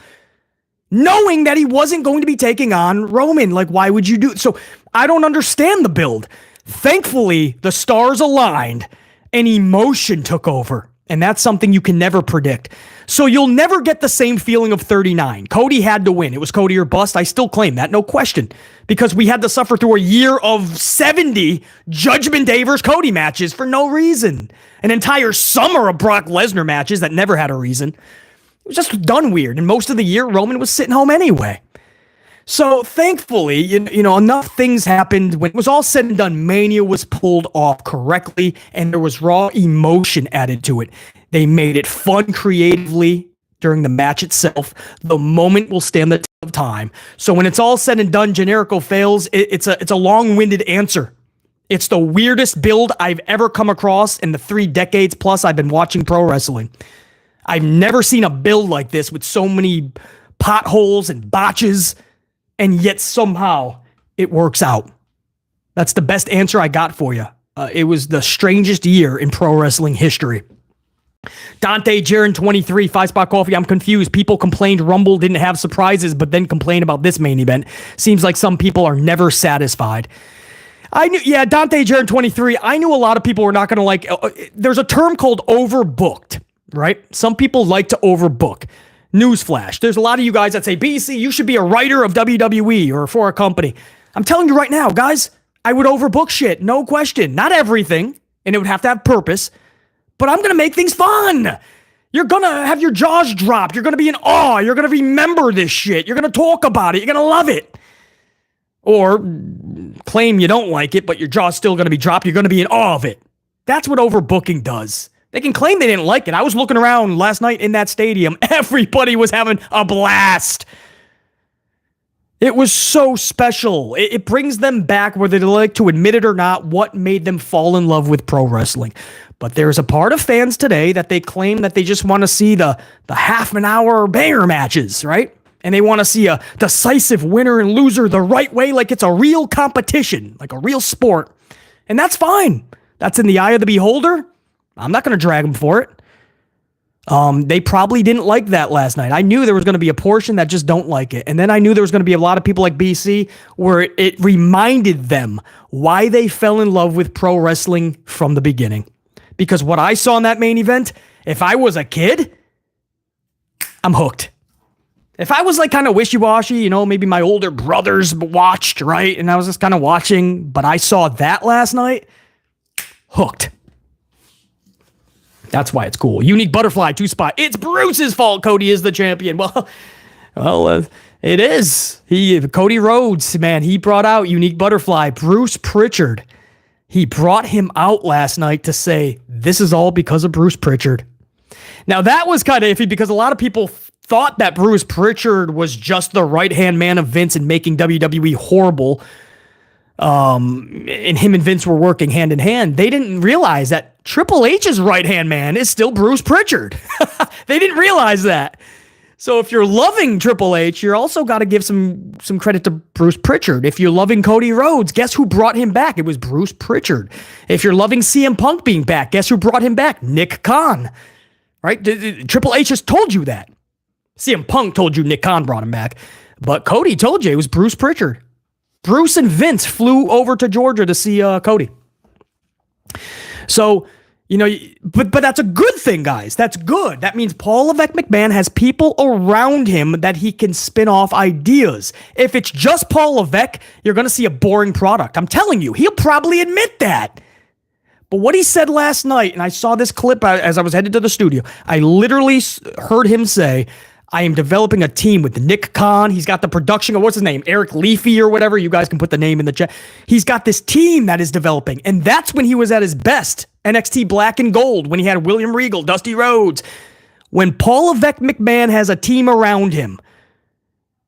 knowing that he wasn't going to be taking on Roman. Like, why would you do it? So I don't understand the build. Thankfully, the stars aligned and emotion took over. And that's something you can never predict. So you'll never get the same feeling of 39. Cody had to win. It was Cody or bust. I still claim that, no question. Because we had to suffer through a year of 70 Judgment Day versus Cody matches for no reason. An entire summer of Brock Lesnar matches that never had a reason. It was just done weird. And most of the year, Roman was sitting home anyway. So thankfully, you know, enough things happened. When it was all said and done, Mania was pulled off correctly, and there was raw emotion added to it. They made it fun creatively during the match itself. The moment will stand the test of time. So when it's all said and done, Generico fails. It's a long-winded answer. It's the weirdest build I've ever come across in the 3 decades plus I've been watching pro wrestling. I've never seen a build like this with so many potholes and botches, and yet somehow it works out. That's the best answer I got for you. It was the strangest year in pro wrestling history. Dante Jaron 23, 5-spot coffee. I'm confused. People complained Rumble didn't have surprises, but then complain about this main event. Seems like some people are never satisfied. Dante Jaron 23. I knew a lot of people were not going to like. There's a term called overbooked, right? Some people like to overbook. Newsflash. There's a lot of you guys that say, BC, you should be a writer of WWE or for a company. I'm telling you right now, guys, I would overbook shit. No question. Not everything, and it would have to have purpose. But I'm going to make things fun. You're going to have your jaws dropped. You're going to be in awe. You're going to remember this shit. You're going to talk about it. You're going to love it. Or claim you don't like it, but your jaw's still going to be dropped. You're going to be in awe of it. That's what overbooking does. They can claim they didn't like it. I was looking around last night in that stadium. Everybody was having a blast. It was so special. It brings them back, whether they like to admit it or not, what made them fall in love with pro wrestling. But there's a part of fans today that they claim that they just want to see the half an hour banger matches, right? And they want to see a decisive winner and loser the right way, like it's a real competition, like a real sport. And that's fine. That's in the eye of the beholder. I'm not going to drag them for it. They probably didn't like that last night. I knew there was going to be a portion that just don't like it. And then I knew there was going to be a lot of people like BC where it reminded them why they fell in love with pro wrestling from the beginning. Because what I saw in that main event, if I was a kid, I'm hooked. If I was like kind of wishy-washy, you know, maybe my older brothers watched, right? And I was just kind of watching, but I saw that last night, hooked. That's why it's cool. Unique Butterfly, 2-spot. It's Bruce's fault Cody is the champion. Well, it is. Cody Rhodes, man, he brought out Unique Butterfly. Bruce Pritchard. He brought him out last night to say, this is all because of Bruce Pritchard. Now, that was kind of iffy because a lot of people thought that Bruce Pritchard was just the right-hand man of Vince and making WWE horrible. And him and Vince were working hand in hand. They didn't realize that Triple H's right-hand man is still Bruce Pritchard. They didn't realize that. So if you're loving Triple H, you're also got to give some credit to Bruce Pritchard. If you're loving Cody Rhodes, guess who brought him back? It was Bruce Pritchard. If you're loving CM Punk being back, guess who brought him back? Nick Khan. Right? Triple H just told you that. CM Punk told you Nick Khan brought him back. But Cody told you it was Bruce Pritchard. Bruce and Vince flew over to Georgia to see Cody. So, you know, but that's a good thing, guys. That's good. That means Paul Levesque McMahon has people around him that he can spin off ideas. If it's just Paul Levesque, you're going to see a boring product. I'm telling you, he'll probably admit that. But what he said last night, and I saw this clip as I was headed to the studio, I literally heard him say, I am developing a team with Nick Khan. He's got the production of, what's his name? Eric Leafy or whatever. You guys can put the name in the chat. He's got this team that is developing. And that's when he was at his best. NXT Black and Gold, when he had William Regal, Dusty Rhodes. When Paul Levesque McMahon has a team around him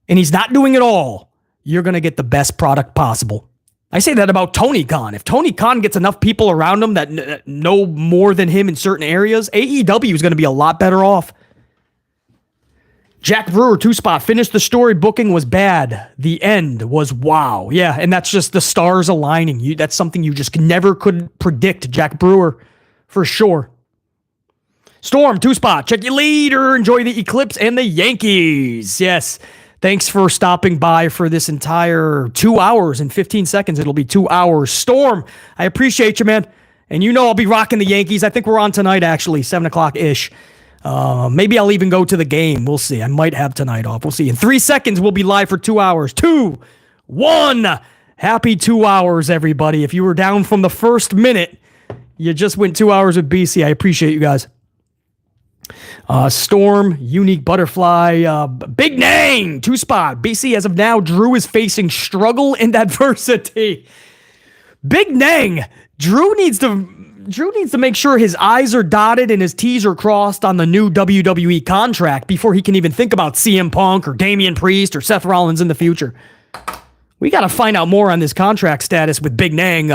and he's not doing it all, you're going to get the best product possible. I say that about Tony Khan. If Tony Khan gets enough people around him that know more than him in certain areas, AEW is going to be a lot better off. Jack Brewer, 2-spot, finished the story. Booking was bad. The end was wow. Yeah, and that's just the stars aligning. That's something you just never could predict, Jack Brewer, for sure. Storm, 2-spot, check you later. Enjoy the Eclipse and the Yankees. Yes, thanks for stopping by for this entire 2 hours and 15 seconds. It'll be 2 hours. Storm, I appreciate you, man. And you know I'll be rocking the Yankees. I think we're on tonight, actually, 7 o'clock-ish. Maybe I'll even go to the game. We'll see. I might have tonight off. We'll see. In 3 seconds, we'll be live for 2 hours. 2, 1. Happy 2 hours, everybody. If you were down from the first minute, you just went 2 hours with BC. I appreciate you guys. Storm, Unique Butterfly, Big Nang, 2-spot. BC, as of now, Drew is facing struggle and adversity. Big Nang, Drew needs to make sure his I's are dotted and his T's are crossed on the new WWE contract before he can even think about CM Punk or Damien Priest or Seth Rollins in the future. We got to find out more on this contract status with Big Nang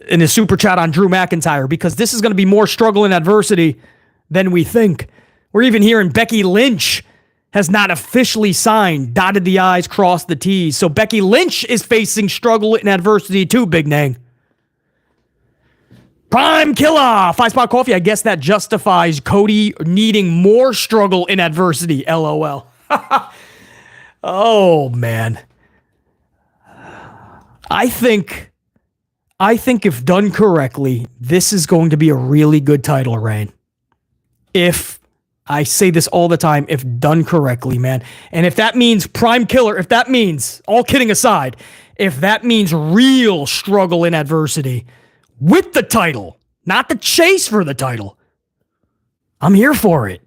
in his super chat on Drew McIntyre, because this is going to be more struggle and adversity than we think. We're even hearing Becky Lynch has not officially signed, dotted the I's, crossed the T's. So Becky Lynch is facing struggle and adversity too, Big Nang. Prime Killer, 5-spot coffee. I guess that justifies Cody needing more struggle and adversity. LOL. Oh, man. I think if done correctly, this is going to be a really good title reign. If I say this all the time, if done correctly, man. And if that means Prime Killer, if that means, all kidding aside, if that means real struggle and adversity with the title, not the chase for the title, I'm here for it.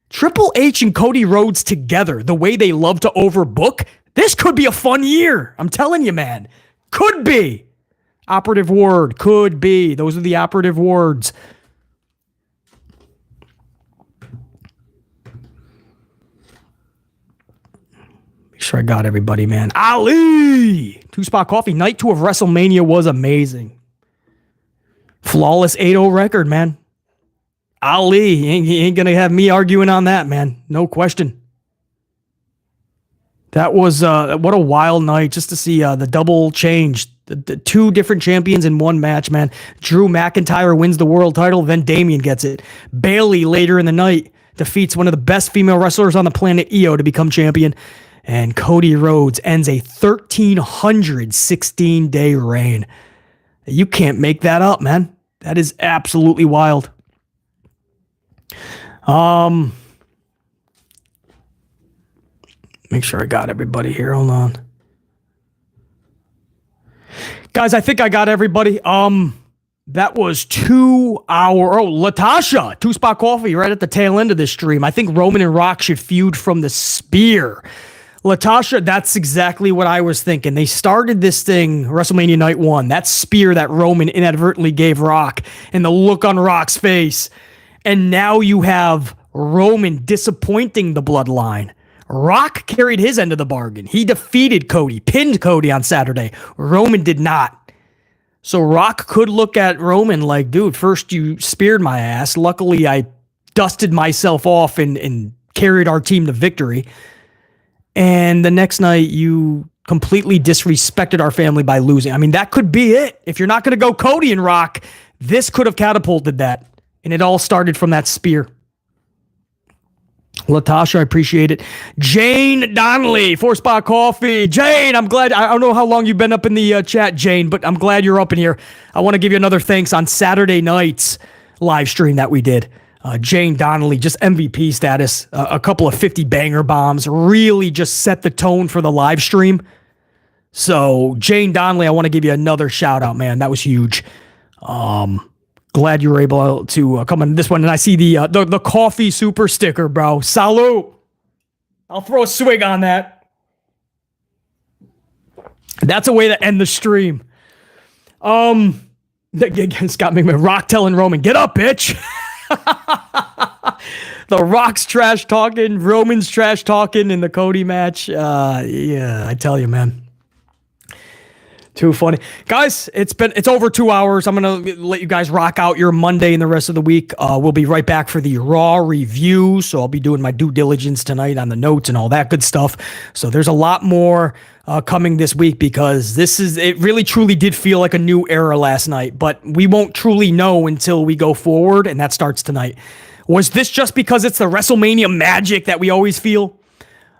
Triple H and Cody Rhodes together, the way they love to overbook, this could be a fun year. I'm telling you, man. Could be. Operative word, could be. Those are the operative words. Make sure I got everybody, man. Ali! 2-spot coffee. Night 2 of WrestleMania was amazing. Flawless 8-0 record, man. Ali, he ain't going to have me arguing on that, man. No question. That was, what a wild night just to see the double change. The 2 different champions in one match, man. Drew McIntyre wins the world title, then Damien gets it. Bayley later in the night defeats one of the best female wrestlers on the planet, Io, to become champion. And Cody Rhodes ends a 1,316-day reign. You can't make that up, man. That is absolutely wild. Make sure I got everybody here. Hold on. Guys, I think I got everybody. That was 2 hour. Oh, Latasha, 2-spot coffee right at the tail end of this stream. I think Roman and Rock should feud from the spear. Latasha, that's exactly what I was thinking. They started this thing, WrestleMania Night 1, that spear that Roman inadvertently gave Rock, and the look on Rock's face. And now you have Roman disappointing the bloodline. Rock carried his end of the bargain. He defeated Cody, pinned Cody on Saturday. Roman did not. So Rock could look at Roman like, dude, first you speared my ass. Luckily, I dusted myself off and carried our team to victory. And the next night, you completely disrespected our family by losing. I mean, that could be it. If you're not going to go Cody and Rock, this could have catapulted that. And it all started from that spear. Latasha, I appreciate it. Jane Donnelly, 4-spot coffee. Jane, I'm glad. I don't know how long you've been up in the chat, Jane, but I'm glad you're up in here. I want to give you another thanks on Saturday night's live stream that we did. Jane Donnelly, just MVP status. A couple of 50 banger bombs. Really just set the tone for the live stream. So, Jane Donnelly, I want to give you another shout out, man. That was huge. Glad you were able to come on this one. And I see the coffee super sticker, bro. Salute. I'll throw a swig on that. That's a way to end the stream. Scott McMahon, Rock telling Roman, get up, bitch. The Rock's trash talking, Roman's trash talking in the Cody match. Yeah, I tell you, man. Too funny. Guys, it's over 2 hours. I'm going to let you guys rock out your Monday and the rest of the week. We'll be right back for the Raw review. So I'll be doing my due diligence tonight on the notes and all that good stuff. So there's a lot more coming this week because it really truly did feel like a new era last night, but we won't truly know until we go forward, and that starts tonight. Was this just because it's the WrestleMania magic that we always feel?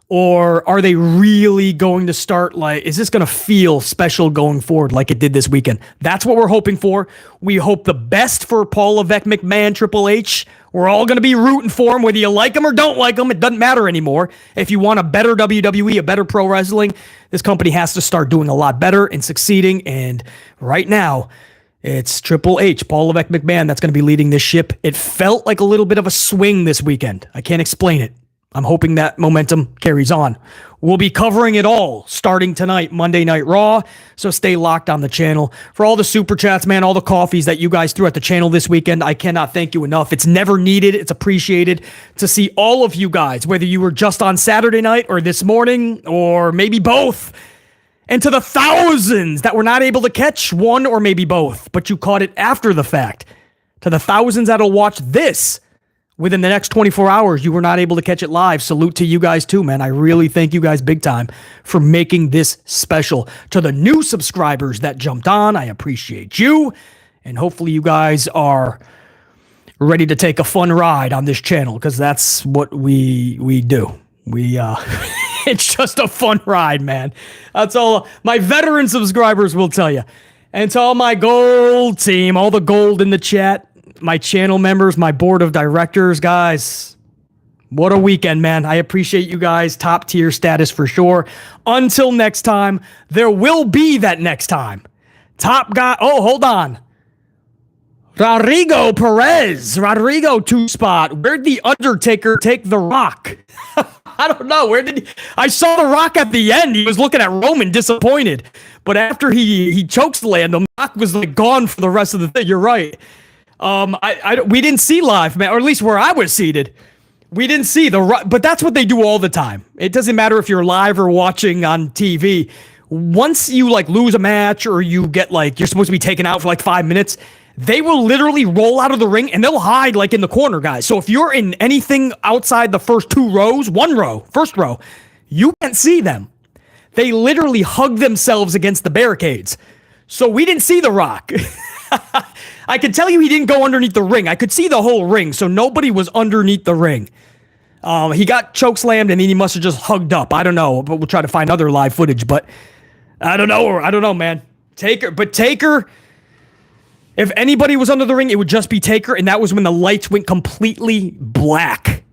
Or are they really going to start is this going to feel special going forward like it did this weekend? That's what we're hoping for. We hope the best for Paul Levesque McMahon, Triple H. We're all going to be rooting for him, whether you like him or don't like him. It doesn't matter anymore. If you want a better WWE, a better pro wrestling, this company has to start doing a lot better and succeeding. And right now, it's Triple H, Paul Levesque McMahon, that's going to be leading this ship. It felt like a little bit of a swing this weekend. I can't explain it. I'm hoping that momentum carries on. We'll be covering it all starting tonight, Monday Night Raw, so stay locked on the channel. For all the super chats, man, all the coffees that you guys threw at the channel this weekend, I cannot thank you enough. It's never needed. It's appreciated to see all of you guys, whether you were just on Saturday night or this morning or maybe both. And to the thousands that were not able to catch one or maybe both, but you caught it after the fact. To the thousands that'll watch this within the next 24 hours, you were not able to catch it live. Salute to you guys too, man. I really thank you guys big time for making this special. To the new subscribers that jumped on, I appreciate you. And hopefully you guys are ready to take a fun ride on this channel, because that's what we do. It's just a fun ride, man. That's all my veteran subscribers will tell you. And to all my gold team, all the gold in the chat, my channel members, my board of directors, guys, what a weekend, man. I appreciate you guys. Top tier status for sure. Until next time, there will be that next time. Top guy. Oh, hold on. Rodrigo Perez. Rodrigo 2-spot. Where'd the Undertaker take The Rock? I don't know. Where did I saw The Rock at the end. He was looking at Roman disappointed. But after he chokeslammed him, The Rock was gone for the rest of the thing. You're right. We didn't see live, man, or at least where I was seated. We didn't see but that's what they do all the time. It doesn't matter if you're live or watching on TV. Once you lose a match or you get you're supposed to be taken out for 5 minutes, they will literally roll out of the ring and they'll hide in the corner, guys. So if you're in anything outside the first first row, you can't see them. They literally hug themselves against the barricades. So we didn't see The Rock. I could tell you he didn't go underneath the ring. I could see the whole ring, so nobody was underneath the ring. He got chokeslammed, and then he must have just hugged up. I don't know, but we'll try to find other live footage. But I don't know, man. Taker, if anybody was under the ring, it would just be Taker, and that was when the lights went completely black.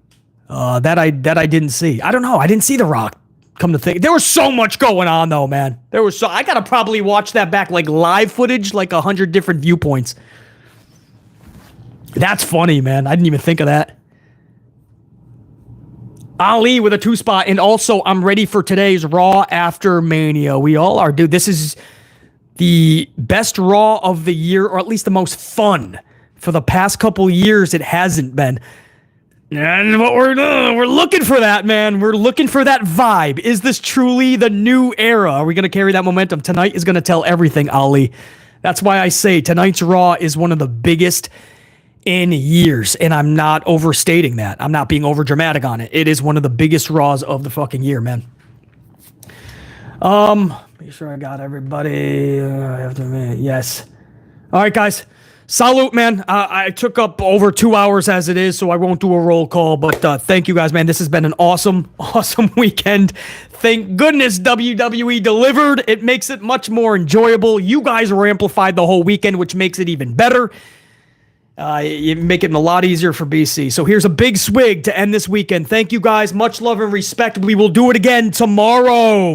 That I didn't see. I don't know. I didn't see The Rock. Come to think, there was so much going on though, man. I gotta probably watch that back live footage, 100 different viewpoints. That's funny, man. I didn't even think of that. Ali with a 2-spot, and also I'm ready for today's Raw after Mania. We all are, dude. This is the best Raw of the year, or at least the most fun. For the past couple years, it hasn't been. And what we're looking for that, man. We're looking for that vibe. Is this truly the new era? Are we going to carry that momentum? Tonight is going to tell everything, Ali. That's why I say tonight's Raw is one of the biggest in years, and I'm not overstating that. I'm not being overdramatic on it. It is one of the biggest Raws of the fucking year, man. Make sure I got everybody. Yes. All right, guys. Salute, man. I took up over 2 hours as it is, so I won't do a roll call, but thank you guys, man. This has been an awesome weekend. Thank goodness WWE delivered. It makes it much more enjoyable. You guys were amplified the whole weekend, which makes it even better. You make it a lot easier for BC. So here's a big swig to end this weekend. Thank you guys. Much love and respect. We will do it again tomorrow.